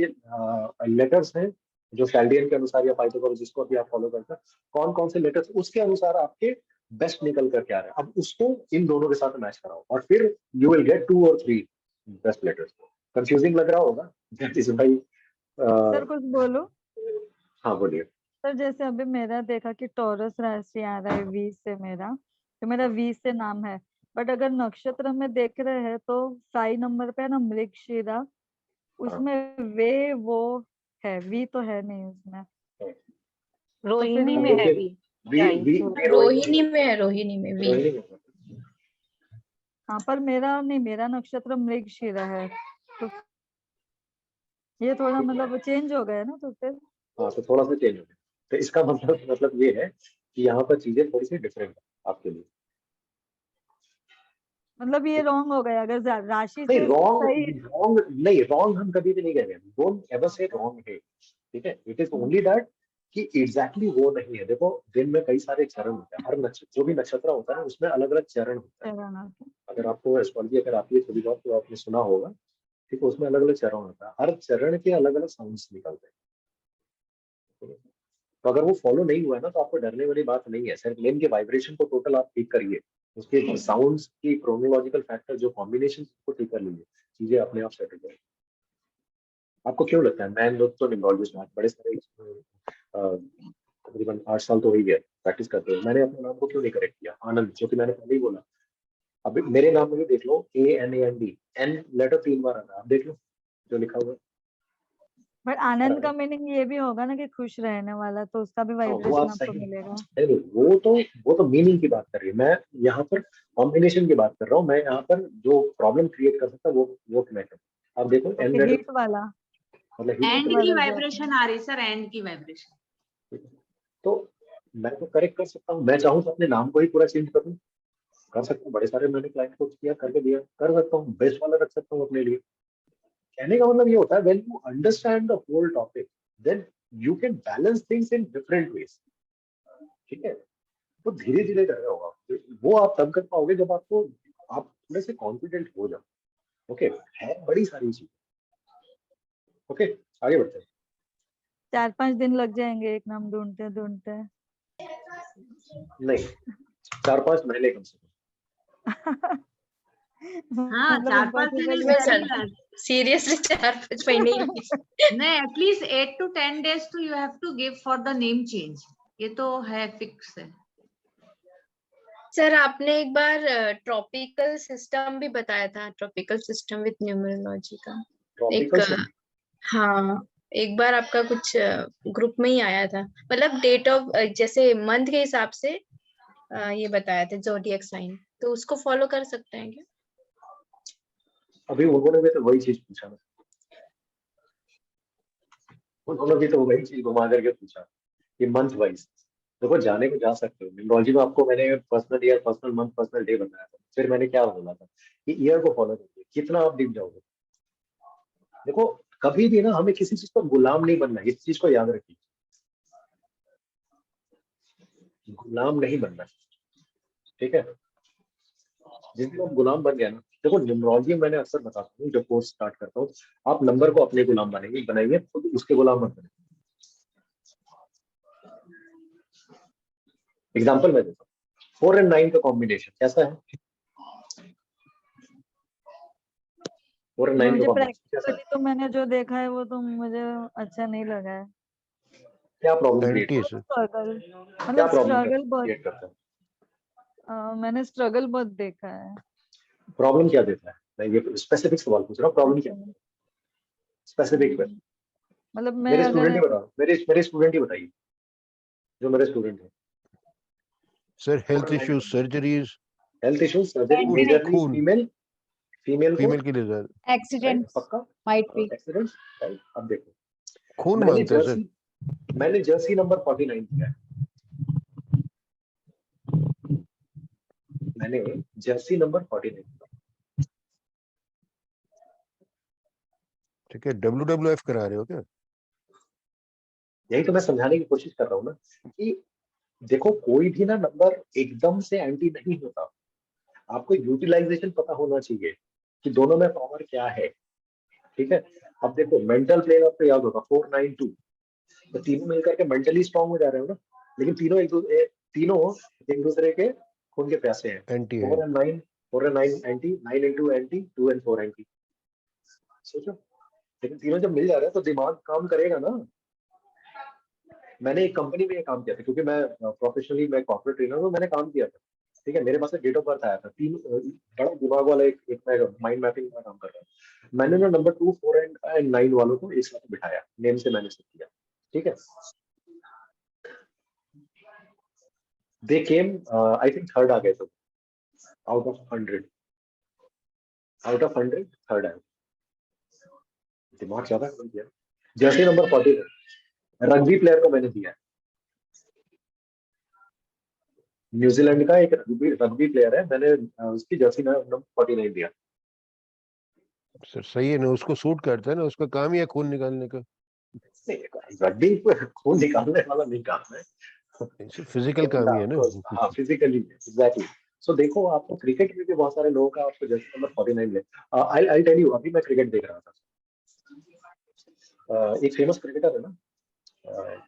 लेटर्स हैं जो कैल्डियन के अनुसार या पाइथागोरस जिसको भी आप फॉलो करते हैं, कौन कौन से लेटर्स उसके अनुसार आपके बेस्ट निकल करके आ रहे हैं। अब उसको इन दोनों के साथ मैच कराओ, और फिर यू विल गेट 2 और 3 बेस्ट लेटर्स। कंफ्यूजिंग लग रहा होगा, दैट इज भाई। सर कुछ बोलो। हाँ बोलिए। सर जैसे अभी मेरा देखा कि टॉरस राशि आ रहा है वी से मेरा, तो मेरा वी से नाम है। बट अगर नक्षत्र में देख रहे हैं तो 5 नंबर पे है ना मृगशिरा, उसमें वे वो है, वी तो है नहीं उसमें। तो फिर रोहिणी अब में है देखिए, भी। वी वी वी रोहिणी में है, रोहिणी में वी। रोहिणी में। हाँ पर मेरा नहीं, मेरा नक्षत्र मृगशिरा है, तो ये थोड़ा मतलब चेंज हो गया ना तो फिर। हाँ तो थोड़ा सा चेंज हो गया, तो इसका मतलब ये है कि यहाँ पर चीजें थोड़ी सी डिफरेंट है आपके लिए। मतलब ये रॉन्ग हो गया, अगर राशि नहीं से सही। रॉन्ग, रॉन्ग नहीं, रॉन्ग हम कभी भी नहीं कह रहे, डोंट एवर से रॉन्ग है, ठीक है, इट इज ओनली दैट कि एग्जैक्टली वो नहीं है। देखो दिन में कई सारे चरण होते हैं, हर नक्षत्र जो भी नक्षत्र होता है ना उसमें अलग अलग चरण होता है। अगर आपको एस्ट्रोलॉजी अगर आती है थोड़ी बहुत तो आपने सुना होगा, ठीक है, उसमें अलग अलग चरण होता है, हर चरण के अलग अलग साउंड्स निकलते हैं, ठीक है? तो अगर वो फॉलो नहीं हुआ है ना तो आपको डरने वाली बात नहीं है, सिर्फ लेन के वाइब्रेशन को टोटल आप ठीक करिए, उसके साउंड्स की क्रोनोलॉजिकल फैक्टर जो कॉम्बिनेशन को ठीक कर लीजिए, चीजें अपने आप सेटल जाएंगी। आपको क्यों लगता है, मैं लोग तो न्यूमरोलॉजिस्ट हैं, बड़े सारे तकरीबन 8 साल तो हो ही गया प्रैक्टिस करते हुए, मैंने अपने नाम को क्यों नहीं करेक्ट किया आनंद, जो कि मैंने पहले ही बोला। अब मेरे नाम में भी देख लो ANAND, एन लेटर 3 बार आता है, आप देख लो जो लिखा हुआ है, बट आनंद का मीनिंग ये भी होगा ना कि खुश रहने वाला, तो उसका भी वो वाइब्रेशन आप आपको सही मिलेगा। नहीं, वो तो मीनिंग की बात कर रही है, मैं यहाँ पर कॉम्बिनेशन की बात कर रहा हूँ। मैं यहाँ पर जो प्रॉब्लम क्रिएट कर सकता है वो मैं करूँ। आप देखो एन ओके, हिट वाला, मतलब हिट एंड की वाला जो वाइब्रेशन आ रही सर, एंड की वाइब्रेशन। तो मैं तो करेक्ट कर सकता हूँ। मैं चाहूँ तो अपने नाम को ही पूरा चेंज कर दूँ, कर सकता हूँ। बड़े सारे मैंने क्लाइंट को किया, करके दिया, कर सकता हूँ। बेस्ट वाला रख सकता हूँ अपने लिए। कहने का मतलब ये होता है, when you understand the whole topic then you can balance things in different ways. ठीक है, तो धीरे धीरे कर रहा होगा वो आप तब कर पाओगे जब आप थोड़े से कॉन्फिडेंट हो जाओ। ओके, है बड़ी सारी चीज। ओके, आगे बढ़ते हैं। 4-5 दिन लग जाएंगे एक नाम ढूंढते ढूंढते। नहीं, 4-5 महीने कम से कम। हाँ, मतलब 4-5 दिन impossible इज ही वेरी है। लेस। सीरियसली 4-5 महीने ही। नहीं, एटलीस्ट 8 to 10 days तो you have to give for the name change, ये तो है, फिक्स है। सर आपने एक बार ट्रॉपिकल सिस्टम भी बताया था, ट्रॉपिकल सिस्टम विद न्यूमरोलॉजी का एक ट्रॉपिकल हाँ, एक बार आपका कुछ ग्रुप में ही आया था, मतलब डेट ऑफ जैसे मंथ के हिसाब से ये बताया था ज़ोडिएक साइन, तो उसको फॉलो कर सकते हैं क्या? अभी उन्होंने भी तो वही चीज पूछा ना, उन्होंने भी तो वही चीज घुमा करके पूछा कि मंथ वाइज। देखो जाने को जा सकते हो, न्यूमरोलॉजी में आपको मैंने personal year, personal month, personal day बताया था। फिर मैंने क्या बोला था कि ईयर को फॉलो करिए, कितना आप दिख जाओगे। देखो कभी भी ना हमें किसी चीज का गुलाम नहीं बनना है, इस चीज को याद रखिए, गुलाम नहीं बनना है। ठीक है, जिस दिन आप गुलाम बन गया ना, देखो न्यूमरोलॉजी में मैंने अक्सर बताता हूँ जब कोर्स स्टार्ट करता हूँ, आप नंबर को अपने गुलाम बनाइए, खुद उसके गुलाम मत बने। एग्जाम्पल मैं देता हूँ, 4 and 9 का कॉम्बिनेशन कैसा है? 4 and 9 का मुझे कॉम्बिनेशन कैसा है? प्रैक्टिकली तो मैंने जो देखा है वो तो मुझे अच्छा नहीं लगा है। क्या प्रॉब्लम क्रिएट एंटी है करता है? सर। स्ट्रगल, क्या मतलब प्रॉब्लम स्ट्रगल बहुत, क्रिएट करता है? मैंने स्ट्रगल बहुत देखा है। प्रॉब्लम क्या देता है? मैं ये स्पेसिफिक सवाल पूछ रहा हूँ, प्रॉब्लम क्या है स्पेसिफिक में? मतलब मैं मेरे अगर स्टूडेंट ही बताओ, मेरे स्टूडेंट ही बताइए, जो मेरे स्टूडेंट है। Sir health issues, surgeries, health issues, surgery, Pending majorly खून, फीमेल को, फीमेल के लिए ज्यादा राइट? accidents पक्का might be. Accidents, right? अब देखो, खून मैंने मांगता है सर। जर्सी नंबर 49 दिया है। मैंने जर्सी नंबर 49 दिया। ठीक है, WWF करा रहे हो क्या? यही तो मैं समझाने की कोशिश कर रहा हूँ ना कि देखो कोई भी ना नंबर एकदम से एंटी नहीं होता। आपको यूटिलाइजेशन पता होना चाहिए कि दोनों में पावर क्या है। ठीक है, अब देखो मेंटल प्लेन आपको याद होगा 492, तो तीनों मिलकर के मेंटली स्ट्रांग हो जा रहे हो ना, लेकिन तीनों एक दूसरे के खून के प्यासे हैं। एंटी है। 4 and 9 anti, 9 into anti, 2 and 4 anti. सोचो, लेकिन तीनों जब मिल जा रहे हैं तो दिमाग काम करेगा ना। मैंने एक कंपनी में काम किया था, क्योंकि मैं प्रोफेशनली मैं कॉर्पोरेट ट्रेनर हूँ, मैंने काम किया था। ठीक है, मेरे पास डेट ऑफ बर्थ आया था, तीन बड़ा दिमाग वाला एक माइंड मैपिंग का काम कर रहा था। मैंने ना नंबर 2, 4 and 9 वालों को एक साथ बिठाया, नेम से मैंने सब किया। ठीक है, दे केम, आई थिंक थर्ड आ गए थे, आउट ऑफ 100, थर्ड आए। दिमाग ज्यादा काम किया। जर्सी नंबर 40 रग्बी प्लेयर को मैंने दिया है। न्यूजीलैंड का एक रग्बी प्लेयर है, मैंने उसकी जर्सी नंबर 49 दिया। सर सही है ना, उसको सूट करता है ना, उसका काम ही है खून निकालने का। रग्बी खून निकालने वाला नहीं काम है, फिजिकल काम ही है ना। हाँ फिजिकली, एग्जैक्टली। सो देखो आपको क्रिकेट में भी बहुत सारे लोगों का आपको जर्सी नंबर 49 ले। आई टेल यू, अभी मैं क्रिकेट देख रहा था। एक फेमस क्रिकेटर है ना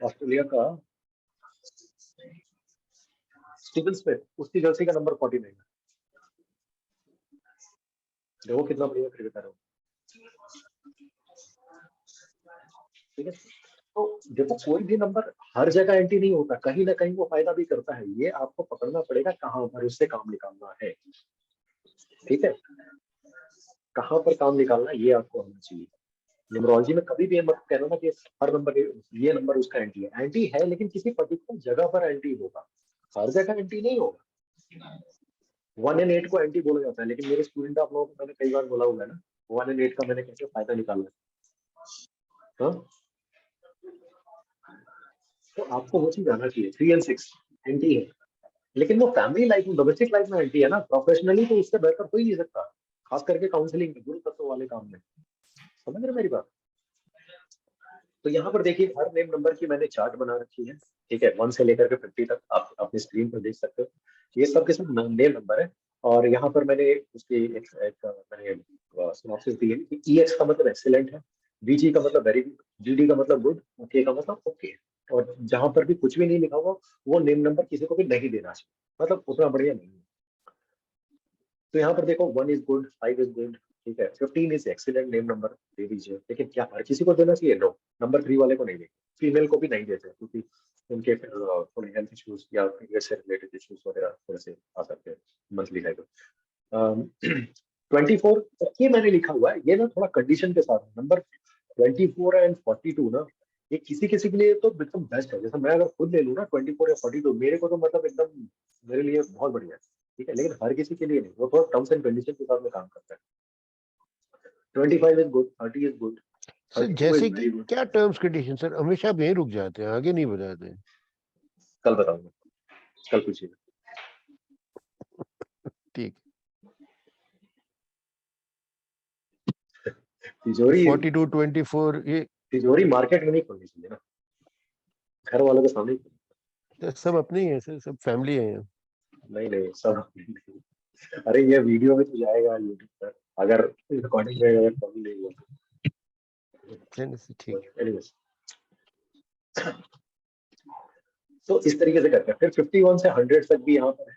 ऑस्ट्रेलिया का, स्टीवन स्मिथ, उसकी जर्सी का नंबर 49 है। देखो कितना बढ़िया क्रिकेटर है। ठीक है, तो देखो कोई भी नंबर हर जगह एंटी नहीं होता, कहीं ना कहीं वो फायदा भी करता है। ये आपको पकड़ना पड़ेगा कहाँ पर उससे काम निकालना है। ठीक है, कहाँ पर काम निकालना है ये आपको आना चाहिए। न्यूमरोलॉजी में कभी भी ये मत कहना ना कि हर नंबर ये नंबर उसका एंटी है। एंटी है लेकिन किसी पर्टिकुलर जगह पर एंटी होगा, हर जगह एंटी नहीं होगा। 1 and 8 को एंटी बोला जाता है, लेकिन मेरे स्टूडेंट आप लोगों को मैंने कई बार बोला हुआ है ना 1 and 8 का मैंने कैसे फायदा निकाला है। हाँ? तो आपको वो चीज आना चाहिए। 3 and 6 एंटी है, लेकिन वो फैमिली लाइफ में, डोमेस्टिक लाइफ में एंटी है ना, प्रोफेशनली तो उससे बेहतर हो ही नहीं सकता, खास करके काउंसलिंग में, गुरु तत्व वाले काम में। समझ रहे मेरी बात? तो यहाँ पर देखिए हर नेम नंबर की मैंने चार्ट बना रखी है, ठीक है, 1 से लेकर के 50 तक आप अपनी स्क्रीन पर देख सकते हो। ये सब के सब नेम नंबर है। और यहाँ पर मैंने उसकी एक मैंने सिनॉप्सिस दी है कि EX का मतलब एक्सीलेंट है, VG का मतलब वेरी गुड, GD का मतलब गुड, K का मतलब ओके। और जहां पर भी कुछ भी नहीं लिखा हुआ वो नेम नंबर किसी को भी नहीं देना चाहिए, मतलब उतना बढ़िया नहीं है। तो यहाँ पर देखो 1 इज गुड, 5 इज गुड, ठीक है, 15 इज एक्सीलेंट नेम नंबर दे दीजिए। लेकिन क्या हर किसी को देना चाहिए? नो, नंबर 3 वाले को नहीं देंगे, फीमेल को भी नहीं देते, क्योंकि उनके फिर थोड़े हेल्थ इश्यूज या पीरियड से रिलेटेड इश्यूज वगैरह थोड़े से आ सकते हैं मंथली साइकिल। 24 ओके मैंने लिखा हुआ है, ये ना थोड़ा कंडीशन के साथ। नंबर 24 एंड 42 ना, ये किसी किसी के लिए तो एकदम बेस्ट है। जैसे मैं अगर खुद ले लूँ ना 24 या 42, मेरे को तो मतलब एकदम मेरे लिए बहुत बढ़िया है, ठीक है, लेकिन हर किसी के लिए नहीं, वो थोड़ा टर्म्स एंड कंडीशन के साथ में काम करता है। 25 is good, 30 is good, sir 32 जैसे इज कि वेरी गुड। क्या टर्म्स कंडीशन सर? हमेशा आप यहीं रुक जाते हैं, आगे नहीं बताते हैं। कल बताऊंगा, कल पूछिए। ठीक। तिजोरी 42 24 ये तिजोरी मार्केट में नहीं खोलनी चाहिए ना, घर वालों के सामने ही खोलनी। तो सब अपने ही है सर, सब फैमिली है यहाँ। नहीं नहीं सब अरे ये वीडियो में तो जाएगा यूट्यूब पर, अगर रिकॉर्डिंग में अगर कभी नहीं हुआ चलिए सर, ठीक है। एनीवेज। तो इस तरीके से करते हैं। फिर 51 से 100 तक भी यहाँ पर है,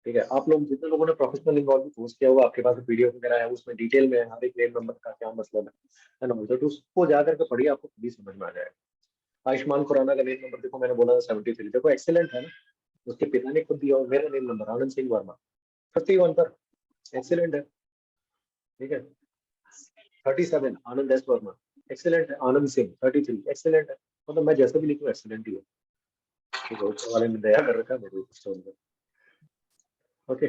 ठीक है। आप लोग जितने लोगों ने प्रोफेशनल इंवॉल्व कोर्स किया हुआ, आपके पास पीडीएफ वगैरह है, उसमें डिटेल में हर एक नेम नंबर का क्या मतलब है ना, तो उसको जाकर के पढ़िए, आपको खुद ही समझ में आ जाएगा। आयुष्मान खुराना का नेम नंबर देखो, मैंने बोला 73, देखो एक्सेलेंट है ना, उसके पिता ने खुद दिया। और मेरा नेम नंबर आनंद सिंह वर्मा 51 पर एक्सेलेंट है, ठीक है। 37 आनंद एस वर्मा एक्सेलेंट है। आनंद सिंह 33 एक्सेलेंट है। मतलब मैं जैसे भी लिखूं एक्सेलेंट ही है, ठीक है, ऊपर वाले ने दया कर रखा है मेरे ऊपर। ओके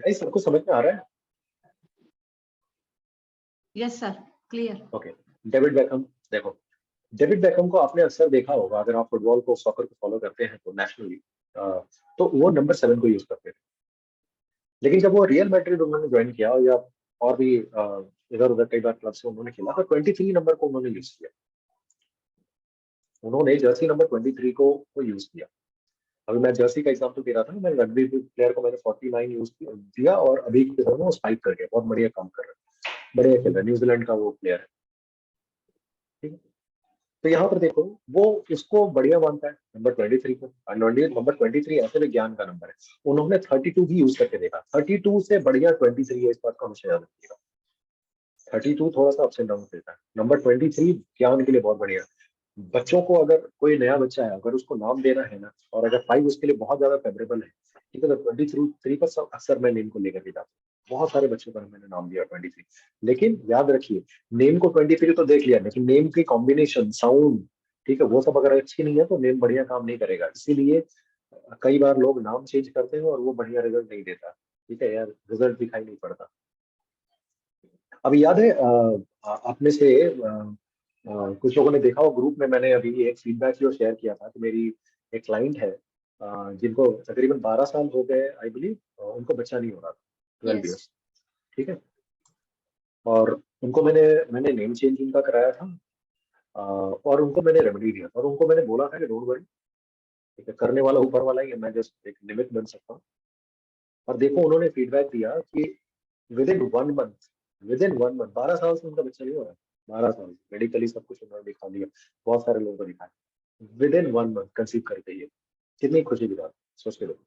गाइस, सबको समझ में आ रहा है? Yes sir, clear. Okay. David Beckham, देखो डेविड बेकहम को आपने अक्सर देखा होगा, अगर आप फुटबॉल को, सॉकर को फॉलो करते हैं तो नेशनली, तो वो नंबर 7 को यूज करते थे। लेकिन जब वो रियल मैड्रिड उन्होंने ज्वाइन किया, या और भी इधर उधर कई बार क्लब से उन्होंने खेला, तो 23 नंबर को उन्होंने यूज किया। उन्होंने जर्सी नंबर 23 को यूज किया। अभी मैं जर्सी का एग्जांपल दे रहा था, मैं रग्बी प्लेयर को मैंने 49 यूज दिया, और अभी के समय में वो स्पाइक कर गया, बहुत बढ़िया काम कर रहा है, बढ़िया खेल रहा है, न्यूजीलैंड का वो प्लेयर है, ठीक है। तो यहाँ पर देखो वो उसको बढ़िया मानता है नंबर 23 को। नंबर 23 ऐसे विज्ञान का नंबर है, उन्होंने 32 भी यूज करके देखा, 32 से बढ़िया 23 है, इस बात का हमेशा याद रखिएगा। 32 थोड़ा सा अप्स एंड डाउन देता है, नंबर 23 ज्ञान के लिए बहुत बढ़िया। बच्चों को, अगर कोई नया बच्चा है, अगर उसको नाम देना है ना, और अगर 5 उसके लिए बहुत ज्यादा फेवरेबल है, ठीक है, तो 23 पर अक्सर मैं नेम को लेकर के जाता हूँ। बहुत सारे बच्चों का मैंने नाम दिया 23, लेकिन याद रखिए नेम को 23 तो देख लिया, लेकिन नेम की कॉम्बिनेशन, साउंड, ठीक है, वो सब अगर अच्छी नहीं है तो नेम बढ़िया काम नहीं करेगा। इसीलिए कई बार लोग नाम चेंज करते हैं और वो बढ़िया रिजल्ट नहीं देता, ठीक है यार, रिजल्ट दिखाई नहीं पड़ता। अभी याद है आप में से कुछ लोगों ने देखा हो, ग्रुप में मैंने अभी एक फीडबैक जो शेयर किया था कि मेरी एक क्लाइंट है जिनको तकरीबन 12 साल हो गए आई बिलीव, उनको बच्चा नहीं हो रहा था, 12 Yes. इयर्स, ठीक है। और उनको मैंने नेम चेंज उनका कराया था, और उनको मैंने रेमेडी दिया था, और उनको मैंने बोला था कि डोंट वरी, ठीक है, करने वाला ऊपर वाला ही है, मैं जस्ट एक निमित्त बन सकता हूँ। और देखो उन्होंने फीडबैक दिया कि विद इन 1 मंथ 12 साल से उनका बच्चा नहीं हो रहा है, 12 साल मेडिकली सब कुछ उन्होंने दिखा दिया, बहुत सारे लोगों को दिखाया, विद इन 1 मंथ कंसीव करके। ये कितनी खुशी की बात, सोच के देखो।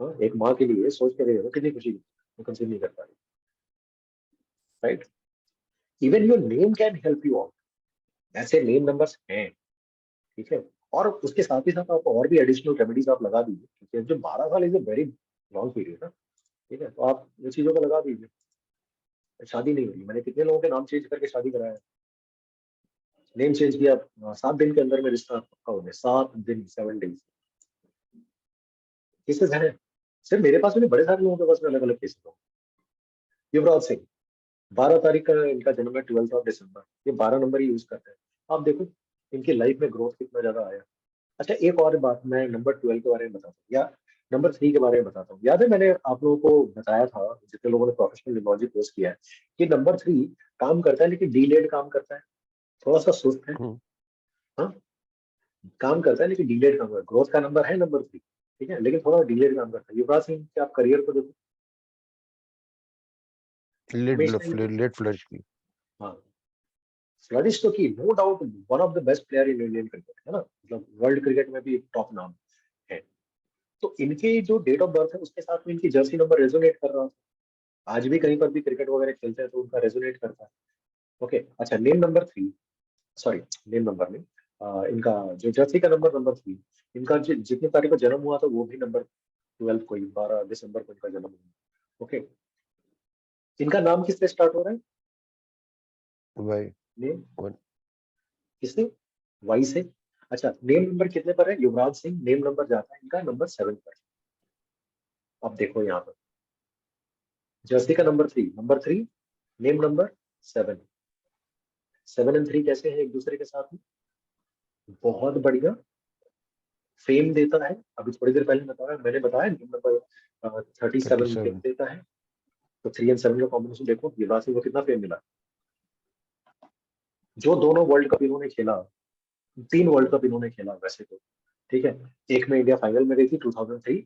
हाँ, एक माँ के लिए सोच के देखो कितनी खुशी की, वो कंसीव नहीं कर पा रही, right. Even your name can help you out, ऐसे नेम नंबर्स हैं, ठीक है। और उसके साथ ही साथ आप और भी एडिशनल रेमेडीज आप लगा दीजिए, क्योंकि जो 12 साल is a very long period है, ठीक है, तो आप ये चीजों को लगा दीजिए, शादी नहीं हुई, मैंने कितने लोगों के नाम चेंज करके शादी कराया, नेम चेंज किया, 7 दिन के अंदर में रिश्ता पक्का हो गया, 7 दिन 7 डेज। केसेस हैं, सिर्फ मेरे पास नहीं, बड़े सारे लोगों के पास में अलग अलग केसेस हो। युवराज सिंह 12 तारीख का इनका जन्म है, 12 ऑफ दिसंबर, ये 12 नंबर ही यूज करते हैं। आप देखो इनकी लाइफ में ग्रोथ कितना ज्यादा आया। अच्छा एक और बात मैं नंबर 12 के बारे में बताता हूँ, या नंबर 3 के बारे में बताता हूँ। याद है मैंने आप लोगों को बताया था, जितने लोगों ने प्रोफेशनल न्यूमरोलॉजी कोर्स किया है, कि नंबर 3 काम करता है लेकिन डीलेड काम करता है, थोड़ा सा सुस्त है। हाँ, काम करता है लेकिन डीलेड काम करता है। ग्रोथ का नंबर है नंबर 3, ठीक है, लेकिन थोड़ा डीलेड काम करता है। युवराज सिंह के आप करियर को देखो, हमेशा लेट फ्लश की। हाँ फ्लरिश तो की, no doubt one of the best player in Indian cricket, है ना, मतलब वर्ल्ड क्रिकेट में भी टॉप नाम है। तो इनके जो डेट ऑफ बर्थ है उसके साथ में इनकी जर्सी नंबर रेजोनेट कर रहा था। आज भी कहीं पर भी क्रिकेट वगैरह खेलते हैं तो उनका रेजोनेट करता है। ओके अच्छा, name number 3, sorry name number नहीं, इनका जो जर्सी का नंबर नंबर 3, इनका जितने तारीख को जन्म हुआ था वो भी नंबर 12 को ही, 12 दिसंबर को इनका जन्म हुआ। ओके, इनका नाम किससे स्टार्ट हो रहा है? वाई नेम किससे? वाई से। अच्छा नेम नंबर कितने पर है? युवराज सिंह नेम नंबर जाता है इनका नंबर 7 पर। अब देखो यहाँ पर जर्सी का number 3, number 3 name number 7, 7 and 3 कैसे हैं एक दूसरे के साथ में? बहुत बढ़िया फेम देता है। अभी थोड़ी देर पहले बताया, मैंने बताया नेम नंबर 37 फेम देता है, तो 3 एंड 7 का कॉम्बिनेशन देखो, युवराज सिंह को कितना फेम मिला। जो दोनों वर्ल्ड कप इन्होंने खेला, 3 वर्ल्ड कप इन्होंने खेला वैसे तो, ठीक है, एक में इंडिया फाइनल में गई थी 2003,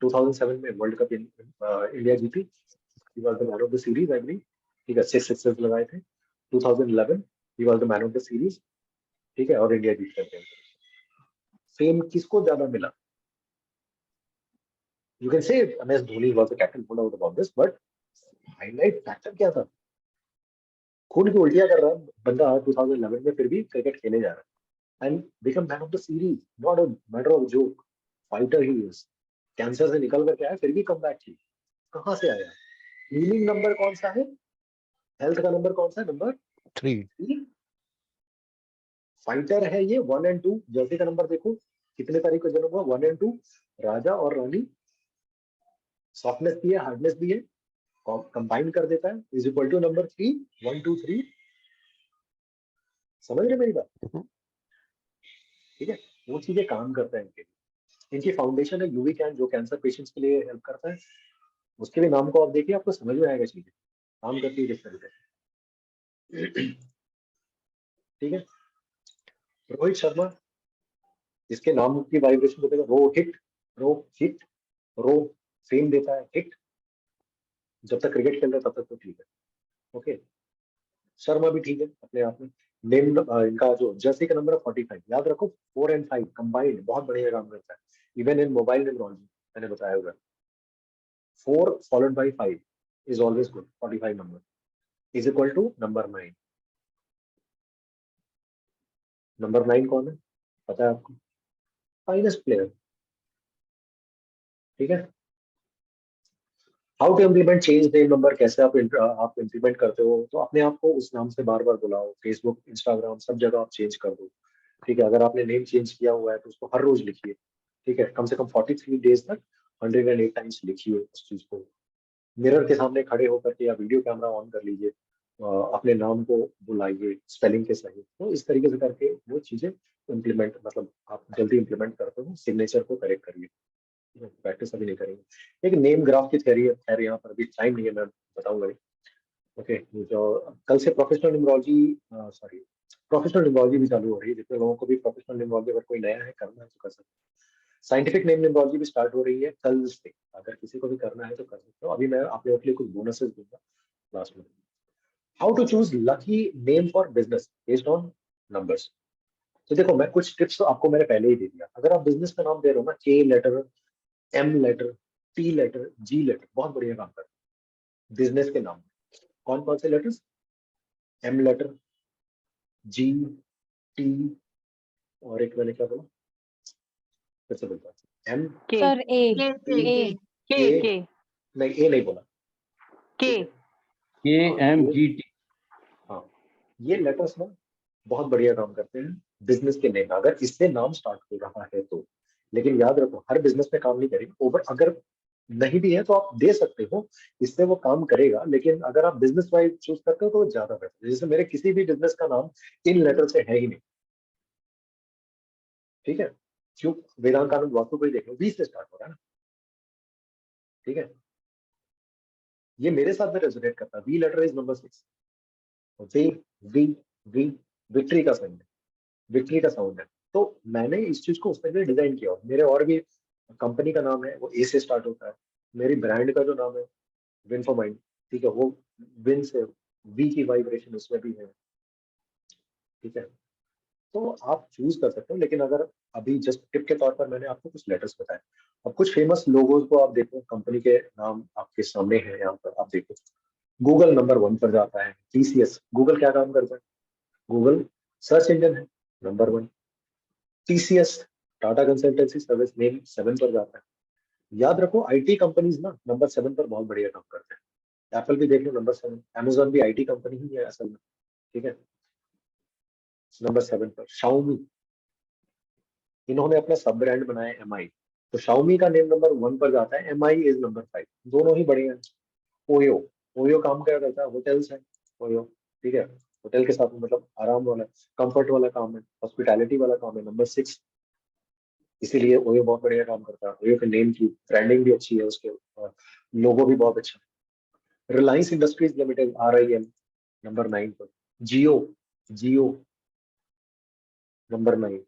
2007 में वर्ल्ड कप इंडिया जीती, ही was the man of the series I believe, ठीक है, 6 सिक्सेस लगाए थे। 2011 ही was the man of the series, ठीक है, और इंडिया जीत करते हैं। फेम किसको ज्यादा मिला? You can say MS Dhoni was the captain, no doubt about this, but highlight factor क्या था? खून की उल्टियां कर रहा है बंदा 2011 में, फिर भी क्रिकेट खेले जा रहा है and become man of the series, not a matter of joke. Fighter he is, cancer से निकल करके आया फिर भी कम बैक की, कहाँ से आया? हीलिंग नंबर कौन सा है? हेल्थ का नंबर कौन सा है? नंबर 3। फाइटर है ये 1 एंड 2। जर्सी का नंबर देखो कितने तारीख को जन्म हुआ, 1 एंड 2, राजा और रानी। सॉफ्टनेस भी है, हार्डनेस भी है, कंबाइन कर देता है, इज इक्वल टू नंबर 3, 1 2 3। समझ रहे मेरी बात? ठीक है, वो चीजें काम करता है इनके। इनकी फाउंडेशन है यूवी कैन, जो कैंसर पेशेंट्स के लिए हेल्प करता है। उसके भी नाम को आप देखिए, आपको समझ में आएगा चीजें काम करती है किस तरीके से। ठीक है, रोहित शर्मा, इसके नाम की वाइब्रेशन को देखो, रो हिट, रो फेम देता है, हिट। जब तक क्रिकेट खेल रहा है तब तक तो ठीक है। ओके, शर्मा भी ठीक है अपने आप में। नेम इनका जो जर्सी का नंबर है 45, याद रखो 4 एंड 5 कंबाइंड बहुत बढ़िया काम करता है, इवन इन मोबाइल न्यूमरोलॉजी मैंने बताया हुआ है। 4 followed by 5 is always good. 45 number is equal to number 9। Number 9 कौन है पता है आपको? फाइनेस्ट प्लेयर, ठीक है। How to implement change name number, कैसे आप इम्प्लीमेंट करते हो? तो अपने आप को उस नाम से बार बार बुलाओ, फेसबुक इंस्टाग्राम सब जगह आप चेंज कर दो, ठीक है। अगर आपने नेम चेंज किया हुआ है तो उसको हर रोज लिखिए, ठीक है, कम से कम 43 डेज तक 108 टाइम्स लिखिए उस चीज को। मिरर के सामने खड़े होकर के या वीडियो कैमरा ऑन कर लीजिए, अपने नाम को बुलाइए स्पेलिंग के सही, तो इस तरीके से करके वो चीजें इम्प्लीमेंट, मतलब आप जल्दी इम्प्लीमेंट करते हो। सिग्नेचर को करेक्ट करिए, प्रैक्टिस अभी नहीं करेंगे। एक नेम ग्राफ की थ्योरी है, खैर यहाँ पर अभी टाइम नहीं है, मैं बताऊंगा नहीं। ओके, जो कल से professional numerology, sorry professional numerology भी चालू हो रही है। जितने लोगों को भी प्रोफेशनल न्यूमरोलॉजी अगर कोई नया है करना है तो कर सकते हैं। साइंटिफिक नेम न्यूमरोलॉजी भी स्टार्ट हो रही है कल से, अगर किसी को भी करना है तो कर सकते हो। अभी मैं आप लोगों के लिए कुछ बोनसेस दूंगा लास्ट में। How to choose lucky name for business based on numbers. तो देखो मैं कुछ टिप्स तो आपको मैंने पहले ही दे दिया। अगर आप बिजनेस का नाम दे रहे हो ना, K letter, M letter, T letter, G letter, बहुत बढ़िया काम कर बिजनेस के नाम। कौन कौन से लेटर्स? एम लेटर, जी, टी, और एक मैंने क्या बोला, फिर से बोलता हूँ, एम, सर ए के ए के ए, नहीं ए नहीं बोला, के KMGT। हाँ, ये लेटर्स ना बहुत बढ़िया काम करते हैं बिजनेस के नेम, अगर इससे नाम स्टार्ट हो रहा है तो। लेकिन याद रखो, हर बिजनेस में काम नहीं करेगा। ओवर अगर नहीं भी है तो आप दे सकते हो, इससे वो काम करेगा। लेकिन अगर आप बिजनेस वाइज चूज करते हो तो वो ज्यादा बेहतर है। जैसे मेरे किसी भी बिजनेस का नाम इन लेटर से है ही नहीं, ठीक है? क्यों? वेदांत आनंद वास्तु को ही देख लो, वी से स्टार्ट हो रहा है ना, ठीक है? ये मेरे साथ में रेजोनेट करता है। V letter is number 6। V V V victory का साउंड है, विक्ट्री का साउंड है। तो मैंने इस चीज को उस तरह डिजाइन किया। मेरे और भी कंपनी का नाम है, वो ए से स्टार्ट होता है। मेरी ब्रांड का जो नाम है विन फॉर माइंड, ठीक है, वो विन से, वी की वाइब्रेशन उसमें भी है, ठीक है? तो आप चूज कर सकते हो। लेकिन अगर अभी जस्ट टिप के तौर पर मैंने आपको कुछ लेटर्स बताए। अब कुछ फेमस लोगोज को आप देखो, कंपनी के नाम आपके सामने है यहाँ पर, आप देखो। गूगल नंबर 1 पर जाता है। टीसीएस, गूगल क्या काम करता है? गूगल सर्च इंजन है, number 1। TCS, Tata consultancy service, name 7 पर जाता है। याद रखो, आईटी कंपनीज ना नंबर 7 पर बहुत बढ़िया काम करते हैं। एप्पल भी देख लो नंबर 7, अमेजोन भी आईटी कंपनी ही है असल में, ठीक है? नंबर 7 पर शाओमी, इन्होंने अपना सब ब्रांड बनाया एमआई, तो शाओमी का नेम नंबर 1 पर जाता है। एमआई इज नंबर 5, दोनों ही बढ़िया हैं। ओयो, ओयो काम क्या करता है? होटल्स है ओयो, ठीक है? होटल के साथ में मतलब आराम वाला, कंफर्ट वाला काम है, हॉस्पिटैलिटी वाला काम है, नंबर 6। इसीलिए ओयो बहुत बढ़िया काम करता है। ओयो के नेम की ब्रांडिंग भी अच्छी है, उसके लोगो भी बहुत अच्छा है। Reliance industries limited, RIL, number 9 पर। जियो, जियो नंबर 9।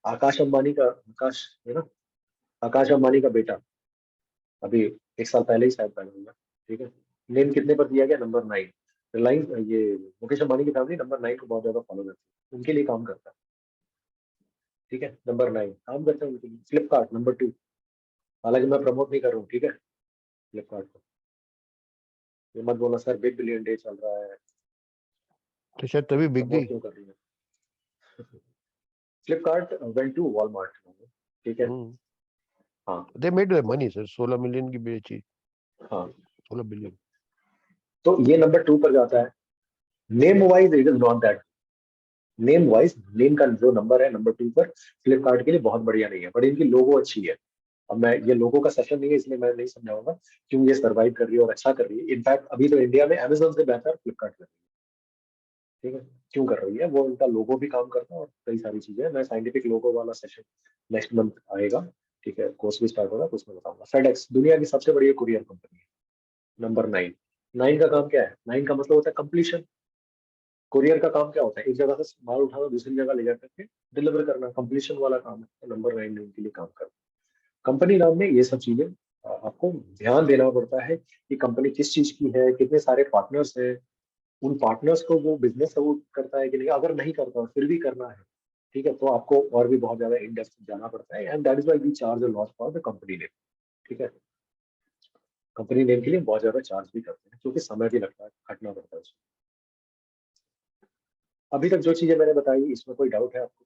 आकाश अंबानी का, आकाश है ना, आकाश अंबानी का बेटा, अभी 1 साल पहले ही शायद पैदा हुआ, ठीक है? नेम कितने पर दिया गया? नंबर 9। रिलायंस, ये मुकेश अंबानी की फैमिली नंबर 9 को बहुत ज्यादा फॉलो करती है, उनके लिए काम करता है, ठीक है? नंबर 9 काम करता है उनके लिए। फ्लिपकार्ट नंबर 2, हालांकि मैं प्रमोट नहीं कर रहा हूँ, ठीक है, फ्लिपकार्ट को। ये मत बोलना सर बिग बिलियन डे चल रहा है, तो शायद तभी बिक प्रमोट गई। क्यों कर रही है? फ्लिपकार्ट वेंट टू वॉलमार्ट, ठीक है? हाँ they made money sir, 16 million की बेची, हाँ, 16 बिलियन। तो ये नंबर 2 पर जाता है। Name wise it is not that, name wise, name का जो नंबर है नंबर 2 पर फ्लिपकार्ट के लिए बहुत बढ़िया नहीं है, बट इनकी लोगो अच्छी है। अब मैं, ये लोगो का सेशन नहीं है इसलिए मैं नहीं समझाऊंगा क्यों ये सर्वाइव कर रही है और अच्छा कर रही है। इनफैक्ट अभी तो इंडिया में अमेजोन से बेहतर फ्लिपकार्ट कर रही है, ठीक है? क्यों कर रही है? वो उनका लोगो भी काम करता है और कई सारी चीजें। मैं साइंटिफिक लोगो वाला सेशन नेक्स्ट मंथ आएगा, ठीक है? कोर्स भी स्टार्ट होगा तो उसमें बताऊंगा। फेडेक्स दुनिया की सबसे बड़ी कुरियर कंपनी है, नंबर 9। 9 का काम क्या है? 9 का मतलब होता है कंप्लीशन। कुरियर का काम क्या होता है? एक जगह से माल उठाना दूसरी जगह ले जाकर के डिलीवर करना, कंप्लीशन वाला काम है। तो नंबर 9 ने उनके लिए काम करना। कंपनी नाम में ये सब चीजें आपको ध्यान देना पड़ता है कि कंपनी किस चीज की है, कितने सारे पार्टनर्स हैं, उन पार्टनर्स को वो बिजनेस सपोर्ट करता है कि नहीं। अगर नहीं करता फिर भी करना है, ठीक है, तो आपको और भी बहुत ज्यादा इन डेप्थ जाना पड़ता है। And that is why we charge a lot for the company name, ठीक है? कंपनी नेम के लिए बहुत ज्यादा चार्ज भी करते हैं क्योंकि समय भी लगता है, खटना पड़ता है उसमें। अभी तक जो चीजें मैंने बताई, इसमें कोई डाउट है आपको?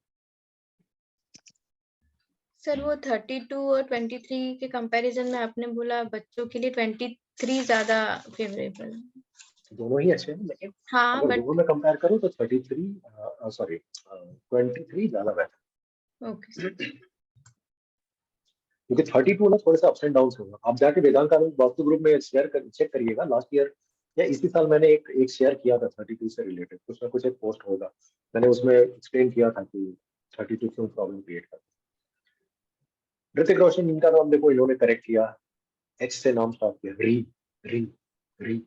सर वो 32 और 23 के कंपैरिजन में आपने बोला बच्चों के लिए 23 ज्यादा फेवरेबल। दोनों ही अच्छे हैं, लेकिन हाँ अगर बट दोनों में कंपेयर करूं तो 33 सॉरी 23 ज्यादा बेहतर। ओके क्योंकि 32 ना थोड़े से अप्स एंड डाउन होगा। आप जाके वेदांत का वास्तु ग्रुप में चेक करिएगा, लास्ट ईयर या इसी साल मैंने एक शेयर किया था 32 से रिलेटेड, कुछ ना कुछ एक पोस्ट होगा, मैंने उसमें एक्सप्लेन किया था कि 32 क्यों प्रॉब्लम क्रिएट करता है। ऋतिक रोशन, इनका नाम देखो, इन्होंने करेक्ट किया, एच से नाम स्टार्ट किया, री री री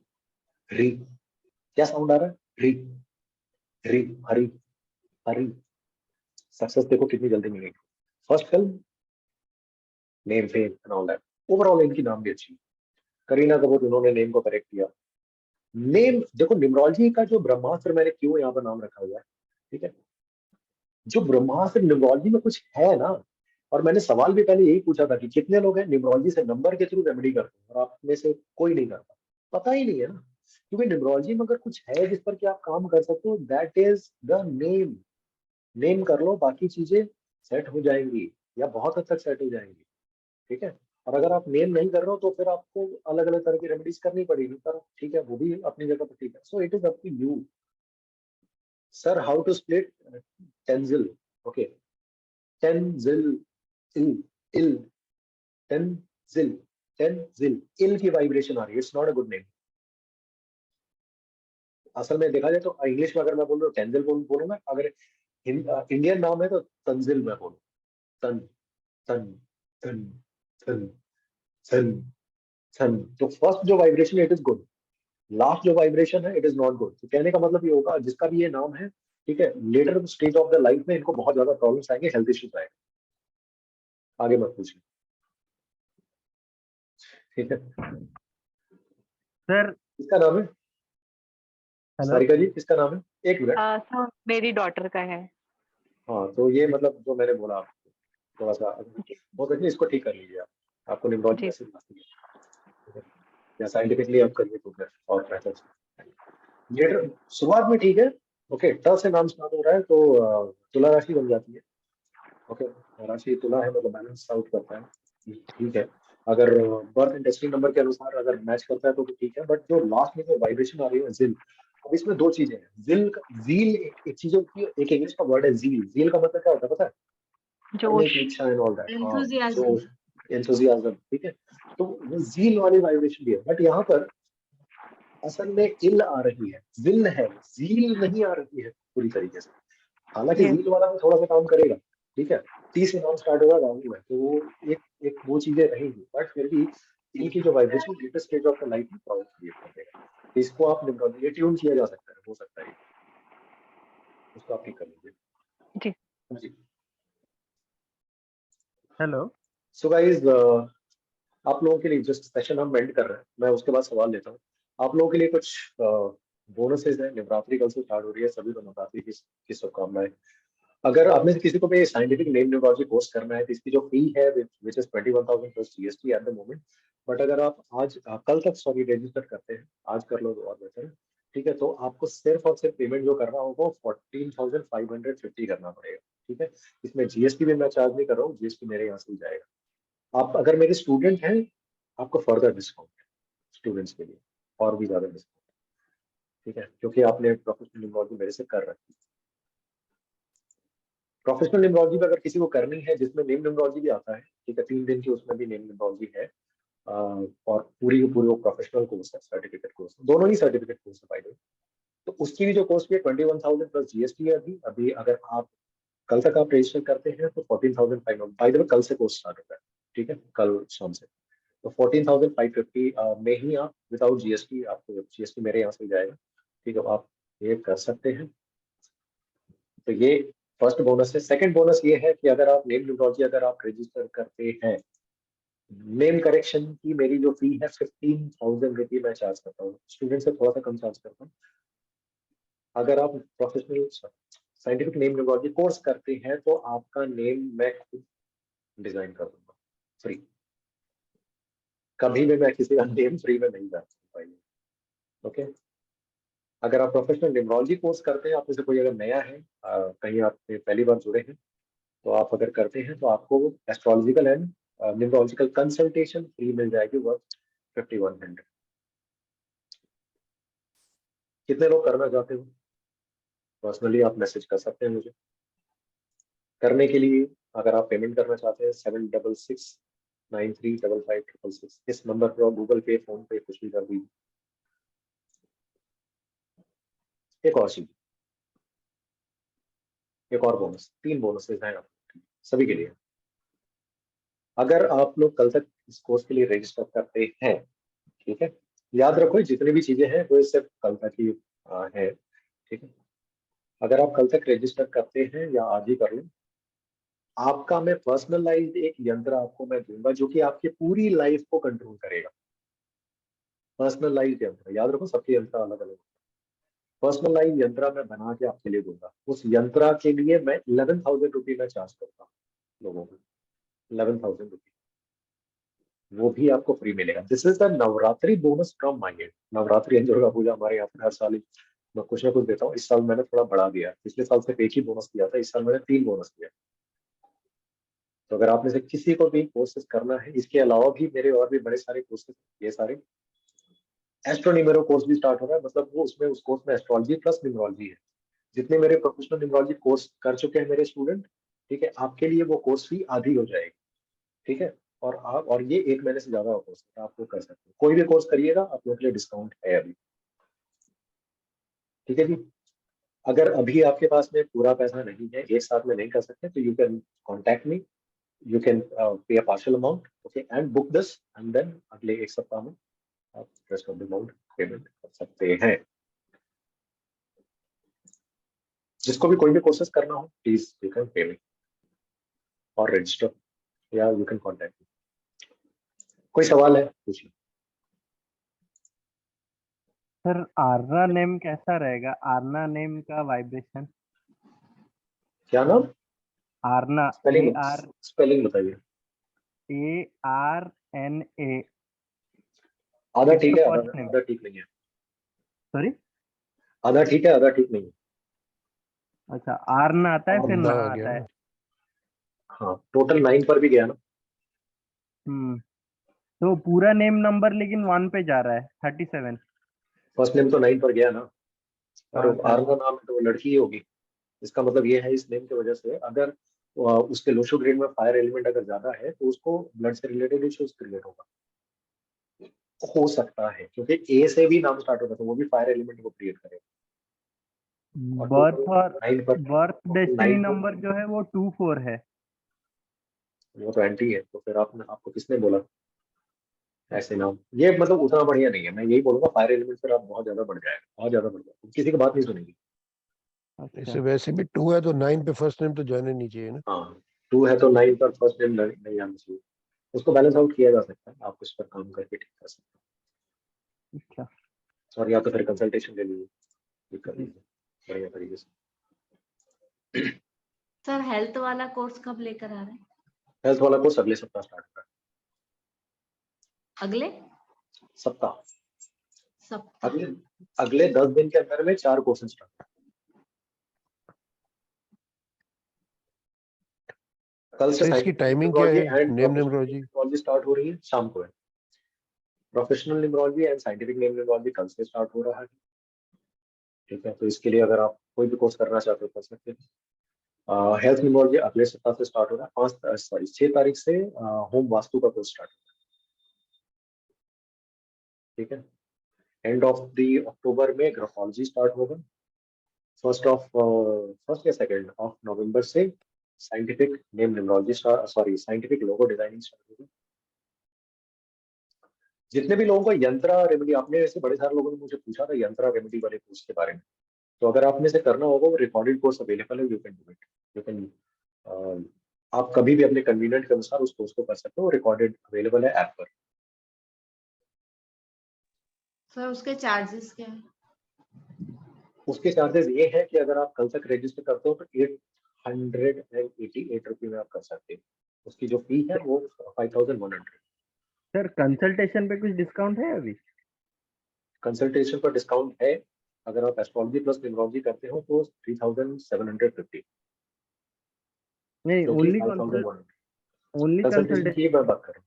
री, क्या साउंड आ रहा है? री री, हरी हरी। सक्सेस देखो कितनी जल्दी मिलेगी। First film, name fame and all that, overall इनकी नाम भी अच्छी है। करीना कपूर, उन्होंने नेम को करेक्ट किया। नेम देखो, न्यूमरोलॉजी का जो ब्रह्मास्त्र, मैंने क्यों यहाँ पर नाम रखा हुआ है, ठीक है? जो ब्रह्मास्त्र न्यूमरोलॉजी में कुछ है ना, और मैंने सवाल भी पहले यही पूछा था कि कितने लोग हैं न्यूमरोलॉजी से नंबर के थ्रू रेमेडी करते हैं, और आप में से कोई नहीं करता, पता ही नहीं है ना। क्योंकि न्यूमरोलॉजी में अगर कुछ है जिस पर कि आप काम कर सकते हो, that is the name. Name कर लो, बाकी चीजें सेट हो जाएंगी या बहुत हद तक सेट हो जाएंगी, ठीक है? और अगर आप नेम नहीं कर रहे हो तो फिर आपको अलग अलग तरह की रेमेडीज करनी पड़ेगी, पर ठीक है वो भी अपनी जगह पर ठीक है। So it is up to you sir how to split टेंजिल। ओके, टेंजिल, इल, इल, टेंजिल, टेंजिल, इल की वाइब्रेशन आ रही है, it's not a good name. असल में देखा जाए तो इंग्लिश में अगर मैं बोल रहा हूँ टेंजिल बोलूंगा, अगर इंडियन नाम है तो तंजिल मैं बोलूँ, तन तन तन तन तन तन। तो फर्स्ट जो वाइब्रेशन है इट इज गुड, लास्ट जो वाइब्रेशन है इट इज नॉट गुड। तो कहने का मतलब ये होगा जिसका भी ये नाम है, ठीक है, later stage of the life में इनको बहुत ज्यादा प्रॉब्लम्स आएंगे, हेल्थ इश्यूज आएंगे। आगे मत पूछिए, ठीक है। सर किसका नाम है? हेलो। सारिका जी किसका नाम है? एक मिनट। सर मेरी डॉटर का है। हाँ तो ये मतलब जो मैंने बोला आपको थोड़ा सा बहुत अच्छी, इसको ठीक कर लीजिए आप। आपको निम्रोजी जी। ऐसे है या साइंटिफिकली आप करिए तो फिर और बेहतर से। लेटर शुरुआत में ठीक है, ओके, ट से नाम स्टार्ट हो रहा है तो तुला राशि बन जाती है। ओके, राशि तुला है मतलब बैलेंस आउट करता है, ठीक है। अगर बर्थ एंड डेस्टिनी नंबर के अनुसार अगर मैच करता है तो ठीक है, बट जो लास्ट में जो वाइब्रेशन आ रही है जिल, अब इसमें दो चीजें हैं। जिल जील एक चीज होती है, एक इंग्लिश का वर्ड है जील। जील का मतलब क्या होता है पता है? करने जोश। की इच्छा एंड ऑल दैट, हाँ, Enthusiasm. जोश, एंथुसियाज्म, ठीक है। तो वो जील वाली वाइब्रेशन भी है, बट यहाँ पर असल में इल आ रही है, जिल है, जील नहीं आ रही है पूरी तरीके से। हालांकि Yes. जील वाला भी थोड़ा सा काम करेगा, ठीक है। टी से नाम स्टार्ट होगा, राहु है, तो वो एक एक वो चीजें रहेंगी, बट फिर भी इल की जो vibration latest stage of the life में प्रॉब्लम क्रिएट कर देगा। तो इसको आप ये ट्यून किया जा सकता है, हो सकता है उसको आप ठीक कर लीजिए। जी। हाँ जी। हेलो। सो गाइस आप लोगों के लिए जस्ट सेशन हम एंड कर रहे हैं, मैं उसके बाद सवाल लेता हूँ। आप लोगों के लिए कुछ बोनसेस है। नवरात्रि कल से स्टार्ट हो रही है, सभी को नवरात्रि की शुभकामनाएं। अगर आप में से किसी को भी साइंटिफिक नेम न्यूमरोलॉजी कोर्स करना है तो इसकी जो फी है which is 21,000 plus GST at the moment. But अगर आप आज कल तक सॉरी रजिस्टर करते हैं, आज कर लो तो और बेहतर है, ठीक है। तो आपको सिर्फ और सिर्फ पेमेंट जो करना होगा 14,550 करना पड़ेगा, ठीक है। इसमें जीएसटी भी मैं चार्ज नहीं कर रहा हूँ, जीएसटी मेरे यहाँ से ही जाएगा। आप अगर मेरे स्टूडेंट हैं आपको फर्दर डिस्काउंट है स्टूडेंट्स के लिए, और भी ज्यादा डिस्काउंट, ठीक है, क्योंकि आपने प्रोफेशनल न्यूमरोलॉजी मेरे से कर रखी है। प्रोफेशनल न्यूमरोलॉजी में अगर किसी को करनी है जिसमें नेम न्यूमरोलॉजी भी आता है, ठीक है, 3 दिन की उसमें भी नेम न्यूमरोलॉजी है, और पूरी की पूरी वो प्रोफेशनल कोर्स है, सर्टिफिकेट कोर्स, दोनों ही सर्टिफिकेट कोर्स है बाय द वे। तो उसकी भी जो कोर्स भी है 21,000 प्लस जीएसटी है। अभी अभी अगर आप कल तक आप रजिस्टर करते हैं तो 14,500 बाय द वे, कल से कोर्स स्टार्ट होता है, ठीक है, कल शाम से। तो 14,550 में ही आप विदाउट जीएसटी, आपको जीएसटी मेरे यहाँ से ही जाएगा, ठीक है, आप ये कर सकते हैं। तो ये फर्स्ट बोनस है। सेकंड बोनस ये है कि अगर आप नेम न्यूमरोलॉजी अगर आप रजिस्टर करते हैं, नेम करेक्शन की मेरी जो फी है 15,000 रुपये मैं चार्ज करता हूँ, स्टूडेंट से थोड़ा सा कम चार्ज करता हूँ। अगर आप professional scientific name numerology course करते हैं तो आपका नेम मैं खुद डिजाइन कर दूंगा फ्री। कभी भी मैं किसी का नेम फ्री में नहीं जाता हूँ, ओके। अगर आप प्रोफेशनल न्यूमरोलॉजी कोर्स करते हैं, आप में से कोई अगर नया है, कहीं आप पहली बार जुड़े हैं, तो आप अगर करते हैं तो आपको astrological and numerological consultation free मिल जाएगी, वर्थ 5100। कितने लोग करना चाहते हो? पर्सनली आप मैसेज कर सकते हैं मुझे। करने के लिए अगर आप पेमेंट करना चाहते हैं 7669355666 इस नंबर पर गूगल पे, फोन पे कुछ भी कर दीजिए। एक और चीज, एक और बोनस, 3 बोनसेस हैं आप सभी के लिए। अगर आप लोग कल तक इस कोर्स के लिए रजिस्टर करते हैं, ठीक है, याद रखो जितनी भी चीजें हैं वो सिर्फ कल तक ही है, ठीक है। अगर आप कल तक रजिस्टर करते हैं या आज ही कर लो, आपका मैं पर्सनलाइज्ड एक यंत्र आपको मैं दूंगा जो कि आपकी पूरी लाइफ को कंट्रोल करेगा। पर्सनलाइज्ड यंत्र, याद रखो सबके यंत्र अलग अलग। पर्सनलाइज्ड यंत्र मैं बना के आपके लिए दूंगा। उस यंत्र के लिए मैं 11,000 रुपये में चार्ज करता हूँ लोगों को, 11,000 रुपये, वो भी आपको फ्री मिलेगा। This is the Navratri bonus from my end. Navratri and Durga Puja हमारे यहाँ पर हर साल ही मैं कुछ ना कुछ देता हूँ। इस साल मैंने थोड़ा बढ़ा दिया, पिछले साल सिर्फ एक ही बोनस दिया था, इस साल मैंने 3 बोनस दिया। तो अगर आप में से किसी को भी कोर्सेज करना है, इसके अलावा भी मेरे और भी बड़े सारे कोर्सेज, ये सारे एस्ट्रोनिमरो कोर्स भी स्टार्ट हो रहा है, मतलब वो उसमें उस कोर्स में एस्ट्रोलॉजी प्लस न्यूमरोलॉजी है। जितने मेरे प्रोफेशनल न्यूमरोलॉजी कोर्स कर चुके हैं मेरे स्टूडेंट, ठीक है, आपके लिए वो कोर्स फी आधी हो जाएगी, ठीक है। और ये 1 महीने से ज्यादा कोर्स है, आप वो कर सकते हैं। कोई भी कोर्स करिएगा आप लोगों के लिए डिस्काउंट है अभी, ठीक है जी। अगर अभी आपके पास में पूरा पैसा नहीं है, एक साथ में नहीं कर सकते, तो you can contact me, you can pay a partial amount, okay, and book this, and then अगले 1 सप्ताह में आप rest of the amount payment कर सकते हैं। जिसको भी कोई भी कोर्सेज करना हो, प्लीज यू कैन पे मी और रजिस्टर, या यू कैन कॉन्टैक्ट मी। कोई सवाल है पूछिए। सर आरना नेम कैसा रहेगा? आरना नेम का वाइब्रेशन? क्या नाम? आरना, स्पेलिंग बताइए। ARNA। आधा ठीक है, फर्स्ट नेम। आधा ठीक नहीं है। सॉरी, आधा ठीक है, आधा ठीक नहीं है। अच्छा, आरना आता है फिर ना ना आ आता गया है। ना। हाँ, टोटल 9 पर भी गया ना। तो पूरा नेम नंबर लेकिन 1 पे जा रहा है, 37। फर्स्ट नेम तो 9 पर गया ना, और हाँ सर। आरना नाम है तो वो लड़की ही होगी। इसका मतलब ये है, इस नेम की वजह से अगर उसके लोशो ग्रेड में फायर एलिमेंट अगर ज्यादा है, तो उसको ब्लड से रिलेटेड इश्यूज क्रिएट होगा, हो सकता है, क्योंकि ए से भी नाम स्टार्ट होता है, तो वो भी फायर एलिमेंट को क्रिएट करेगा। बर्थ और 9 पर, बर्थ डेस्टिनी 9 पर नंबर जो है वो 24 है। वो तो एंटी है, तो फिर आपको किसने बोला ऐसे नाम? ये मतलब उतना बढ़िया नहीं है। मैं यही बोलूंगा, फायर एलिमेंट फिर आप बहुत ज्यादा बढ़ जाएगा, बहुत ज्यादा बढ़ जाएगा, किसी की बात नहीं सुनेगी। इससे वैसे भी 2 है तो 9 पे फर्स्ट नेम तो जाने नहीं चाहिए ना। हाँ, 2 है तो 9 पर फर्स्ट नेम नहीं आना चाहिए। उसको बैलेंस आउट किया जा सकता है, आप उस पर काम करके ठीक कर सकते अच्छा। हैं। और या तो फिर कंसल्टेशन ले लीजिए, ठीक कर लीजिए बढ़िया तरीके से। सर हेल्थ वाला कोर्स कब लेकर आ रहे हैं? हेल्थ वाला कोर्स अगले सप्ताह स्टार्ट होगा। अगले सप्ताह, सप्ताह? अगले 10 दिन के अंदर में 4 कोर्सेज स्टार्ट। कल से तो इसकी टाइमिंग क्या है? एंड नेम न्यूमरोलॉजी स्टार्ट हो रही है, शाम को है। Professional numerology and scientific name numerology कल से स्टार्ट हो रहा है, ठीक है। तो इसके लिए अगर आप कोई भी कोर्स करना चाहते हो कर सकते हैं। हेल्थ न्यूमरोलॉजी अगले सप्ताह से स्टार्ट हो रहा है, 6 तारीख से होम वास्तु का कोर्स स्टार्ट हो रहा है, ठीक है। एंड ऑफ द अक्टूबर में ग्राफोलॉजी स्टार्ट होगा। फर्स्ट या सेकंड ऑफ नवंबर से scientific name numerology scientific logo designing start होगी। जितने भी लोगों को यंत्रा रेमेडी, आपने ऐसे बड़े सारे लोगों ने मुझे पूछा था यंत्रा रेमेडी वाले कोर्स के बारे में, तो अगर आप में से करना होगा, वो रिकॉर्डेड कोर्स अवेलेबल है, you can do it, you can, आप कभी भी अपने कन्वीनियंट के अनुसार उस कोर्स को कर सकते हो, रिकॉर्डेड अवेलेबल है ऐप पर। सर उसके चार्जेस क्या है? उसके चार्जेस ये है कि अगर आप कल तक रजिस्टर करते हो तो 888 रुपये में आप कर सकते हो। उसकी जो फी है वो 5100। सर कंसल्टेशन पे कुछ डिस्काउंट है अभी? कंसल्टेशन पर डिस्काउंट है, अगर आप एस्ट्रोलॉजी प्लस न्यूमरोलॉजी करते हो तो 3750। नहीं, क्योंकि ओनली 5100 कंसल्टेशन कंसल्टेशन। की मैं बात कर रहा हूँ।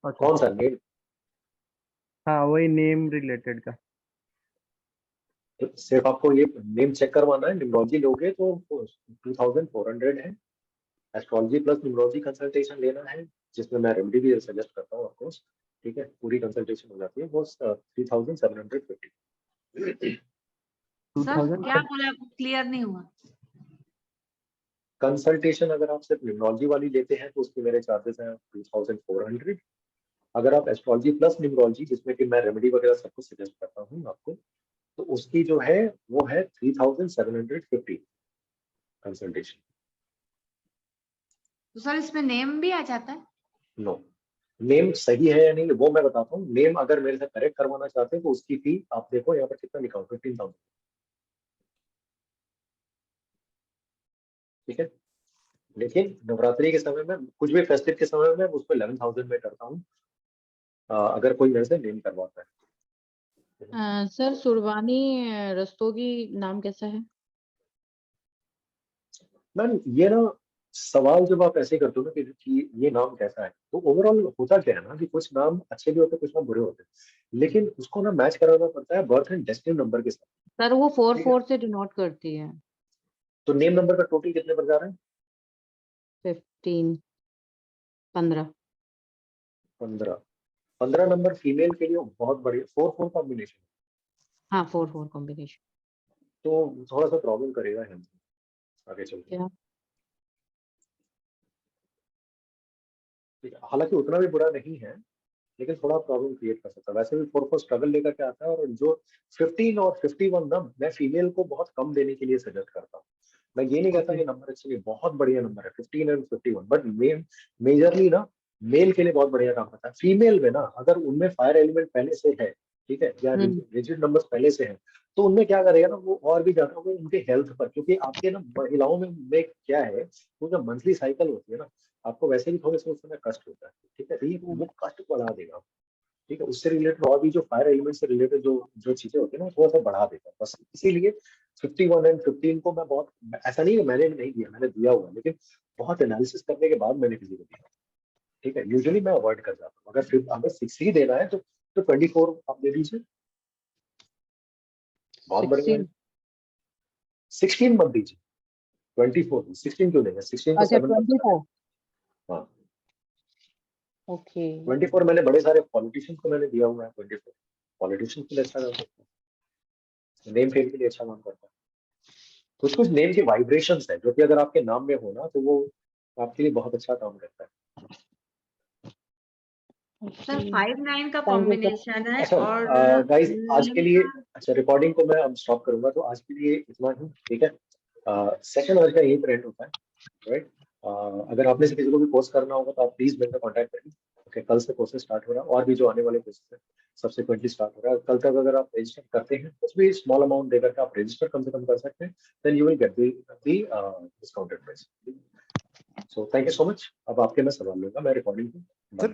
अच्छा। कौन सा नेम? हाँ, वही नेम रिलेटेड का। तो सिर्फ आपको ये नेम चेक करवाना है, न्यूमरोलॉजी लोगे तो 2400 है। एस्ट्रोलॉजी प्लस न्यूमरोलॉजी कंसल्टेशन लेना है, जिसमें मैं रेमेडी भी सजेस्ट करता हूँ ऑफकोर्स, ठीक है, पूरी कंसल्टेशन हो जाती है, वो 3750। सर क्या बोला, क्लियर नहीं हुआ। कंसल्टेशन अगर आप सिर्फ न्यूमरोलॉजी वाली लेते हैं तो उसके मेरे चार्जेस हैं 2400। अगर आप एस्ट्रोलॉजी प्लस न्यूमरोलॉजी, जिसमें कि मैं रेमेडी वगैरह सब कुछ सजेस्ट करता हूँ आपको, तो उसकी जो है वो है 3750 कंसल्टेशन। तो सर इसमें नेम भी आ जाता है? नो, नेम सही है या नहीं वो मैं बताता हूँ। नेम अगर मेरे से करेक्ट करवाना चाहते हैं तो उसकी फी आप देखो यहाँ पर कितना लिखा हो, 15,000, ठीक है। लेकिन नवरात्रि के समय में, कुछ भी फेस्टिव के समय में उसको 11,000 में करता हूँ, अगर कोई मेरे से नेम करवाता है। सर सुरवानी रस्तोगी नाम कैसा है? मैम ये ना सवाल जब आप ऐसे करते हो ना कि ये नाम कैसा है, तो ओवरऑल होता क्या है ना कि कुछ नाम अच्छे भी होते हैं, कुछ नाम बुरे होते हैं, लेकिन उसको ना मैच कराना पड़ता है बर्थ एंड डेस्टिनी नंबर के साथ। सर वो 4 ठीक है। 4 से डिनोट करती है। तो नेम नंबर का टोटल कितने पर जा रहे हैं? 15 15 15 नंबर फीमेल के लिए बहुत बढ़िया 4-4 कॉम्बिनेशन, हाँ 4 4 कॉम्बिनेशन। तो थोड़ा सा प्रॉब्लम करेगा हेल्थ आगे चल के। क्या? ठीक है, हालांकि उतना भी बुरा नहीं है, लेकिन थोड़ा प्रॉब्लम क्रिएट कर सकता है। वैसे भी 4-4 स्ट्रगल लेकर के आता है, और जो 15 और 51 ना, मैं फीमेल को बहुत कम देने के लिए सजेस्ट करता हूँ। मैं ये नहीं कहता ओके। ये नंबर एक्चुअली बहुत बढ़िया नंबर है 15 एंड 51, बट मेजरली ना मेल के लिए बहुत बढ़िया काम करता है। फीमेल में ना अगर उनमें फायर एलिमेंट पहले से है, ठीक है, या रिजिड नंबर्स पहले से है, तो उनमें क्या करेगा ना वो और भी ज्यादा वो उनके हेल्थ पर, क्योंकि आपके ना महिलाओं में क्या है, वो जब मंथली साइकिल होती है ना, आपको वैसे भी थोड़े से उस समय कष्ट होता है, ठीक है, तो ये वो कष्ट बढ़ा देगा। ठीक है, उससे रिलेटेड और भी जो फायर एलिमेंट से रिलेटेड जो जो चीजें होती है ना, वो थोड़ा सा बढ़ा देता है बस। इसीलिए 51 एंड 15 को मैं बहुत, ऐसा नहीं है मैंने नहीं दिया, मैंने दिया हुआ है, लेकिन बहुत एनालिसिस करने के बाद मैंने किसी को दिया। ठीक है, यूजुअली मैं अवॉइड कर जाता हूँ। अगर 6 ही देना है तो 24 आप दे दीजिए, बहुत बढ़िया है। 16 मत दीजिए, 24, 16 क्यों देंगे? 16 को अच्छा 7 का 24। हाँ, ओके। 24 मैंने बड़े सारे पॉलिटिशियंस को मैंने दिया हुआ है। 24 पॉलिटिशियंस के लिए अच्छा काम करता है, नेम फेम के लिए अच्छा काम करता है। कुछ कुछ नेम के वाइब्रेशंस है जो कि अगर आपके नाम में हो ना, तो वो आपके लिए बहुत अच्छा काम करता है। सर 5 9 का Thank you, sir. कॉम्बिनेशन है अच्छा और गाइस, आज के लिए, लिंक अच्छा रिकॉर्डिंग को मैं अब स्टॉप करूंगा, तो आज के लिए इतना ही। ठीक है, सेशन आज का यही पर एंड होता है, राइट। अगर आपने से किसी को भी कोर्स करना होगा तो आप प्लीज मेरे को कांटेक्ट करिए। ओके, कल से कोर्सेज स्टार्ट हो रहा है, और भी जो आने वाले कोर्सेज है सब्सिक्वेंटली स्टार्ट हो रहा है। कल तक अगर आप रजिस्टर करते हैं, कुछ भी स्मॉल अमाउंट देकर के आप रजिस्टर कम से कम कर सकते हैं, then you will get the discounted price. So thank you so much. अब आपके मैं सवाल लूंगा, मैं रिकॉर्डिंग को सर